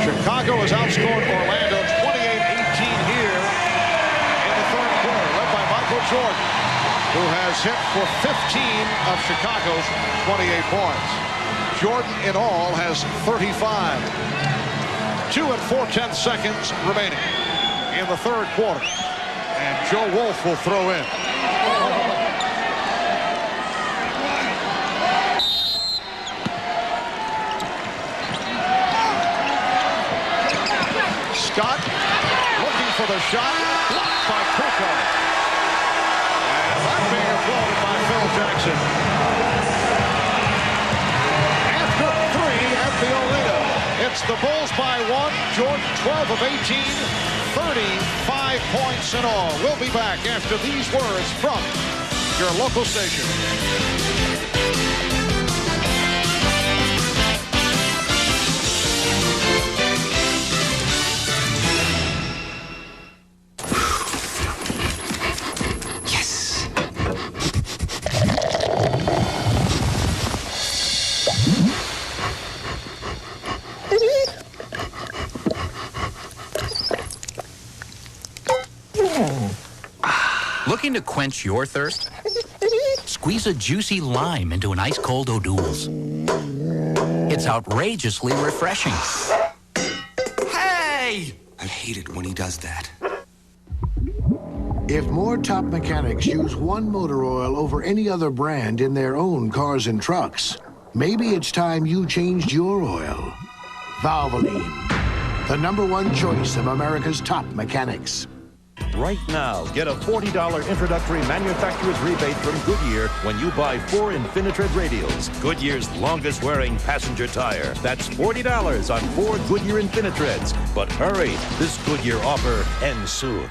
Chicago has outscored Orlando 28-18 here in the third quarter, led by Michael Jordan, who has hit for 15 of Chicago's 28 points. Jordan in all has 35. 2 4/10 seconds remaining in the third quarter. And Joe Wolf will throw in. Scott looking for the shot, blocked by Kukoc. And that being applauded by Phil Jackson. After 3 at the Olinda, it's the Bulls by 1. Jordan 12 of 18, 35 points in all. We'll be back after these words from your local station. Looking to quench your thirst? Squeeze a juicy lime into an ice-cold O'Doul's. It's outrageously refreshing. Hey! I hate it when he does that. If more top mechanics use one motor oil over any other brand in their own cars and trucks, maybe it's time you changed your oil. Valvoline, the #1 choice of America's top mechanics. Right now, get a $40 introductory manufacturer's rebate from Goodyear when you buy 4 Infinitred radials, Goodyear's longest-wearing passenger tire. That's $40 on 4 Goodyear Infinitreads. But hurry, this Goodyear offer ends soon.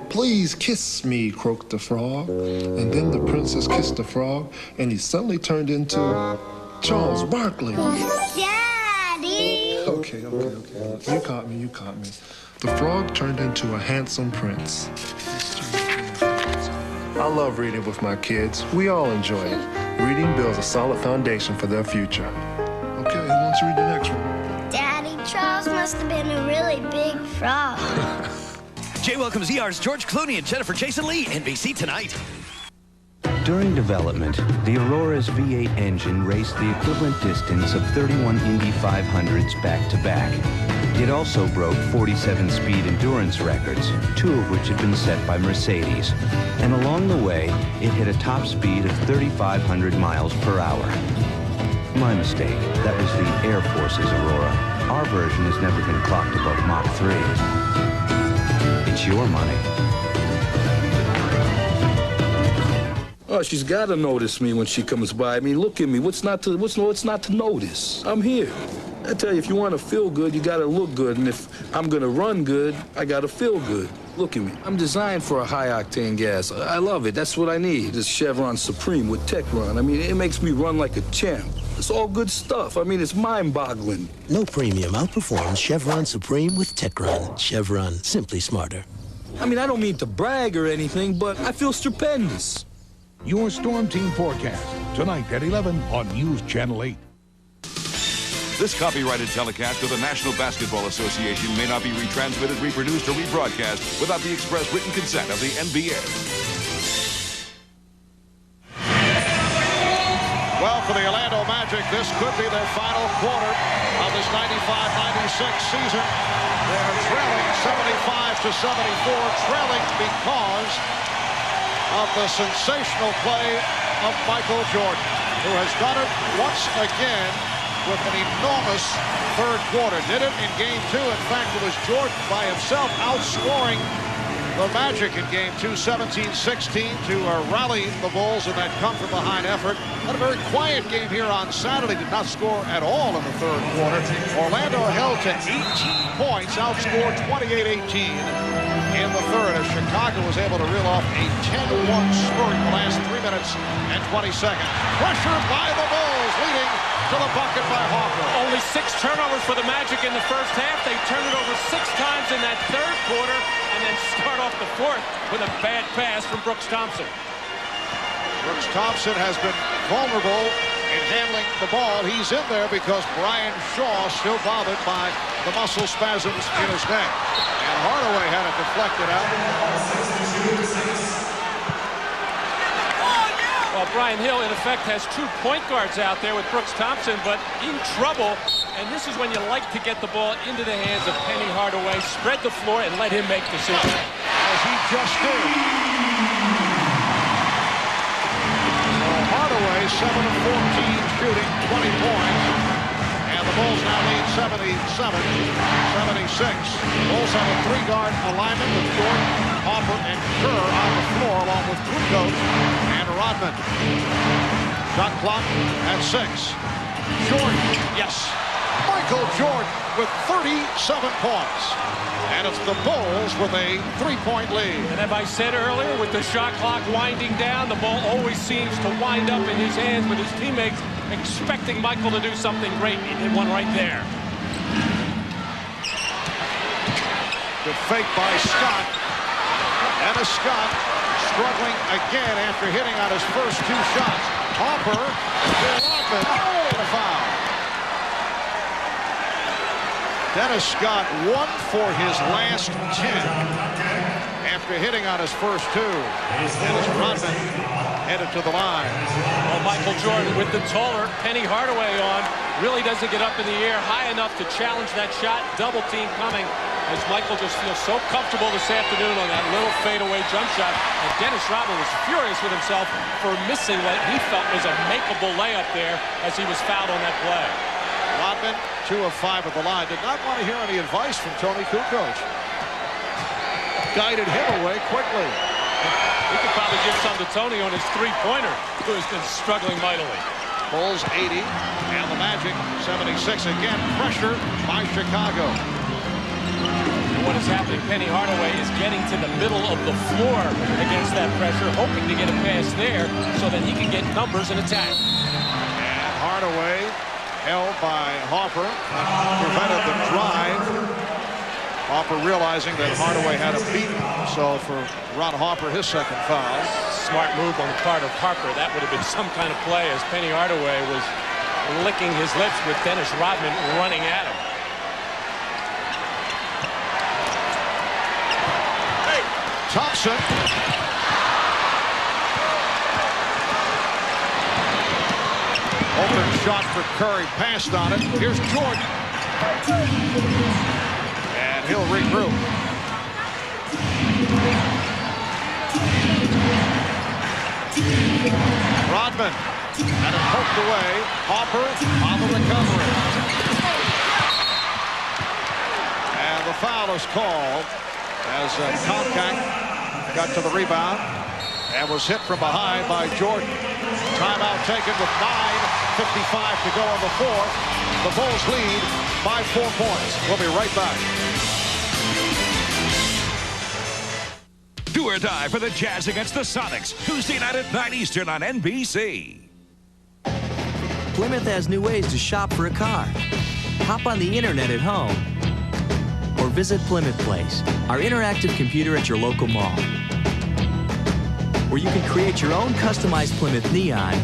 Please kiss me, croaked the frog. And then the princess kissed the frog, and he suddenly turned into Charles Barkley. Daddy! Okay. You caught me. The frog turned into a handsome prince. I love reading with my kids. We all enjoy it. Reading builds a solid foundation for their future. Okay, who wants to read the next one? Daddy, Charles must have been a really big frog. Jay welcomes ER's George Clooney and Jennifer Jason Leigh, NBC Tonight. During development, the Aurora's V8 engine raced the equivalent distance of 31 Indy 500s back-to-back. It also broke 47-speed endurance records, 2 of which had been set by Mercedes. And along the way, it hit a top speed of 3,500 miles per hour. My mistake. That was the Air Force's Aurora. Our version has never been clocked above Mach 3. It's your money. Oh, she's got to notice me when she comes by. I mean, look at me. What's not to notice? I'm here. I tell you, if you want to feel good, you got to look good. And if I'm going to run good, I got to feel good. Look at me. I'm designed for a high-octane gas. I love it. That's what I need. This Chevron Supreme with Tech Run. I mean, it makes me run like a champ. It's all good stuff. I mean, it's mind-boggling. No premium outperforms Chevron Supreme with Tech Run. Chevron, simply smarter. I mean, I don't mean to brag or anything, but I feel stupendous. Your Storm Team forecast, tonight at 11 on News Channel 8. This copyrighted telecast of the National Basketball Association may not be retransmitted, reproduced, or rebroadcast without the express written consent of the NBA. Well, for the Orlando Magic, this could be their final quarter of this 95-96 season. They're trailing 75-74, trailing because of the sensational play of Michael Jordan, who has done it once again with an enormous third quarter. Did it in Game 2. In fact, it was Jordan by himself outscoring the Magic in Game 2, 17-16, to rally the Bulls in that come-from-behind effort. Had a very quiet game here on Saturday. Did not score at all in the third quarter. Orlando held to 18 points, outscored 28-18 in the third, as Chicago was able to reel off a 10-1 spurt in the last 3 minutes and 20 seconds. Pressure by the Bulls, leading to the bucket by Hawker. Only 6 turnovers for the Magic in the first half. They turned it over 6 times in that third quarter, and then start off the fourth with a bad pass from Brooks Thompson. Brooks Thompson has been vulnerable in handling the ball. He's in there because Brian Shaw still bothered by the muscle spasms in his neck. And Hardaway had it deflected out. Well, Brian Hill, in effect, has 2 point guards out there with Brooks Thompson, but in trouble. And this is when you like to get the ball into the hands of Penny Hardaway, spread the floor, and let him make decisions. As he just did. Hardaway, 7 of 14, shooting 20 points. And the Bulls now lead 77-76. Bulls have a 3-guard alignment with Jordan, Hopper, and Kerr on the floor, along with Kukoc and Rodman. Shot clock at 6. Jordan, yes. Michael Jordan with 37 points. And it's the Bulls with a 3-point lead. And as I said earlier, with the shot clock winding down, the ball always seems to wind up in his hands with his teammates expecting Michael to do something great. He did one right there. Good fake by Scott. Dennis Scott struggling again after hitting on his first 2 shots. Hopper, and a foul. Dennis Scott 1 for his last 10 after hitting on his first 2. Dennis Rodman headed to the line. Well, Michael Jordan with the taller Penny Hardaway on really doesn't get up in the air high enough to challenge that shot. Double team coming as Michael just feels so comfortable this afternoon on that little fadeaway jump shot. And Dennis Rodman was furious with himself for missing what he felt was a makeable layup there as he was fouled on that play. Rodman, 2 of 5 at the line. Did not want to hear any advice from Tony Kukoc. Guided him away quickly. He could probably give some to Tony on his 3-pointer, who has been struggling mightily. Bulls 80, and the Magic 76. Again, pressure by Chicago. What is happening, Penny Hardaway is getting to the middle of the floor against that pressure, hoping to get a pass there so that he can get numbers and attack. And Hardaway held by Hopper, prevented the drive. Hopper realizing that Hardaway had a beat, so for Ron Hopper, his second foul. Smart move on the part of Harper. That would have been some kind of play as Penny Hardaway was licking his lips with Dennis Rodman running at him. Thompson. Open shot for Curry, passed on it. Here's Jordan. And he'll regroup. Rodman had it poked away. Hopper on the recovery. And the foul is called as Comcast got to the rebound. and was hit from behind by Jordan. Timeout taken with 9:55 to go on the fourth. The Bulls lead by 4 points. We'll be right back. Do or die for the Jazz against the Sonics. Tuesday night at 9 Eastern on NBC. Plymouth has new ways to shop for a car. Hop on the internet at home or visit Plymouth Place, our interactive computer at your local mall, where you can create your own customized Plymouth Neon,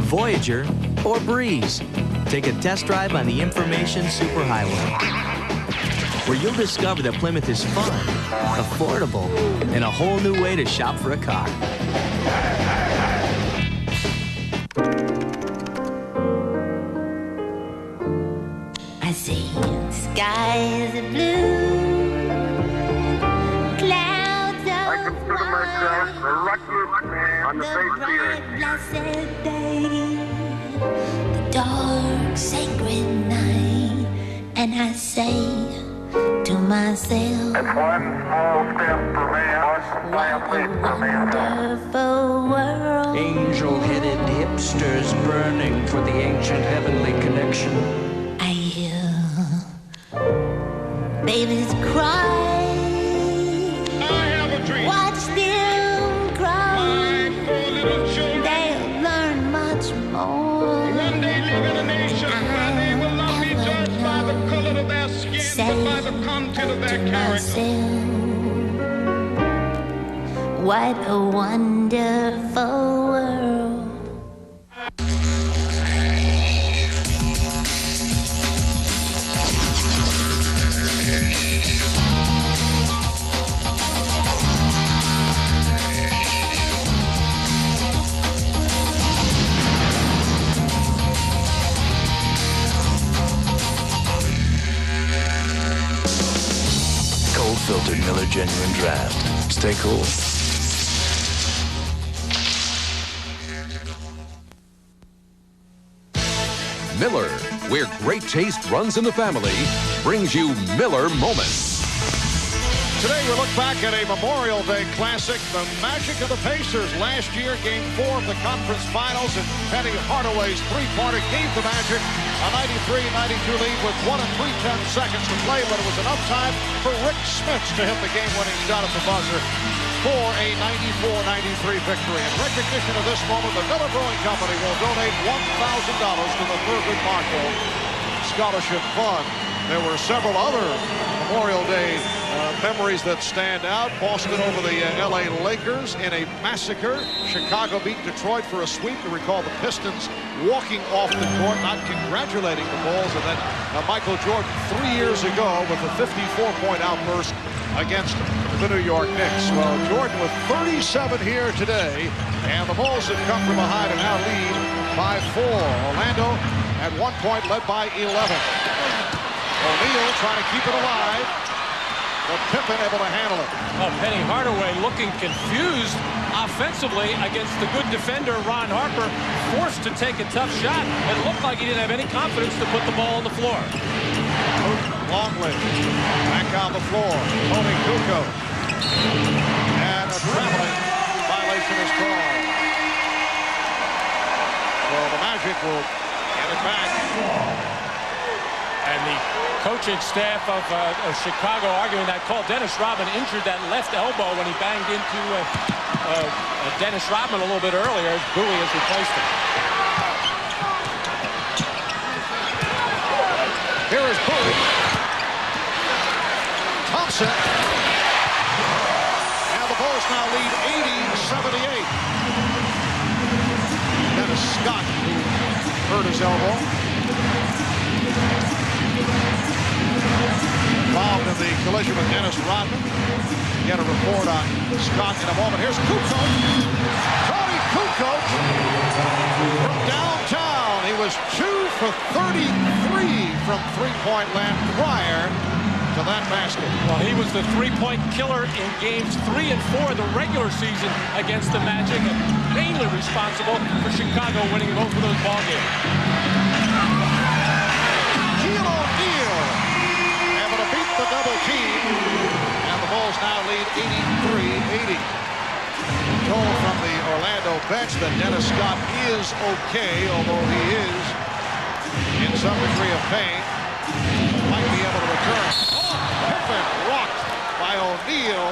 Voyager, or Breeze. Take a test drive on the Information Superhighway, where you'll discover that Plymouth is fun, affordable, and a whole new way to shop for a car. I see skies are blue, clouds are I consider myself the luckiest man on the face of the earth. blessed day, the dark sacred night, and I say to myself, It's one small step for man, one giant leap for mankind. wonderful world. Angel-headed hipsters burning for the ancient heavenly connection. I hear babies cry. I have a dream. Watch them cry. My poor little children. They'll learn much more. One day live in a nation where they will not be judged by the color of their skin, but by the content of their character. What a wonderful world. Cold-filtered Miller Genuine Draft. Stay cool. Miller, where great taste runs in the family, brings you Miller Moments. Today we look back at a Memorial Day classic, the Magic of the Pacers. Last year, Game 4 of the conference finals, and Penny Hardaway's three-pointer gave the Magic a 93-92 lead with 1 3/10 seconds to play, but it was enough time for Rick Smits to hit the game-winning shot at the buzzer for a 94-93 victory. In recognition of this moment, the Miller Brewing Company will donate $1,000 to the Thurgood Marshall Scholarship Fund. There were several other Memorial Day memories that stand out. Boston over the LA Lakers in a massacre. Chicago beat Detroit for a sweep. You recall the Pistons walking off the court, not congratulating the Bulls. And then Michael Jordan 3 years ago with a 54-point outburst against the New York Knicks. Well, Jordan with 37 here today, and the Bulls have come from behind and now lead by 4. Orlando at 1 point led by 11. O'Neal trying to keep it alive, but Pippen able to handle it. Well, Penny Hardaway looking confused offensively against the good defender Ron Harper, forced to take a tough shot. It looked like he didn't have any confidence to put the ball on the floor. Longley back on the floor. Tony Kukoc. And a traveling violation is called. So the Magic will get it back. And the coaching staff of Chicago arguing that call. Dennis Rodman injured that left elbow when he banged into Dennis Rodman a little bit earlier. As Bowie has replaced him. Here is Bowie. Thompson. And the Bulls now lead 80-78. Dennis Scott, who hurt his elbow. Involved in the collision with Dennis Rodman. Get a report on Scott in a moment. Here's Kukoc. Tony Kukoc from downtown. He was 2 for 33 from three-point land prior to that basket. Well, he was the three-point killer in games 3 and 4 of the regular season against the Magic, and mainly responsible for Chicago winning both of those ball games. The double team, and the Bulls now lead 83-80. Joel bench that Dennis Scott is okay, although he is in some degree of pain. Might be able to return. Oh, Pippen rocked by O'Neal,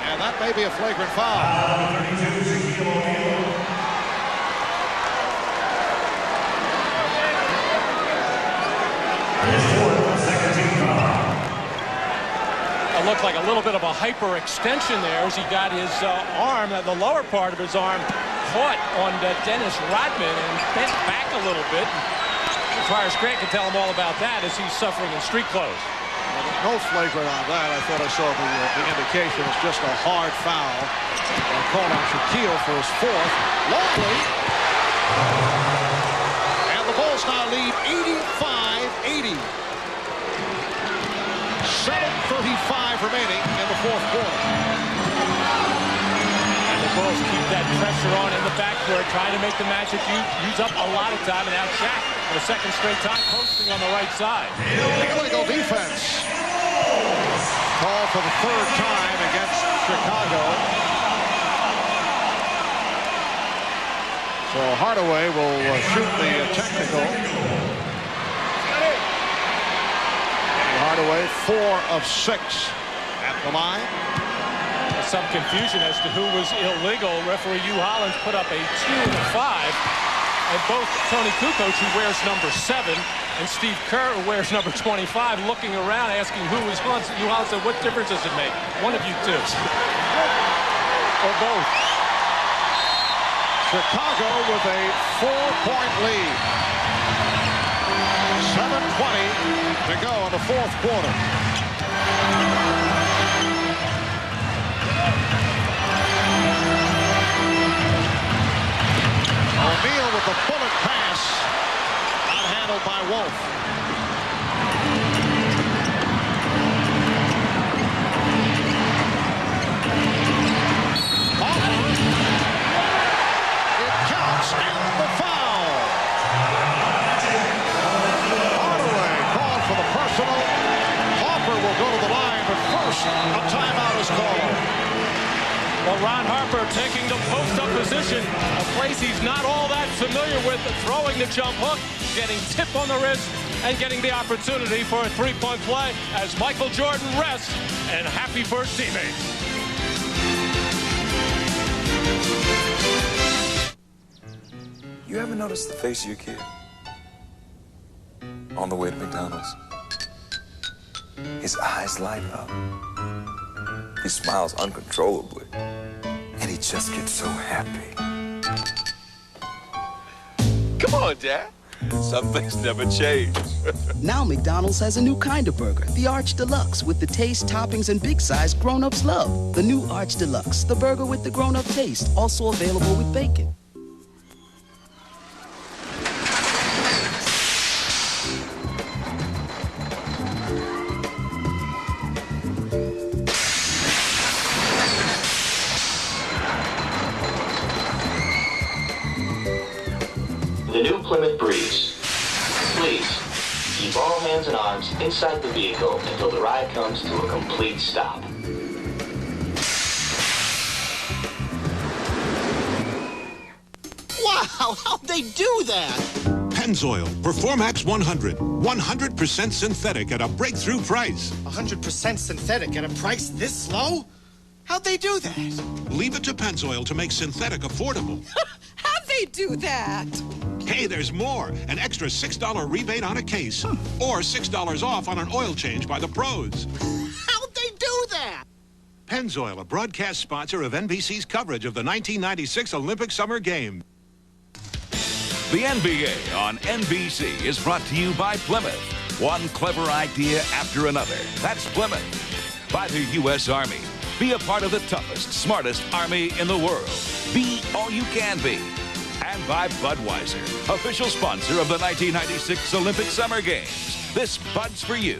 and that may be a flagrant foul. It looked like a little bit of a hyperextension there as he got his arm, the lower part of his arm, caught on Dennis Rodman and bent back a little bit. Forrest Grant can tell him all about that as he's suffering in street clothes. No flagrant on that. I thought I saw the indication. It's just a hard foul. Called on Shaquille for his fourth. Longley. And the Bulls now lead 85-80. 7:35 remaining in the fourth quarter. And the Bulls keep that pressure on in the backcourt, trying to make the Magic use up a lot of time. And now Shaq, for the second straight time, posting on the right side. Illegal defense. Call for the third time against Chicago. So Hardaway will shoot the technical. Hardaway 4 of 6 at the line. There's some confusion as to who was illegal. Referee Hugh Hollins put up a 2 and a 5. And both Tony Kukoc, who wears number 7, and Steve Kerr, who wears number 25, looking around asking who was on. Hugh Hollins said, what difference does it make? One of you two. Or both. Chicago with a 4-point lead. 7:20 to go in the fourth quarter. O'Neal with the bullet pass, not handled by Wolf. It counts and the foul. For the personal, Harper will go to the line, but first a timeout is called. Well, Ron Harper taking the post-up position, a place he's not all that familiar with, throwing the jump hook, getting tip on the wrist, and getting the opportunity for a three-point play as Michael Jordan rests, and happy for his teammates. You ever notice the face of your kid on the way to McDonald's? His eyes light up. He smiles uncontrollably. And he just gets so happy. Come on, Dad. Some things never change. Now McDonald's has a new kind of burger, the Arch Deluxe, with the taste, toppings, and big size grown-ups love. The new Arch Deluxe, the burger with the grown-up taste, also available with bacon. The new Plymouth Breeze. Please, keep all hands and arms inside the vehicle until the ride comes to a complete stop. Wow, how'd they do that? Pennzoil Performax 100. 100% synthetic at a breakthrough price. 100% synthetic at a price this low? How'd they do that? Leave it to Pennzoil to make synthetic affordable. How'd they do that? Hey, there's more. An extra $6 rebate on a case. Or $6 off on an oil change by the pros. How'd they do that? Pennzoil, a broadcast sponsor of NBC's coverage of the 1996 Olympic Summer Games. The NBA on NBC is brought to you by Plymouth. One clever idea after another. That's Plymouth. By the U.S. Army. Be a part of the toughest, smartest Army in the world. Be all you can be. And by Budweiser, official sponsor of the 1996 Olympic Summer Games. This Bud's for you.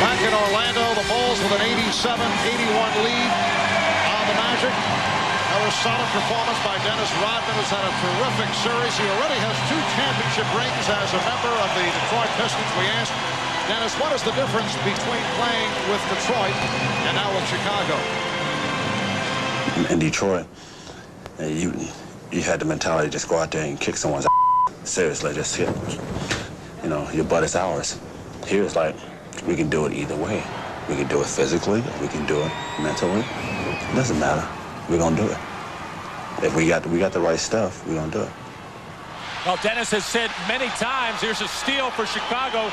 Back in Orlando, the Bulls with an 87-81 lead on the Magic. Another solid performance by Dennis Rodman, who's had a terrific series. He already has 2 championship rings as a member of the Detroit Pistons. We asked Dennis, what is the difference between playing with Detroit and now with Chicago? In Detroit, you had the mentality to just go out there and kick someone's ass. Seriously, just hit. You know, your butt is ours. Here it's like, we can do it either way. We can do it physically, we can do it mentally. It doesn't matter. We're gonna do it. If we got the right stuff, we're gonna do it. Well, Dennis has said many times, here's a steal for Chicago.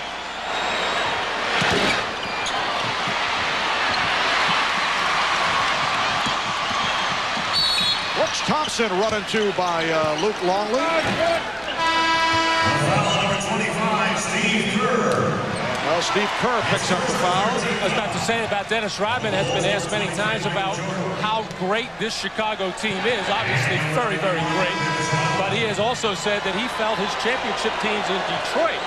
Brooks Thompson run into by Luke Longley. Foul number 25, Steve Kerr. Well, Steve Kerr picks up the foul. I was about to say about Dennis Rodman has been asked many times about how great this Chicago team is. Obviously very, very great. But he has also said that he felt his championship teams in Detroit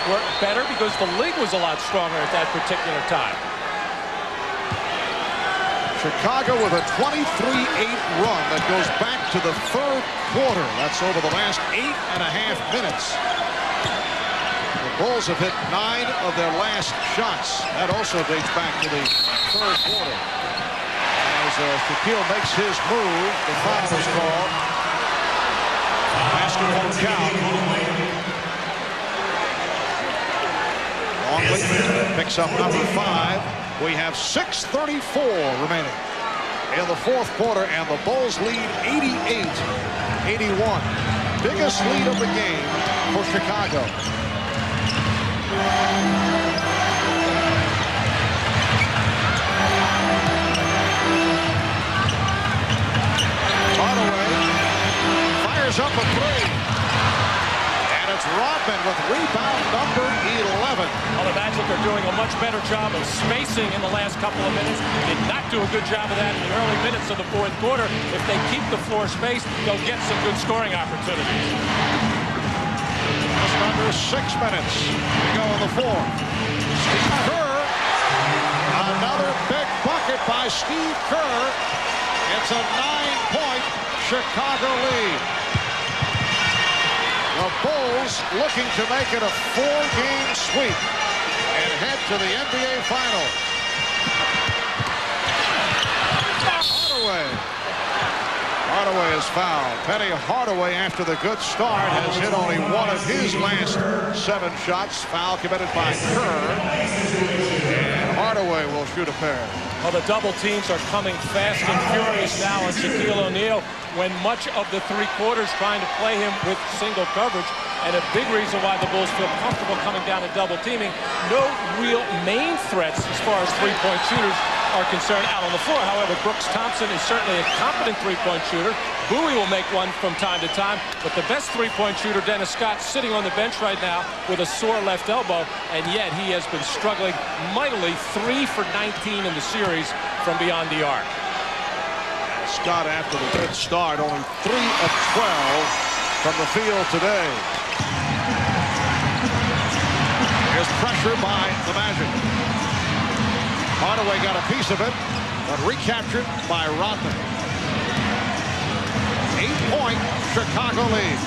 were better because the league was a lot stronger at that particular time. Chicago with a 23-8 run that goes back to the third quarter. That's over the last 8.5 minutes. The Bulls have hit 9 of their last shots. That also dates back to the third quarter. As Shaquille makes his move, the foul is called. Basket won't count. Longley picks up number 5. We have 6:34 remaining in the fourth quarter, and the Bulls lead 88-81. Biggest lead of the game for Chicago. Hardaway fires up a three. And it's Rodman with rebound number 11. Well, the Magic are doing a much better job of spacing in the last couple of minutes. Did not do a good job of that in the early minutes of the fourth quarter. If they keep the floor spaced, they'll get some good scoring opportunities. Just under 6 minutes to go in the fourth. Steve Kerr. Another big bucket by Steve Kerr. It's a 9-point Chicago lead. The Bulls looking to make it a 4-game sweep and head to the NBA Finals. Hardaway is fouled. Penny Hardaway, after the good start, has hit only one of his last 7 shots. Foul committed by Kerr. And Hardaway will shoot a pair. Well, the double teams are coming fast and furious now on Shaquille O'Neal when much of the 3 quarters trying to play him with single coverage. And a big reason why the Bulls feel comfortable coming down and double teaming. No real main threats as far as 3-point shooters are concerned out on the floor. However, Brooks Thompson is certainly a competent 3-point shooter. Bowie will make one from time to time, but the best 3-point shooter, Dennis Scott, sitting on the bench right now with a sore left elbow, and yet he has been struggling mightily. 3 for 19 in the series from beyond the arc. Scott, after the good start, only 3 of 12 from the field today. Here's pressure by the Magic. Hardaway got a piece of it, but recaptured by Rodman. 8-point Chicago lead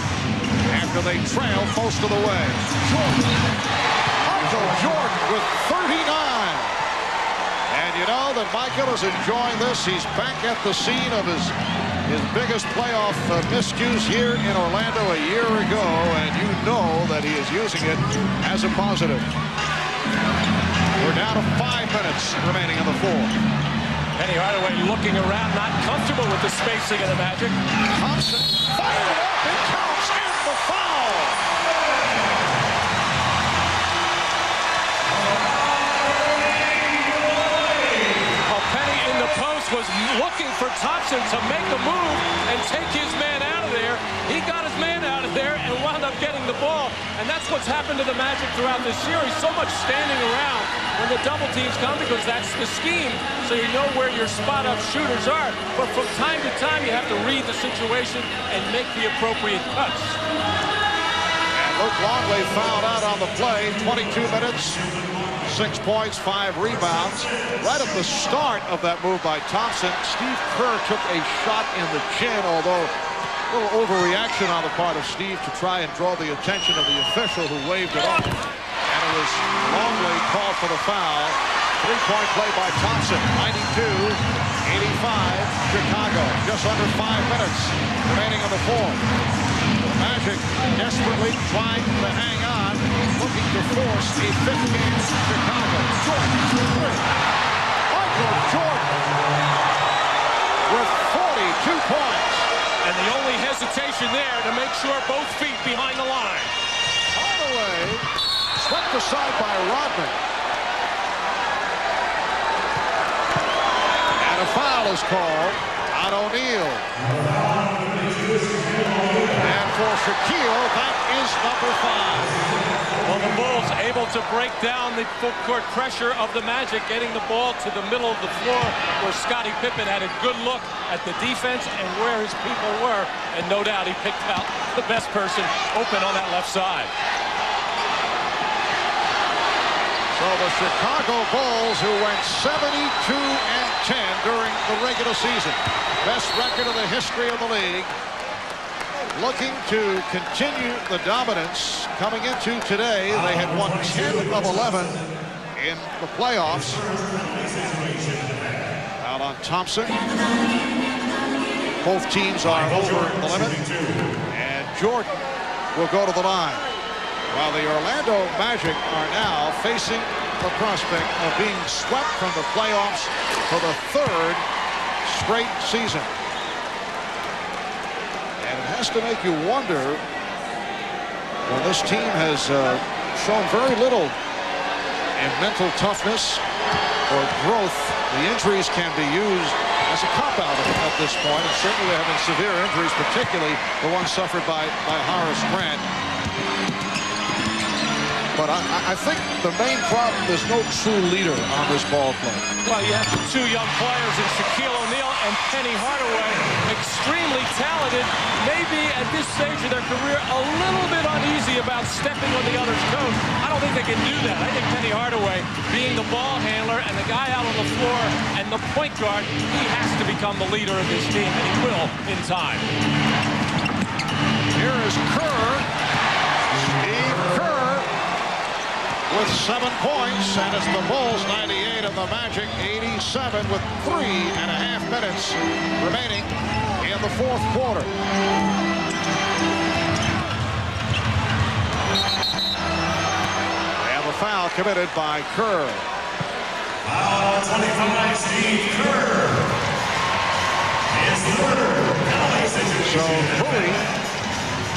after they trail most of the way. Michael Jordan with 39. And you know that Michael is enjoying this. He's back at the scene of his biggest playoff miscues here in Orlando a year ago, and you know that he is using it as a positive. We're down to 5 minutes remaining in the fourth. Penny Hardaway looking around, not comfortable with the spacing of the Magic. Thompson fired it up, it counts, and the foul. Penny in the post was looking for Thompson to make a move and take his man out of there. He got his man out of there and wound up getting the ball. And that's what's happened to the Magic throughout this series. So much standing around when the double teams come, because that's the scheme. So you know where your spot-up shooters are. But from time to time, you have to read the situation and make the appropriate cuts. And Luke Longley fouled out on the play. 22 minutes. 6 points, 5 rebounds. Right at the start of that move by Thompson, Steve Kerr took a shot in the chin, although a little overreaction on the part of Steve to try and draw the attention of the official who waved it off. And a was Longley called for the foul. Three-point play by Thompson. 92-85 Chicago. Just under 5 minutes remaining in the fourth. The Magic desperately trying to hang on, looking to force a 15 Chicago. Jordan, three. Michael Jordan with 42 points. And the only hesitation there to make sure both feet behind the line. Hardaway swept aside by Rodman. And a foul is called on O'Neal. And for Shaquille, that is number 5. Well, the Bulls able to break down the full court pressure of the Magic, getting the ball to the middle of the floor where Scottie Pippen had a good look at the defense and where his people were. And no doubt he picked out the best person open on that left side. So the Chicago Bulls, who went 72-10 during the regular season, best record in the history of the league, looking to continue the dominance coming into today. They had won 10 of 11 in the playoffs. Out on Thompson. Both teams are over the limit. And Jordan will go to the line. While the Orlando Magic are now facing the prospect of being swept from the playoffs for the 3rd straight season. And it has to make you wonder when this team has shown very little in mental toughness or growth. The injuries can be used as a cop-out at this point, and certainly there have been severe injuries, particularly the ones suffered by Horace Grant. But I think the main problem is no true leader on this ball club. Well, you have 2 young players in Shaquille O'Neal and Penny Hardaway, extremely talented, maybe at this stage of their career a little bit uneasy about stepping on the other's toes. I don't think they can do that. I think Penny Hardaway, being the ball handler and the guy out on the floor and the point guard, he has to become the leader of this team, and he will in time. Here is Kerr. Steve Kerr with 7 points, and it's the Bulls 98 and the Magic 87 with 3.5 minutes remaining in the fourth quarter. And the foul committed by Kerr. Foul 25, Steve Kerr. Is the third. So Bowie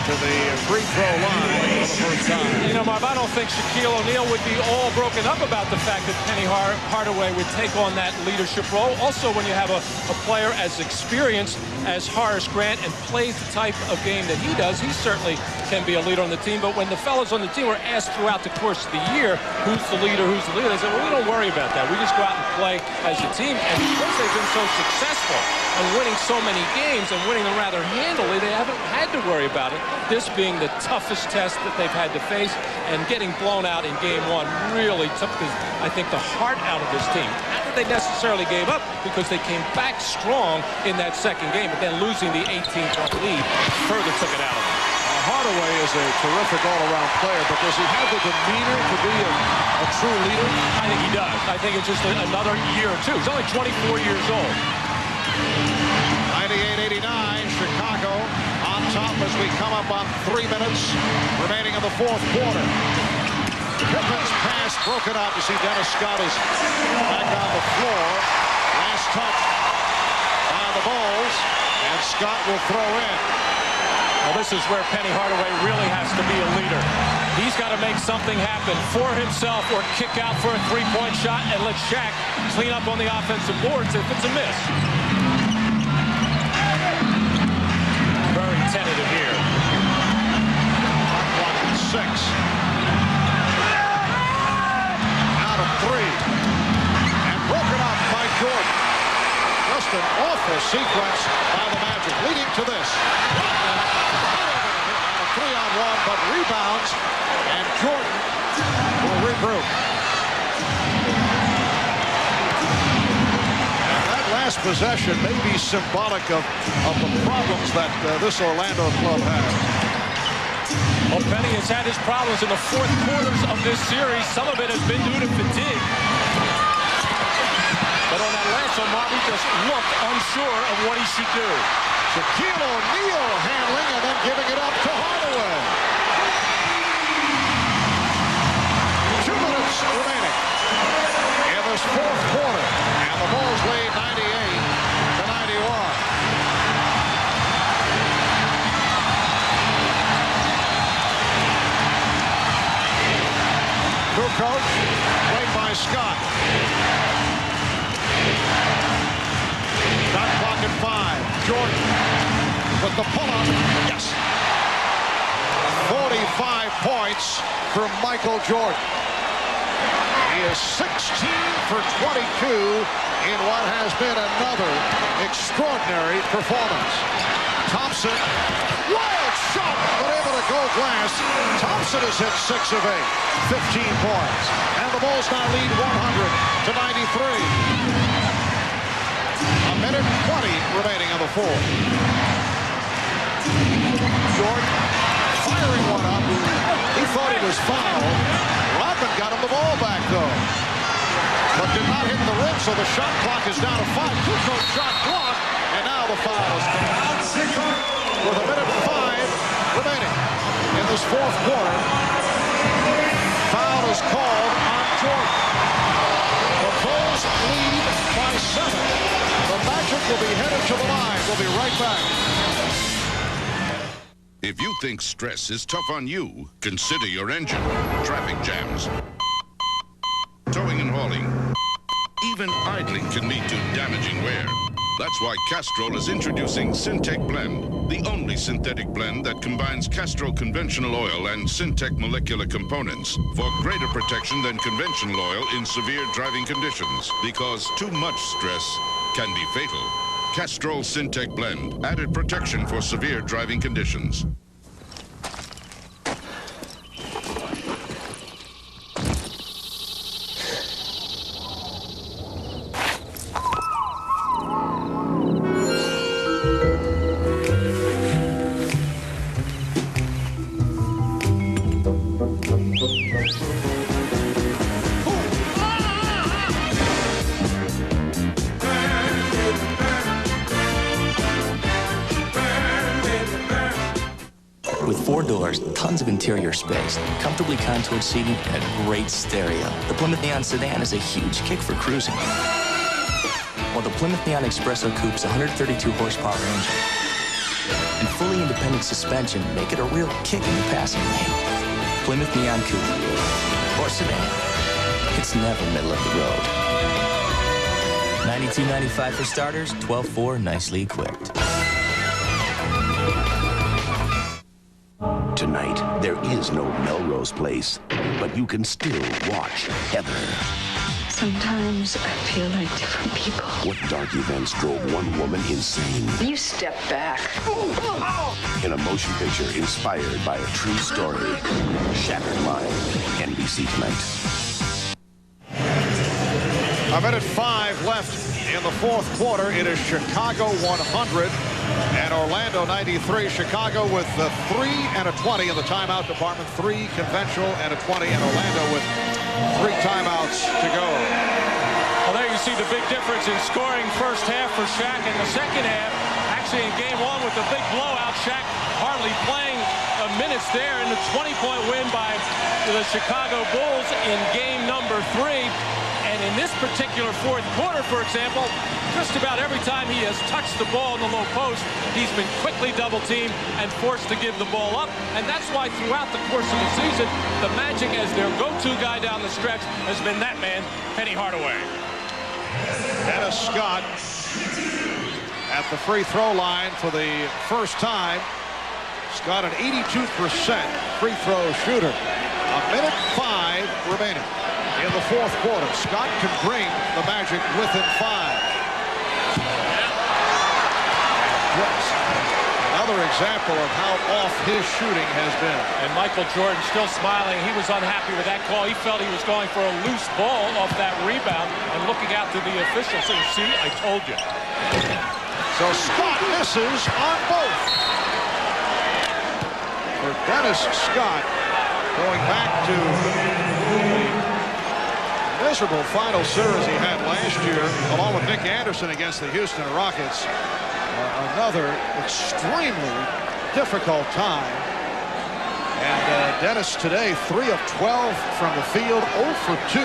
to the free throw line for the first time. You know, Marv, I don't think Shaquille O'Neal would be all broken up about the fact that Penny Hardaway would take on that leadership role. Also, when you have a player as experienced as Horace Grant and plays the type of game that he does, he certainly can be a leader on the team. But when the fellas on the team were asked throughout the course of the year, who's the leader, they said, well, we don't worry about that. We just go out and play as a team. And because they've been so successful and winning so many games and winning them rather handily, they haven't had to worry about it. This being the toughest test that they've had to face, and getting blown out in game 1 really took, I think, the heart out of this team. Not that they necessarily gave up, because they came back strong in that second game, but then losing the 18-point lead further took it out of them. Hardaway is a terrific all-around player, but does he have the demeanor to be a true leader? I think he does. I think it's just another year or two. He's only 24 years old. 98-89, Chicago on top as we come up on 3 minutes remaining in the fourth quarter. Pippen's pass broken up. You see Dennis Scott is back on the floor. Last touch by the Bulls, and Scott will throw in. Well, this is where Penny Hardaway really has to be a leader. He's got to make something happen for himself or kick out for a three-point shot and let Shaq clean up on the offensive boards if it's a miss. Very tentative here. 6. Out of 3. And broken up by Jordan. Just an awful sequence by the Magic, leading to this. 3-on-1, but rebounds, and Jordan will regroup. And that last possession may be symbolic of the problems that this Orlando club has. Well, Penny has had his problems in the fourth quarters of this series. Some of it has been due to fatigue. But on that last one, Marvin just looked unsure of what he should do. Shaquille O'Neal handling and then giving it up to Hardaway. 2 minutes remaining in this fourth quarter. And the Bulls lead 98-91. Kukoc, played by Scott. Shot clock at 5. Jordan with the pull-up. Yes. 45 points for Michael Jordan. He is 16 for 22 in what has been another extraordinary performance. Thompson, wild shot, but able to go glass. Thompson has hit 6 of 8, 15 points. And the Bulls now lead 100-93. A minute 20 remaining on the fourth. Jordan firing one up. He thought he was fouled. Rodman got him the ball back, though. But did not hit the rim, so the shot clock is down to 5. Kukoc shot blocked, and now the foul is called. With a minute 5 remaining in this fourth quarter, foul is called on Jordan. The Bulls lead by 7. The Magic will be headed to the line. We'll be right back. If you think stress is tough on you, consider your engine. Traffic jams, towing and hauling, even idling can lead to damaging wear. That's why Castrol is introducing Syntec Blend, the only synthetic blend that combines Castrol conventional oil and Syntec molecular components for greater protection than conventional oil in severe driving conditions. Because too much stress can be fatal. Castrol Syntec Blend, added protection for severe driving conditions. With 4 doors, tons of interior space, comfortably contoured seating, and a great stereo, the Plymouth Neon sedan is a huge kick for cruising. While the Plymouth Neon Espresso Coupe's 132 horsepower engine and fully independent suspension make it a real kick in the passing lane. Plymouth Neon Coupe or sedan, it's never middle of the road. $92.95 for starters, $12.4 nicely equipped. Tonight, there is no Melrose Place, but you can still watch Heather. Sometimes I feel like different people. What dark events drove one woman insane? You step back. In a motion picture inspired by a true story. Shattered Mind, NBC tonight. A minute 5 left in the fourth quarter. It is Chicago 100 and Orlando 93. Chicago with the 3 and a 20 in the timeout department. 3 conventional and a 20, and Orlando with 3 timeouts to go. Well, there you see the big difference in scoring first half for Shaq in the second half. Actually, in game 1 with the big blowout, Shaq hardly playing minutes there in the 20-point win by the Chicago Bulls in game number 3. And in this particular fourth quarter, for example, just about every time he has touched the ball in the low post, he's been quickly double-teamed and forced to give the ball up. And that's why throughout the course of the season, the Magic, as their go-to guy down the stretch, has been that man, Penny Hardaway. Dennis Scott at the free throw line for the first time. Scott, an 82% free throw shooter. A minute 5 remaining in the fourth quarter. Scott can bring the Magic within 5. Yes. Another example of how off his shooting has been. And Michael Jordan still smiling. He was unhappy with that call. He felt he was going for a loose ball off that rebound and looking out to the official saying, see, I told you. So Scott misses on both. for Dennis Scott, going back to the miserable final series he had last year, along with Nick Anderson against the Houston Rockets. Another extremely difficult time. And Dennis today, 3 of 12 from the field, 0 for 2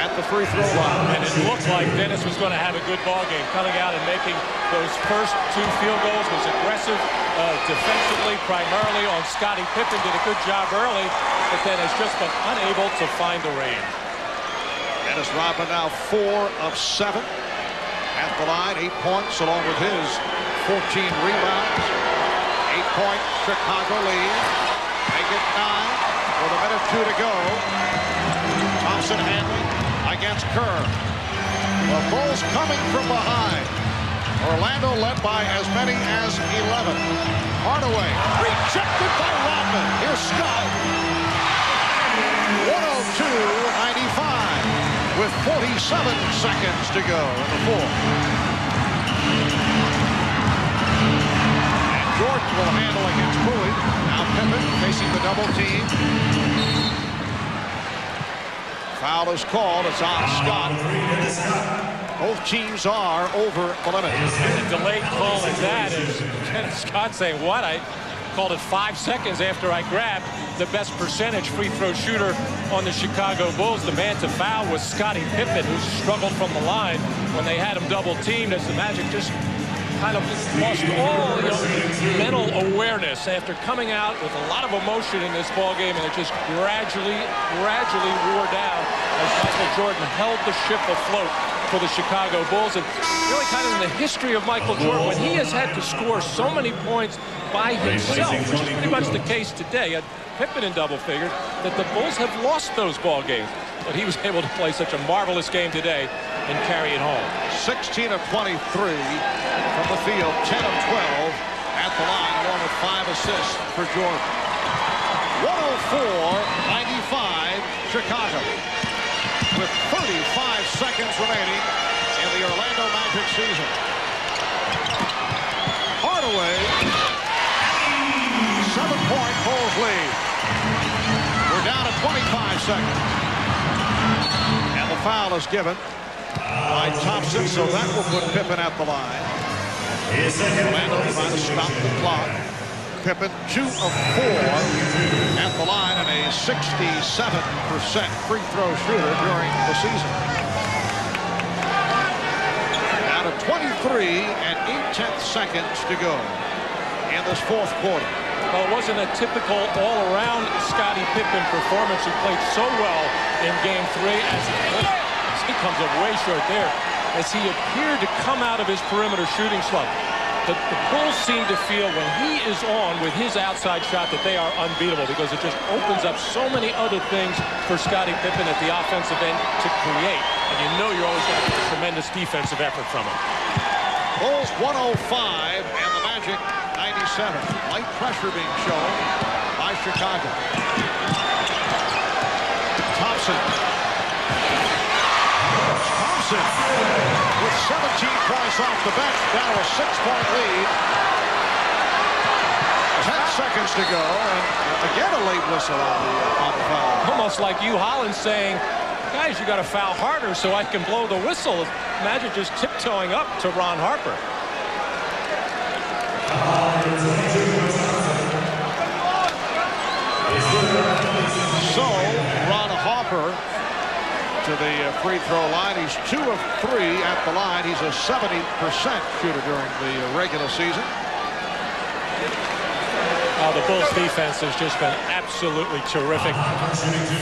at the free throw line. And it looked like Dennis was going to have a good ball game, coming out and making those first 2 field goals. Was aggressive defensively, primarily on Scottie Pippen. Did a good job early, but then has just been unable to find the range. Dennis Rodman now 4 of 7 at the line, 8 points along with his 14 rebounds. 8-point Chicago lead. Make it 9 with a minute 2 to go. Thompson handling against Kerr. The Bulls coming from behind. Orlando led by as many as 11. Hardaway rejected by Rodman. Here's Scott. 102-95 with 47 seconds to go in the fourth. And Jordan will handle against Bowie. Now Pippen facing the double team. Foul is called. It's on Scott. Both teams are over the limit. The delayed call is that is Dennis Scott saying, what? I called it 5 seconds after I grabbed the best percentage free throw shooter on the Chicago Bulls. The man to foul was Scottie Pippen, who struggled from the line when they had him double teamed, as the Magic just kind of lost all mental awareness after coming out with a lot of emotion in this ball game, and it just gradually wore down as Michael Jordan held the ship afloat for the Chicago Bulls. And really kind of in the history of Michael Jordan, when he has had to score so many points by himself, which is pretty much the case today, Pippen in double figures, that the Bulls have lost those ball games. But he was able to play such a marvelous game today and carry it home. 16 of 23 from the field, 10 of 12 at the line, along with 5 assists for Jordan. 104-95 Chicago, with 35 seconds remaining in the Orlando Magic season. Hardaway, 7-point Bulls lead. We're down to 25 seconds. And the foul is given by Thompson, so that will put Pippen at the line. Orlando trying to stop the clock. Pippen 2 of 4 at the line and a 67% free throw shooter during the season. Down to 23 and 8/10 seconds to go in this fourth quarter. Well, it wasn't a typical all-around Scottie Pippen performance. He played so well in Game 3 as he comes up way short there, as he appeared to come out of his perimeter shooting slump. The Bulls seem to feel when he is on with his outside shot that they are unbeatable, because it just opens up so many other things for Scottie Pippen at the offensive end to create. And you know you're always going to get a tremendous defensive effort from him. Bulls 105 and the Magic 97. Light pressure being shown by Chicago. Thompson with 17 points off the bench, down to a 6-point lead. 10 seconds to go, and again a late whistle on the foul. Almost like Hugh Holland saying, guys, you got to foul harder so I can blow the whistle. Magic just tiptoeing up to Ron Harper. So Ron Harper to the free throw line. He's 2 of 3 at the line. He's a 70% shooter during the regular season. The Bulls defense has just been absolutely terrific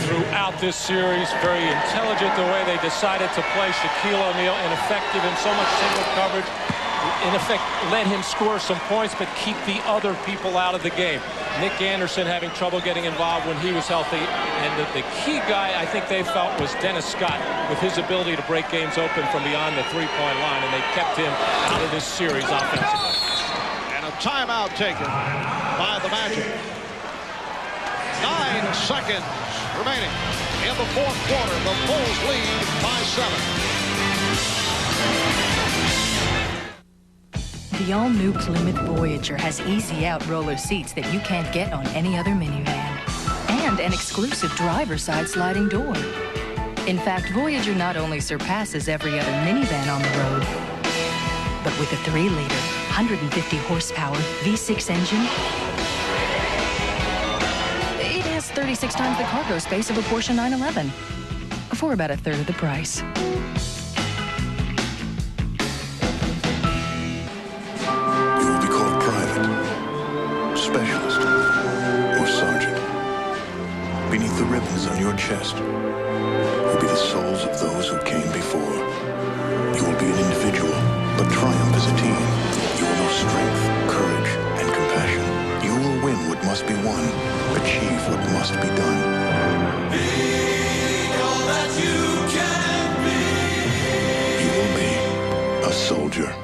throughout this series. Very intelligent the way they decided to play Shaquille O'Neal, ineffective in so much single coverage. In effect, let him score some points, but keep the other people out of the game. Nick Anderson having trouble getting involved when he was healthy. And the key guy I think they felt was Dennis Scott, with his ability to break games open from beyond the three-point line, and they kept him out of this series offensively. And a timeout taken by the Magic. 9 seconds remaining in the fourth quarter. The Bulls lead by 7. The all-new Plymouth Voyager has easy-out roller seats that you can't get on any other minivan. And an exclusive driver's side sliding door. In fact, Voyager not only surpasses every other minivan on the road, but with a 3-liter, 150 horsepower V6 engine, it has 36 times the cargo space of a Porsche 911 for about a third of the price. Specialist or sergeant. Beneath the ribbons on your chest will be the souls of those who came before. You will be an individual, but triumph as a team. You will know strength, courage, and compassion. You will win what must be won, achieve what must be done. Be all that you can be. You will be a soldier.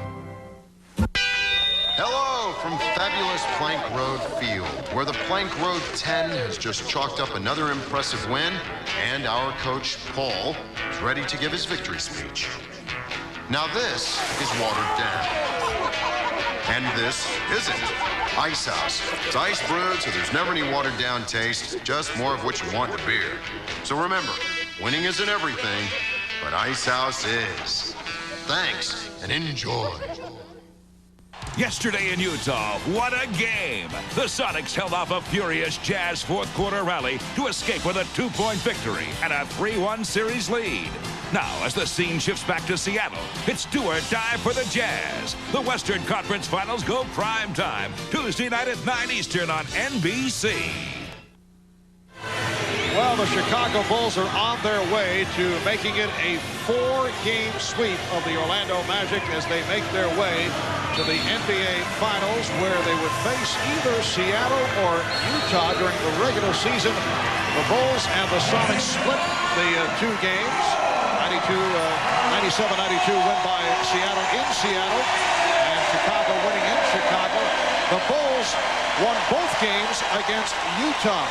From fabulous Plank Road Field, where the Plank Road 10 has just chalked up another impressive win, and our coach, Paul, is ready to give his victory speech. Now this is watered down. And this isn't. Ice House. It's ice brewed, so there's never any watered down taste, just more of what you want in beer. So remember, winning isn't everything, but Ice House is. Thanks, and enjoy. Yesterday in Utah, what a game! The Sonics held off a furious Jazz fourth-quarter rally to escape with a 2-point victory and a 3-1 series lead. Now, as the scene shifts back to Seattle, it's do or die for the Jazz. The Western Conference Finals go prime time, Tuesday night at 9 Eastern on NBC. Well, the Chicago Bulls are on their way to making it a 4-game sweep of the Orlando Magic as they make their way to the NBA Finals, where they would face either Seattle or Utah during the regular season. The Bulls and the Sonics split the 2 games. 97-92 win by Seattle in Seattle, and Chicago winning in Chicago. The Bulls won both games against Utah.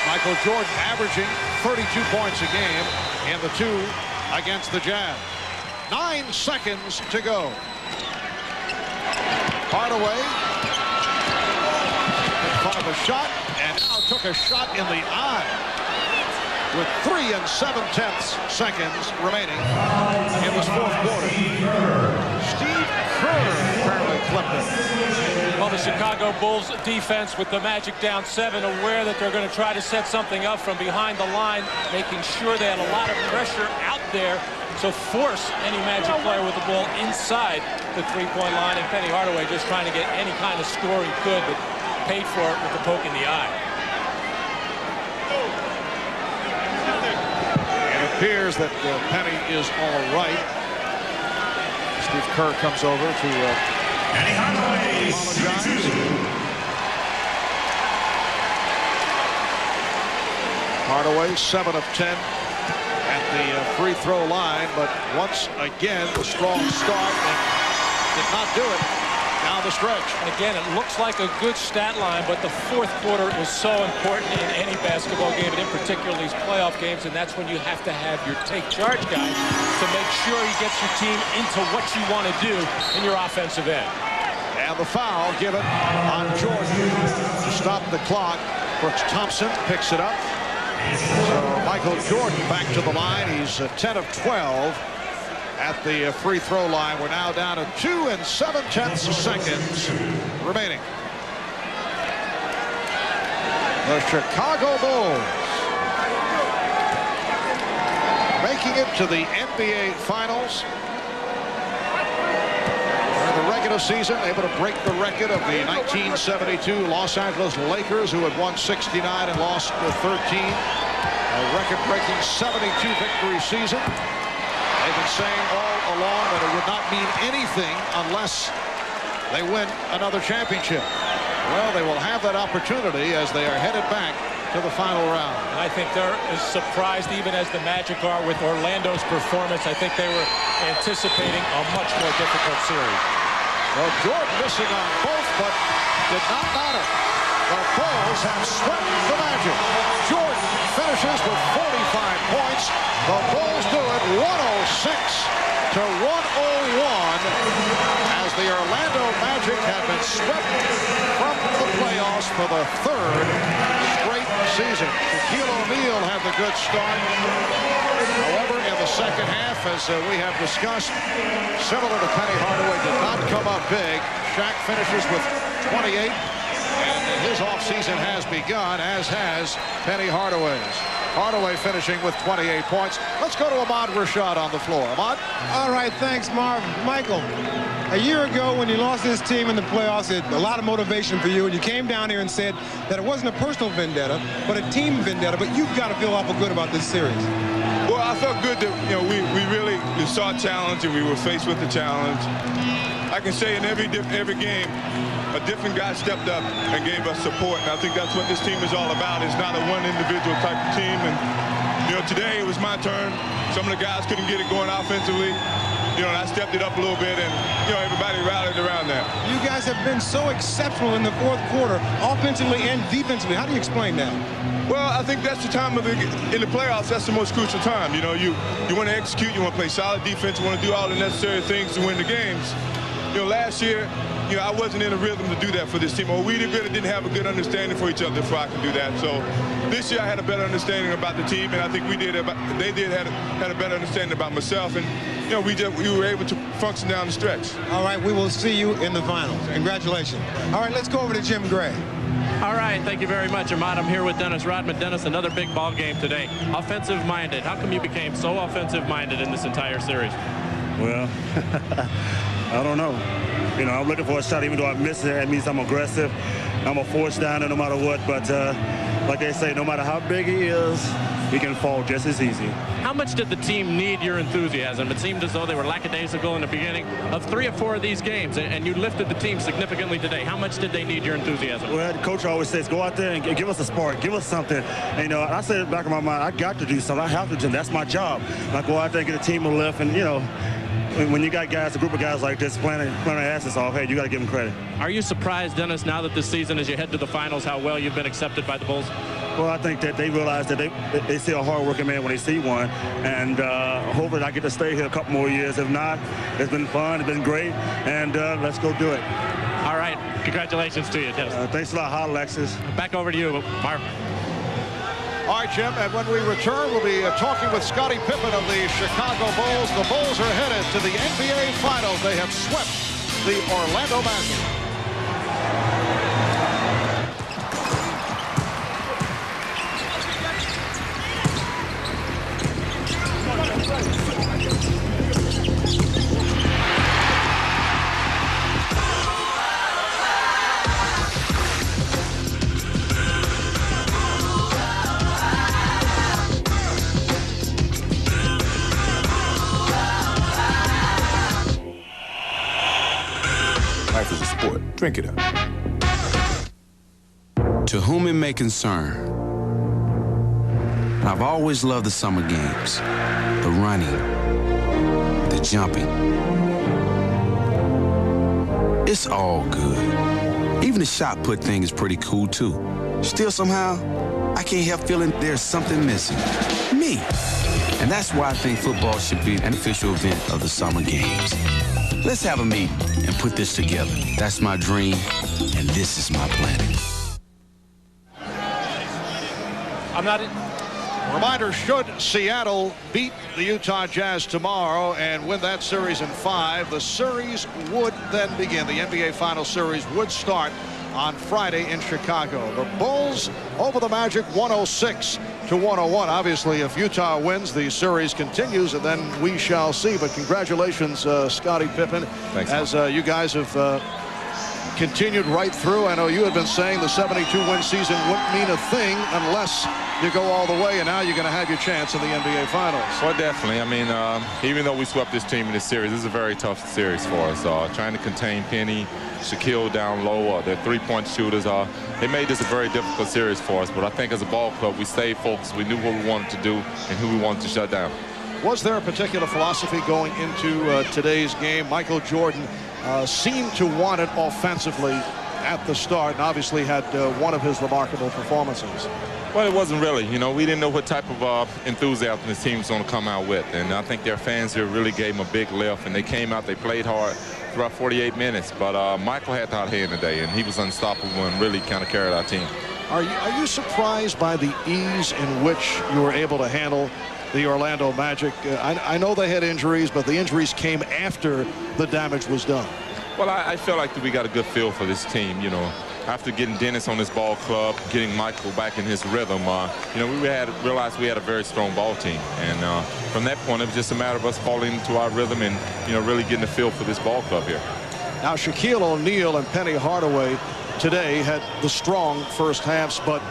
Michael Jordan averaging 32 points a game in the 2 against the Jazz. 9 seconds to go. Hardaway in front of a shot, and now took a shot in the eye with 3 7/10 seconds remaining in this fourth quarter. Steve Kerr apparently clipped it. Well, the Chicago Bulls defense with the Magic down 7, aware that they're going to try to set something up from behind the line, making sure they had a lot of pressure out there to force any Magic player with the ball inside the 3-point line, and Penny Hardaway just trying to get any kind of score he could, but paid for it with the poke in the eye. It appears that Penny is all right. Steve Kerr comes over to Penny Hardaway, Hardaway, 7 of 10 at the free throw line, but once again the strong start and did not do it down the stretch. And again, it looks like a good stat line, but the fourth quarter is so important in any basketball game, and in particular these playoff games, and that's when you have to have your take charge guy to make sure he gets your team into what you want to do in your offensive end. And the foul given on Jordan to stop the clock. Brooks Thompson picks it up. So Michael Jordan back to the line. He's 10 of 12 at the free throw line. We're now down to 2 7/10 seconds remaining. The Chicago Bulls making it to the NBA Finals. In the regular season, able to break the record of the 1972 Los Angeles Lakers, who had won 69 and lost 13. A record-breaking 72 victory season. They've been saying all along that it would not mean anything unless they win another championship. Well, they will have that opportunity as they are headed back to the final round. And I think they're as surprised even as the Magic are with Orlando's performance. I think they were anticipating a much more difficult series. Well, Jordan missing on both, but did not matter. The Bulls have swept the Magic. Jordan finishes with 45 points. The Bulls do it 106 to 101 as the Orlando Magic have been swept from the playoffs for the third straight season. Shaquille O'Neal had the good start. However, in the second half, as we have discussed, similar to Penny Hardaway, did not come up big. Shaq finishes with 28, and his offseason has begun, as has Penny Hardaway's. Hardaway finishing with 28 points. Let's go to Ahmad Rashad on the floor. Ahmad? All right, thanks, Marv. Michael, a year ago when you lost this team in the playoffs, it a lot of motivation for you, and you came down here and said that it wasn't a personal vendetta, but a team vendetta, but you've got to feel awful good about this series. Well, I felt good that, we really saw a challenge and we were faced with the challenge. I can say in every game, a different guy stepped up and gave us support, and I think that's what this team is all about. It's not a one individual type of team, and today it was my turn. Some of the guys couldn't get it going offensively, and I stepped it up a little bit, and everybody rallied around that. You guys have been so exceptional in the fourth quarter, offensively and defensively. How do you explain that? Well, I think that's the time in the playoffs. That's the most crucial time. You want to execute, you want to play solid defense, you want to do all the necessary things to win the games. Last year, I wasn't in a rhythm to do that for this team, or we really didn't have a good understanding for each other before I could do that. So this year I had a better understanding about the team, and I think had a better understanding about myself, and we were able to function down the stretch. All right, we will see you in the finals. Congratulations. All right, let's go over to Jim Gray. All right, thank you very much, Ahmad. I'm here with Dennis Rodman. Dennis, another big ball game today. Offensive-minded. How come you became so offensive-minded in this entire series? Well, I don't know. I'm looking for a shot. Even though I miss it, it means I'm aggressive. I'm a force down no matter what. But like they say, no matter how big he is, he can fall just as easy. How much did the team need your enthusiasm? It seemed as though they were lackadaisical in the beginning of 3 or 4 of these games, and you lifted the team significantly today. How much did they need your enthusiasm? Well, the coach always says, go out there and give us a spark, give us something. And, I said in the back of my mind, I got to do something. I have to do. That's my job. I go out there and get a team a lift, and, when you got guys, a group of guys like this playing their asses off, hey, you got to give them credit. Are you surprised, Dennis, now that this season, as you head to the finals, how well you've been accepted by the Bulls? Well, I think that they realize that they see a hard-working man when they see one, and hopefully I get to stay here a couple more years. If not, it's been fun, it's been great, and let's go do it. All right, congratulations to you, Dennis. Thanks a lot, Alexis. Back over to you, Marv. All right, Jim, and when we return, we'll be talking with Scottie Pippen of the Chicago Bulls. The Bulls are headed to the NBA Finals. They have swept the Orlando Magic. Life is a sport. Drink it up. To whom it may concern, I've always loved the summer games. The running, the jumping. It's all good. Even the shot put thing is pretty cool, too. Still, somehow, I can't help feeling there's something missing. Me. And that's why I think football should be an official event of the summer games. Let's have a meeting and put this together. That's my dream, and this is my planet. Reminder, should Seattle beat the Utah Jazz tomorrow and win that series in 5, the series would then begin. The NBA Finals series would start on Friday in Chicago. The Bulls over the Magic 106-101. Obviously, if Utah wins, the series continues, and then we shall see. But congratulations, Scottie Pippen. Thanks, as you guys have continued right through. I know you had been saying the 72-win season wouldn't mean a thing unless you go all the way, and now you're going to have your chance in the NBA Finals. Well, definitely. I mean, even though we swept this team in this series, this is a very tough series for us. Trying to contain Penny, Shaquille down low, their three-point shooters. They made this a very difficult series for us, but I think as a ball club, we stayed focused. We knew what we wanted to do and who we wanted to shut down. Was there a particular philosophy going into today's game? Michael Jordan seemed to want it offensively at the start, and obviously had one of his remarkable performances. Well, it wasn't really. You know, we didn't know what type of enthusiasm this team was going to come out with. And I think their fans here really gave them a big lift. And they came out, they played hard throughout 48 minutes. But Michael had the hot hand today, and he was unstoppable and really kind of carried our team. Are you surprised by the ease in which you were able to handle the Orlando Magic? I know they had injuries, but the injuries came after the damage was done. Well, I feel like we got a good feel for this team, you know. After getting Dennis on this ball club, getting Michael back in his rhythm, you know, we realized we had a very strong ball team. And from that point, it was just a matter of us falling into our rhythm and, you know, really getting a feel for this ball club here. Now, Shaquille O'Neal and Penny Hardaway today had the strong first halves, but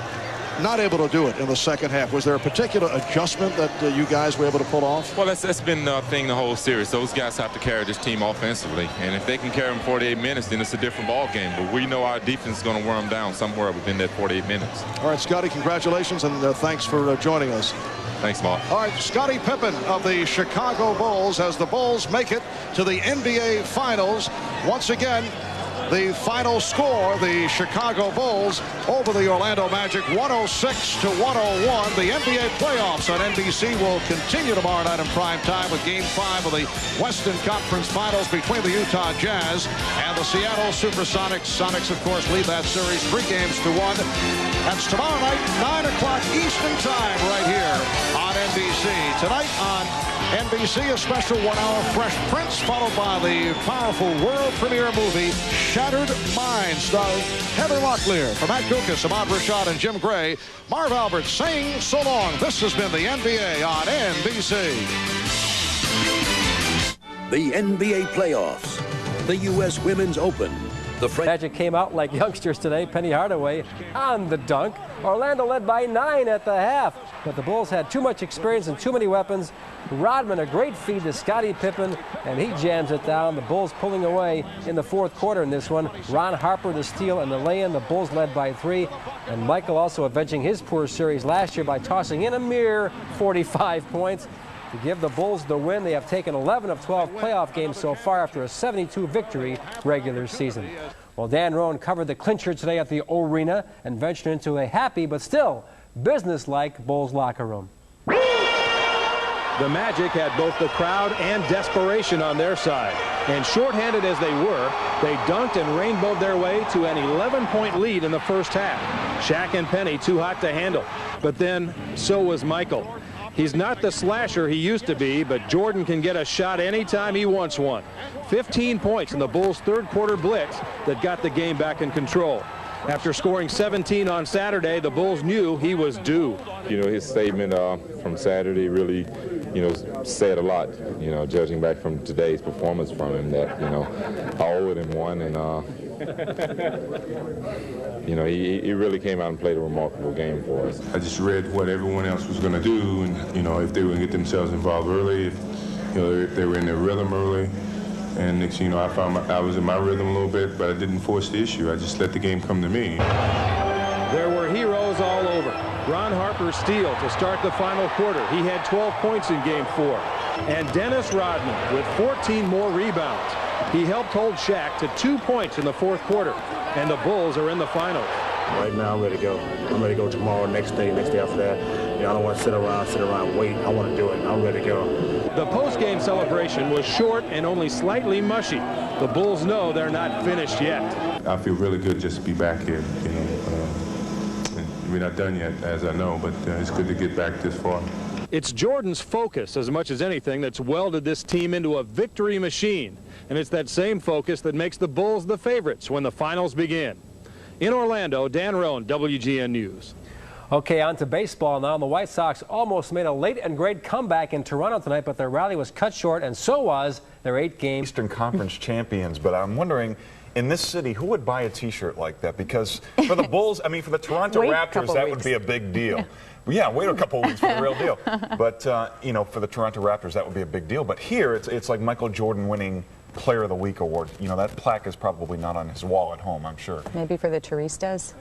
not able to do it in the second half. Was there a particular adjustment that you guys were able to pull off? Well, that's been the thing the whole series. Those guys have to carry this team offensively. And if they can carry them 48 minutes, then it's a different ball game. But we know our defense is going to wear them down somewhere within that 48 minutes. All right, Scottie, congratulations, and thanks for joining us. Thanks, Mark. All right, Scottie Pippen of the Chicago Bulls as the Bulls make it to the NBA Finals. Once again, the final score, the Chicago Bulls over the Orlando Magic, 106-101. The NBA playoffs on NBC will continue tomorrow night in prime time with Game 5 of the Western Conference Finals between the Utah Jazz and the Seattle Supersonics. Sonics, of course, lead that series 3-1. That's tomorrow night, 9 o'clock Eastern Time, right here on NBC. Tonight on NBC, a special 1-hour Fresh Prince, followed by the powerful world premiere movie Shattered Minds, starring Heather Locklear. For Matt Guokas, Ahmad Rashad, and Jim Gray, Marv Albert saying so long. This has been the NBA on NBC. The NBA playoffs, the U.S. Women's Open. The Magic came out like youngsters today. Penny Hardaway on the dunk. Orlando led by 9 at the half, but the Bulls had too much experience and too many weapons. Rodman, a great feed to Scottie Pippen, and he jams it down. The Bulls pulling away in the fourth quarter in this one. Ron Harper the steal and the lay-in. The Bulls led by 3, and Michael also avenging his poor series last year by tossing in a mere 45 points. To give the Bulls the win, they have taken 11 of 12 playoff games so far after a 72-victory regular season. Well, Dan Roan covered the clincher today at the Arena and ventured into a happy but still business-like Bulls locker room. The Magic had both the crowd and desperation on their side. And shorthanded as they were, they dunked and rainbowed their way to an 11-point lead in the first half. Shaq and Penny too hot to handle. But then, so was Michael. He's not the slasher he used to be, but Jordan can get a shot anytime he wants one. 15 points in the Bulls' third-quarter blitz that got the game back in control. After scoring 17 on Saturday, the Bulls knew he was due. You know, his statement from Saturday really, you know, said a lot, you know, judging back from today's performance from him, that, you know, I owe him one, and, you know, he really came out and played a remarkable game for us. I just read what everyone else was going to do, and, you know, if they were going to get themselves involved early, if, you know, they were in their rhythm early. And next, you know, I found I was in my rhythm a little bit, but I didn't force the issue. I just let the game come to me. There were heroes all over. Ron Harper's steal to start the final quarter. He had 12 points in Game 4. And Dennis Rodman with 14 more rebounds. He helped hold Shaq to 2 points in the fourth quarter. And the Bulls are in the finals. Right now, I'm ready to go. I'm ready to go tomorrow, next day after that. You know, I don't want to sit around, wait. I want to do it. I'm ready to go. The post-game celebration was short and only slightly mushy. The Bulls know they're not finished yet. I feel really good just to be back here. You know, we're not done yet, as I know, but it's good to get back this far. It's Jordan's focus as much as anything that's welded this team into a victory machine. And it's that same focus that makes the Bulls the favorites when the finals begin. In Orlando, Dan Roan, WGN News. Okay, on to baseball now. The White Sox almost made a late and great comeback in Toronto tonight, but their rally was cut short, and so was their 8-game Eastern Conference champions. But I'm wondering, in this city, who would buy a T-shirt like that? Because for the Bulls, I mean, for the Toronto Raptors, that would be a big deal. Yeah, wait a couple of weeks for the real deal. But, you know, for the Toronto Raptors, that would be a big deal. But here, it's like Michael Jordan winning Player of the Week award. You know, that plaque is probably not on his wall at home, I'm sure. Maybe for the Turistas?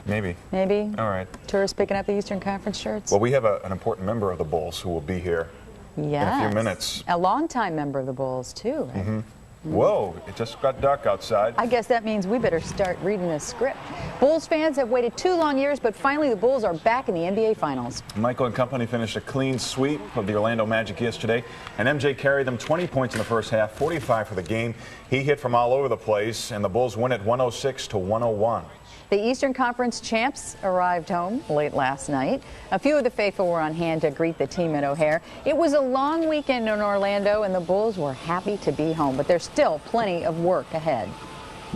Maybe. Maybe. All right. Tourists picking up the Eastern Conference shirts? Well, we have an important member of the Bulls who will be here in a few minutes. A longtime member of the Bulls, too. Right? Whoa, it just got dark outside. I guess that means we better start reading the script. Bulls fans have waited 2 long years, but finally the Bulls are back in the NBA Finals. Michael and company finished a clean sweep of the Orlando Magic yesterday, and MJ carried them 20 points in the first half, 45 for the game. He hit from all over the place, and the Bulls win at 106-101. The Eastern Conference champs arrived home late last night. A few of the faithful were on hand to greet the team at O'Hare. It was a long weekend in Orlando, and the Bulls were happy to be home, but there's still plenty of work ahead.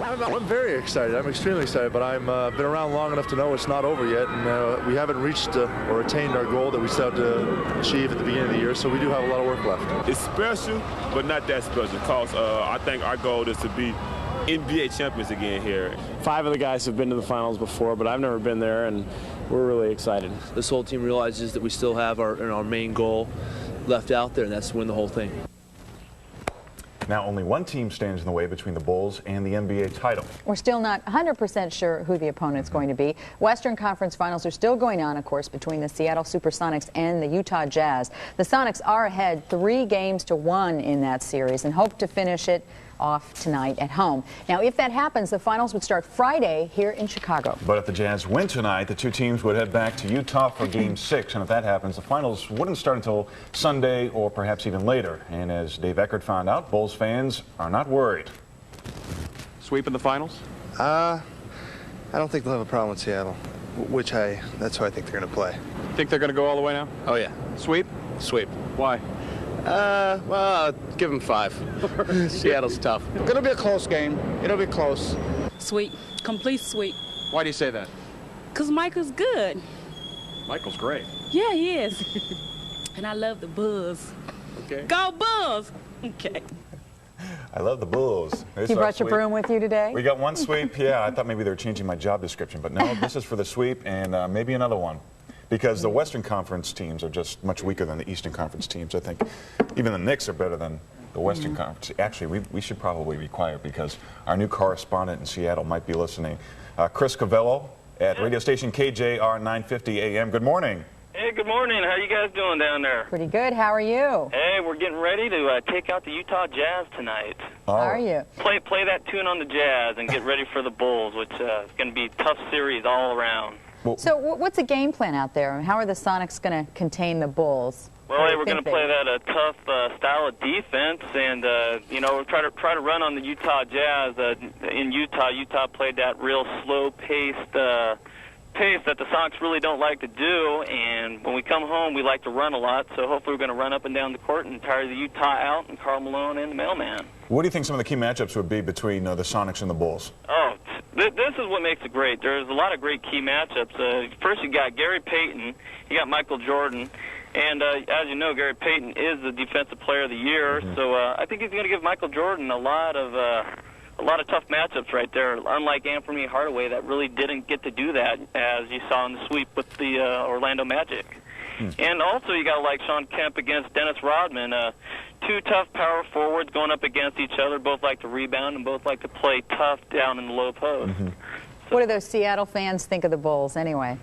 I'm very excited. I'm extremely excited, but I've been around long enough to know it's not over yet, and we haven't reached or attained our goal that we set out to achieve at the beginning of the year, so we do have a lot of work left. It's special, but not that special, because I think our goal is to be NBA champions again here. 5 of the guys have been to the finals before, but I've never been there, and we're really excited. This whole team realizes that we still have our main goal left out there, and that's to win the whole thing. Now only one team stands in the way between the Bulls and the NBA title. We're still not 100% sure who the opponent's going to be. Western Conference Finals are still going on, of course, between the Seattle Supersonics and the Utah Jazz. The Sonics are ahead 3-1 in that series and hope to finish it off tonight at home. Now, if that happens, the finals would start Friday here in Chicago. But if the Jazz win tonight, the two teams would head back to Utah for Game 6. And if that happens, the finals wouldn't start until Sunday or perhaps even later. And as Dave Eckert found out, Bulls fans are not worried. Sweep in the finals? I don't think they'll have a problem with Seattle, that's who I think they're going to play. Think they're going to go all the way now? Oh, yeah. Sweep? Sweep. Why? Well, I'll give them 5. Seattle's tough. It'll be a close game. It'll be close. Sweep. Complete sweep. Why do you say that? Because Michael's good. Michael's great. Yeah, he is. And I love the Bulls. Okay. Go Bulls! Okay. I love the Bulls. You brought your broom with you today? We got one sweep. Yeah, I thought maybe they were changing my job description, but no, this is for the sweep and maybe another one. Because the Western Conference teams are just much weaker than the Eastern Conference teams. I think even the Knicks are better than the Western Conference. Actually, we should probably be quiet because our new correspondent in Seattle might be listening. Chris Cavello at radio station KJR 950 AM. Good morning. Hey, good morning. How you guys doing down there? Pretty good. How are you? Hey, we're getting ready to take out the Utah Jazz tonight. How are you? Play that tune on the Jazz and get ready for the Bulls, which is going to be a tough series all around. So what's the game plan out there? How are the Sonics going to contain the Bulls? Well, hey, we're going to play that tough style of defense, and you know, we'll try to run on the Utah Jazz. In Utah played that real slow-paced pace that the Sonics really don't like to do. And when we come home, we like to run a lot. So hopefully, we're going to run up and down the court and tire the Utah out, and Karl Malone and the Mailman. What do you think some of the key matchups would be between the Sonics and the Bulls? Oh, this is what makes it great. There's a lot of great key matchups. First, you got Gary Payton, you got Michael Jordan, and as you know, Gary Payton is the Defensive Player of the Year. So I think he's going to give Michael Jordan a lot of tough matchups right there. Unlike Anthony Hardaway, that really didn't get to do that, as you saw in the sweep with the Orlando Magic. And also, you got like Sean Kemp against Dennis Rodman. Two tough power forwards going up against each other. Both like to rebound and both like to play tough down in the low post. What do those Seattle fans think of the Bulls anyway?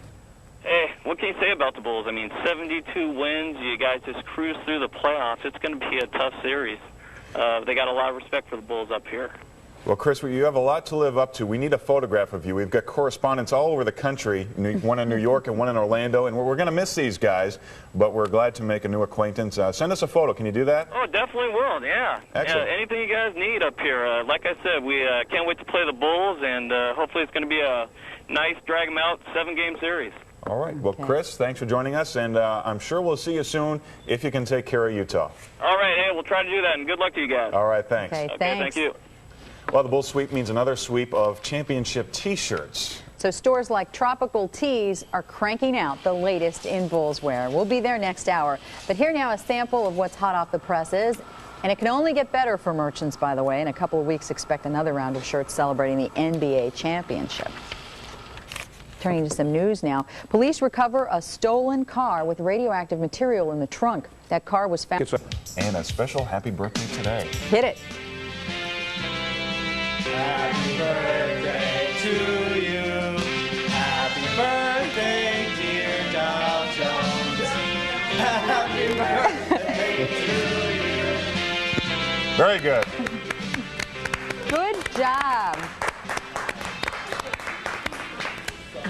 Hey, what can you say about the Bulls? I mean, 72 wins. You guys just cruise through the playoffs. It's going to be a tough series. They got a lot of respect for the Bulls up here. Well, Chris, you have a lot to live up to. We need a photograph of you. We've got correspondents all over the country, one in New York and one in Orlando, and we're going to miss these guys, but we're glad to make a new acquaintance. Send us a photo. Can you do that? Oh, definitely will, yeah. Excellent. Anything you guys need up here. Like I said, we can't wait to play the Bulls, and hopefully it's going to be a nice drag-them-out 7-game series. All right. Well, Chris, thanks for joining us, and I'm sure we'll see you soon if you can take care of Utah. All right. Hey, we'll try to do that, and good luck to you guys. All right. Thanks. Okay, thank you. Well, the Bulls sweep means another sweep of championship T-shirts. So stores like Tropical Tees are cranking out the latest in Bulls wear. We'll be there next hour. But here now a sample of what's hot off the presses. And it can only get better for merchants, by the way. In a couple of weeks, expect another round of shirts celebrating the NBA championship. Turning to some news now. Police recover a stolen car with radioactive material in the trunk. That car was found. And a special happy birthday today. Hit it. Happy birthday to you. Happy birthday, dear Dow Jones. Happy birthday to you. Very good.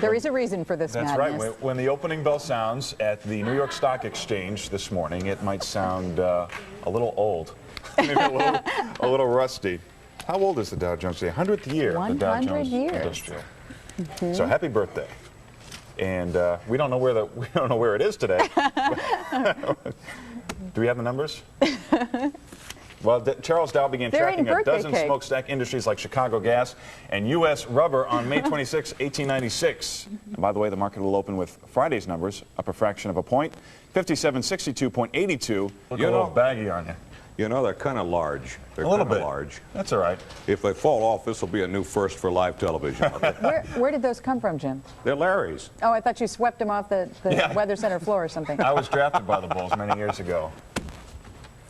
There is a reason for this That's madness. right. When the opening bell sounds at the New York Stock Exchange this morning, it might sound a little old, maybe a little rusty. How old is the Dow Jones today? 100th year of the Dow 100 Jones years. Industrial. So happy birthday. And we don't know where it is today. Do we have the numbers? Well, Charles Dow began tracking a dozen smokestack industries like Chicago Gas and U.S. Rubber on May 26, 1896. And by the way, the market will open with Friday's numbers, up a fraction of a point, 5762.82. Look a little baggy on you. You know, they're kind of large. They're a little bit bit large. That's all right. If they fall off, this will be a new first for live television. Where did those come from, Jim? They're Larry's. Oh, I thought you swept them off the Weather Center floor or something. I was drafted by the Bulls many years ago.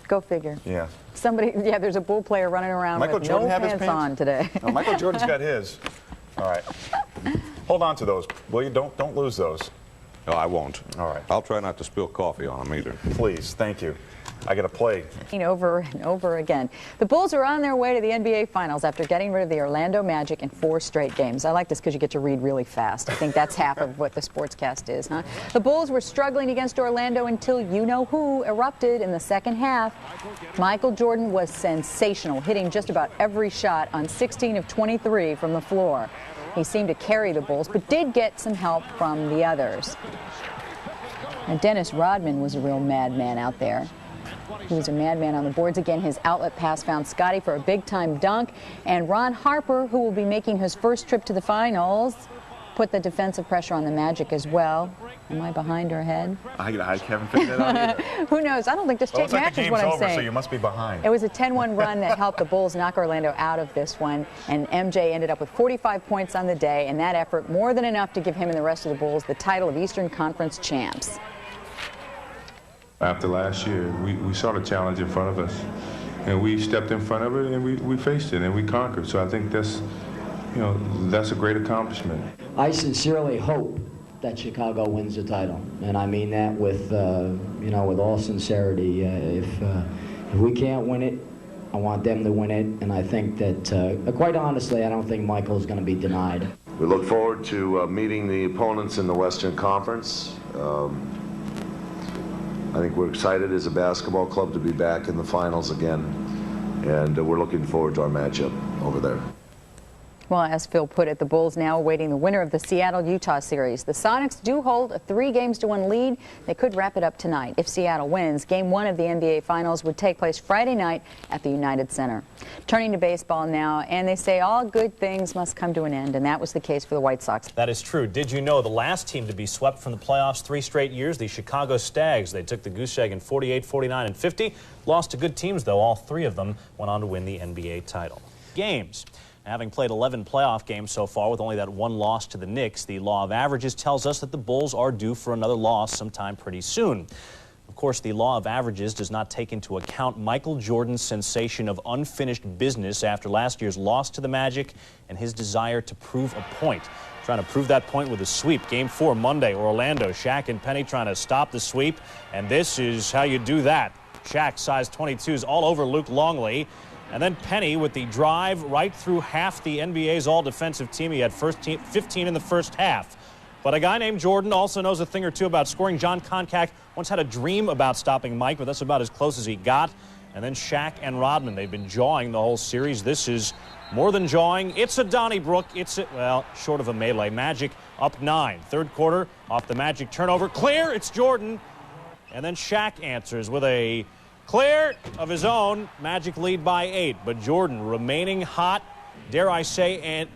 Go figure. Yeah. There's a Bull player running around with no pants on today. No, Michael Jordan's got his. All right. Hold on to those, will you? Don't lose those. No, I won't. All right. I'll try not to spill coffee on them either. Please, thank you. I got to play. Over and over again. The Bulls are on their way to the NBA Finals after getting rid of the Orlando Magic in 4 straight games. I like this because you get to read really fast. I think that's half of what the sportscast is, huh? The Bulls were struggling against Orlando until you-know-who erupted in the second half. Michael Jordan was sensational, hitting just about every shot on 16 of 23 from the floor. He seemed to carry the Bulls, but did get some help from the others. And Dennis Rodman was a real madman out there. He was a madman on the boards again. His outlet pass found Scotty for a big-time dunk. And Ron Harper, who will be making his first trip to the finals, put the defensive pressure on the Magic as well. Am I behind or ahead? I haven't figured that out either. Who knows? I don't think this tape matches what I'm saying. So you must be behind. It was a 10-1 run that helped the Bulls knock Orlando out of this one. And MJ ended up with 45 points on the day. And that effort, more than enough to give him and the rest of the Bulls the title of Eastern Conference champs. After last year, we saw the challenge in front of us, and we stepped in front of it, and we faced it, and we conquered. So I think that's a great accomplishment. I sincerely hope that Chicago wins the title, and I mean that with with all sincerity. If we can't win it, I want them to win it, and I think that, quite honestly, I don't think Michael's going to be denied. We look forward to meeting the opponents in the Western Conference. I think we're excited as a basketball club to be back in the finals again, and we're looking forward to our matchup over there. Well, as Phil put it, the Bulls now awaiting the winner of the Seattle-Utah series. The Sonics do hold a 3-1 lead. They could wrap it up tonight. If Seattle wins, Game 1 of the NBA Finals would take place Friday night at the United Center. Turning to baseball now, and they say all good things must come to an end, and that was the case for the White Sox. That is true. Did you know the last team to be swept from the playoffs 3 straight years, the Chicago Stags? They took the goose egg in 48, 49, and 50. Lost to good teams, though. All 3 of them went on to win the NBA title. Games. Having played 11 playoff games so far with only that 1 loss to the Knicks, the law of averages tells us that the Bulls are due for another loss sometime pretty soon. Of course, the law of averages does not take into account Michael Jordan's sensation of unfinished business after last year's loss to the Magic and his desire to prove a point. Trying to prove that point with a sweep. Game 4 Monday, Orlando. Shaq and Penny trying to stop the sweep, and this is how you do that. Shaq, size 22s, all over Luke Longley. And then Penny with the drive right through half the NBA's all-defensive team. He had 15 in the first half. But a guy named Jordan also knows a thing or two about scoring. John Koncak once had a dream about stopping Mike, but that's about as close as he got. And then Shaq and Rodman, they've been jawing the whole series. This is more than jawing. It's a Donnybrook. Well, short of a melee. Magic up 9. Third quarter, off the Magic turnover. Clear, it's Jordan. And then Shaq answers with a clear of his own. Magic lead by 8, but Jordan remaining hot, dare I say, and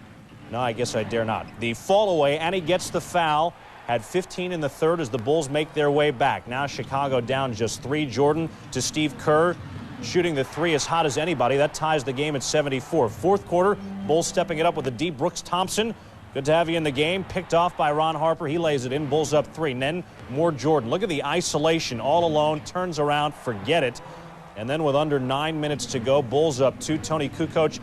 no, I guess I dare not. The fall away, and he gets the foul. Had 15 in the third as the Bulls make their way back. Now Chicago down just 3. Jordan to Steve Kerr, shooting the 3 as hot as anybody. That ties the game at 74. Fourth quarter, Bulls stepping it up with a deep Brooks Thompson. Good to have you in the game. Picked off by Ron Harper. He lays it in. Bulls up 3. And then more Jordan. Look at the isolation. All alone. Turns around. Forget it. And then with under 9 minutes to go, Bulls up 2. Tony Kukoc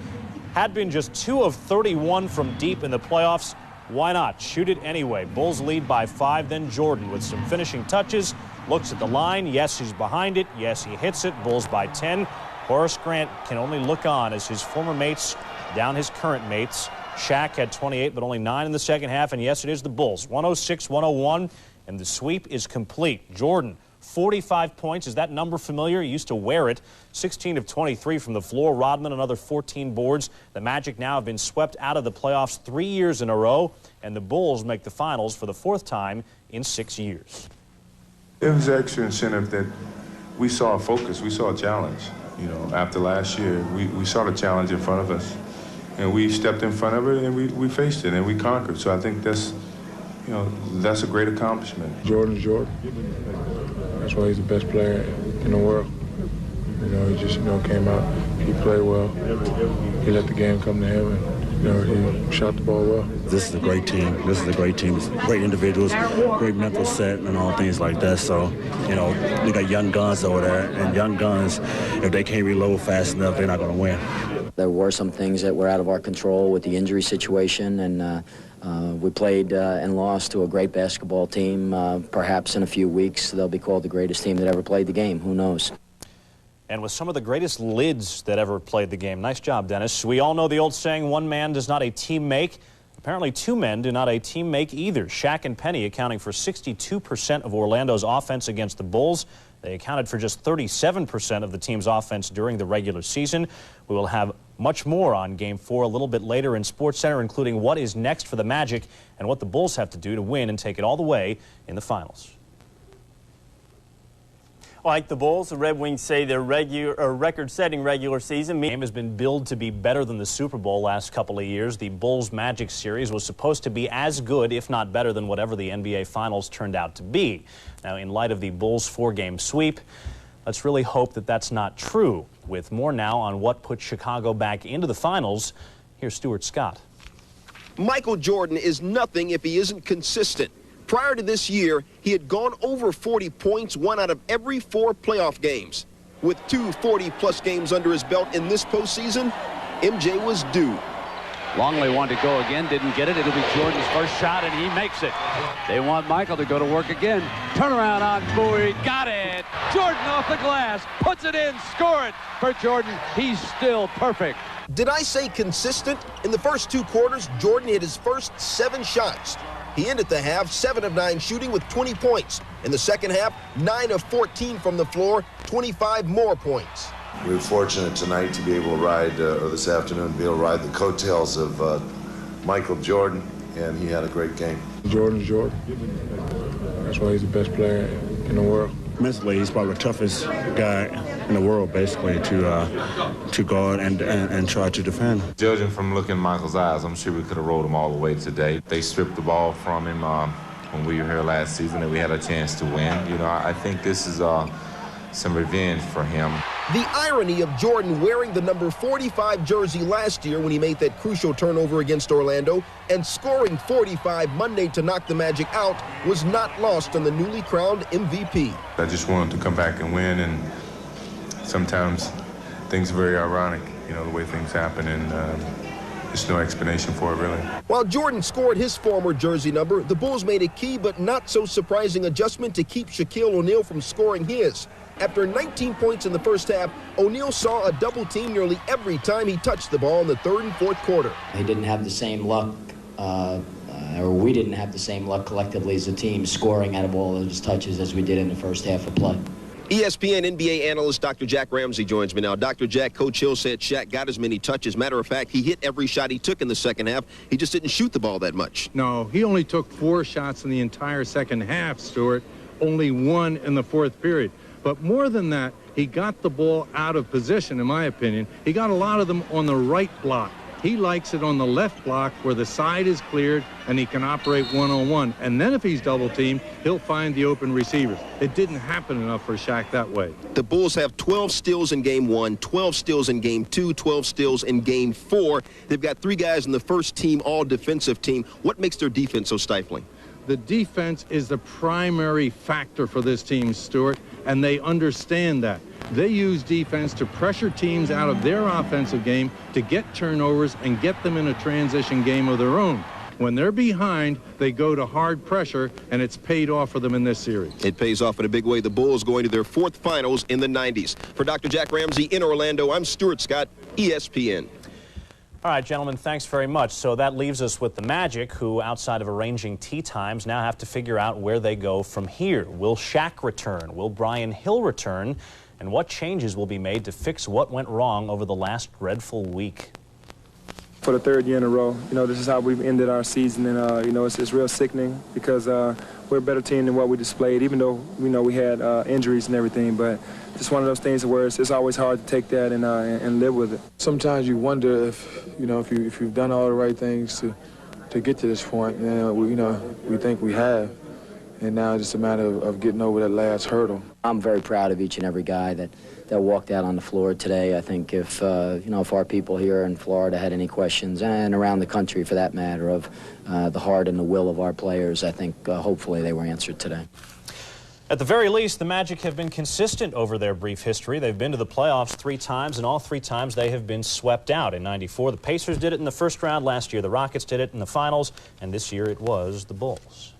had been just 2 of 31 from deep in the playoffs. Why not? Shoot it anyway. Bulls lead by 5. Then Jordan with some finishing touches. Looks at the line. Yes, he's behind it. Yes, he hits it. Bulls by 10. Horace Grant can only look on as his former mates down his current mates Shaq had 28, but only 9 in the second half. And yes, it is the Bulls. 106-101, and the sweep is complete. Jordan, 45 points. Is that number familiar? He used to wear it. 16 of 23 from the floor. Rodman, another 14 boards. The Magic now have been swept out of the playoffs 3 years in a row, and the Bulls make the finals for the 4th time in 6 years. It was extra incentive that we saw a focus, we saw a challenge. You know, after last year, we saw the challenge in front of us, and we stepped in front of it, and we faced it, and we conquered. So I think that's, you know, that's a great accomplishment. Jordan's Jordan. That's why he's the best player in the world. You know, he just, came out, he played well. He let the game come to him, and, he shot the ball well. This is a great team. This is a great team. It's great individuals, great mental set, and all things like that. So, we got young guns over there, and young guns, if they can't reload fast enough, they're not going to win. There were some things that were out of our control with the injury situation, and we played and lost to a great basketball team. Perhaps in a few weeks, they'll be called the greatest team that ever played the game. Who knows? And with some of the greatest lids that ever played the game. Nice job, Dennis. We all know the old saying, one man does not a team make. Apparently, 2 men do not a team make either. Shaq and Penny accounting for 62% of Orlando's offense against the Bulls. They accounted for just 37% of the team's offense during the regular season. We will have much more on Game 4 a little bit later in SportsCenter, including what is next for the Magic and what the Bulls have to do to win and take it all the way in the finals. Like the Bulls, the Red Wings say their record-setting regular season The game has been billed to be better than the Super Bowl last couple of years. The Bulls-Magic series was supposed to be as good, if not better, than whatever the NBA Finals turned out to be. Now, in light of the Bulls' 4-game sweep, let's really hope that that's not true. With more now on what put Chicago back into the finals, here's Stuart Scott. Michael Jordan is nothing if he isn't consistent. Prior to this year, he had gone over 40 points 1 out of every 4 playoff games. With 2 40-plus games under his belt in this postseason, MJ was due. Longley wanted to go again, didn't get it. It'll be Jordan's first shot, and he makes it. They want Michael to go to work again. Turnaround on Bowie, got it. Jordan off the glass, puts it in, score it for Jordan. He's still perfect. Did I say consistent? In the first 2 quarters, Jordan hit his first 7 shots. He ended the half 7 of 9 shooting with 20 points. In the second half, 9 of 14 from the floor, 25 more points. We were fortunate tonight to be able to ride, or this afternoon, to be able to ride the coattails of Michael Jordan, and he had a great game. Jordan's Jordan. That's why he's the best player in the world. Mentally, he's probably the toughest guy in the world, basically, to guard and try to defend. Judging from looking in Michael's eyes, I'm sure we could have rolled him all the way today. They stripped the ball from him when we were here last season, and we had a chance to win. I think this is some revenge for him. The irony of Jordan wearing the number 45 jersey last year when he made that crucial turnover against Orlando and scoring 45 Monday to knock the Magic out was not lost on the newly crowned MVP. I just wanted to come back and win, and sometimes things are very ironic, the way things happen, and there's no explanation for it, really. While Jordan scored his former jersey number, the Bulls made a key but not so surprising adjustment to keep Shaquille O'Neal from scoring his. After 19 points in the first half, O'Neal saw a double team nearly every time he touched the ball in the 3rd and 4th quarter. He didn't have the same luck, or we didn't have the same luck collectively as a team scoring out of all of his touches as we did in the first half of play. ESPN NBA analyst Dr. Jack Ramsey joins me now. Dr. Jack, Coach Hill said Shaq got as many touches. Matter of fact, he hit every shot he took in the second half. He just didn't shoot the ball that much. No, he only took 4 shots in the entire second half, Stuart. Only 1 in the 4th period. But more than that, he got the ball out of position, in my opinion. He got a lot of them on the right block. He likes it on the left block where the side is cleared and he can operate one-on-one. And then if he's double-teamed, he'll find the open receivers. It didn't happen enough for Shaq that way. The Bulls have 12 steals in Game 1, 12 steals in Game 2, 12 steals in Game 4. They've got 3 guys in the first team, all-defensive team. What makes their defense so stifling? The defense is the primary factor for this team, Stuart, and they understand that. They use defense to pressure teams out of their offensive game to get turnovers and get them in a transition game of their own. When they're behind, they go to hard pressure, and it's paid off for them in this series. It pays off in a big way. The Bulls going to their 4th finals in the 90s. For Dr. Jack Ramsey in Orlando, I'm Stuart Scott, ESPN. All right, gentlemen, thanks very much. So that leaves us with the Magic, who, outside of arranging tee times, now have to figure out where they go from here. Will Shaq return? Will Brian Hill return? And what changes will be made to fix what went wrong over the last dreadful week? For the third year in a row, this is how we've ended our season, and it's real sickening because we're a better team than what we displayed, even though we had injuries and everything. But it's one of those things where it's always hard to take that and live with it. Sometimes you wonder if you've done all the right things to get to this point. We think we have, and now it's just a matter of getting over that last hurdle. I'm very proud of each and every guy that walked out on the floor today. I think if our people here in Florida had any questions, and around the country for that matter, of the heart and the will of our players, I think hopefully they were answered today. At the very least, the Magic have been consistent over their brief history. They've been to the playoffs 3 times, and all 3 times they have been swept out. In '94, the Pacers did it in the first round. Last year, the Rockets did it in the finals, and this year it was the Bulls.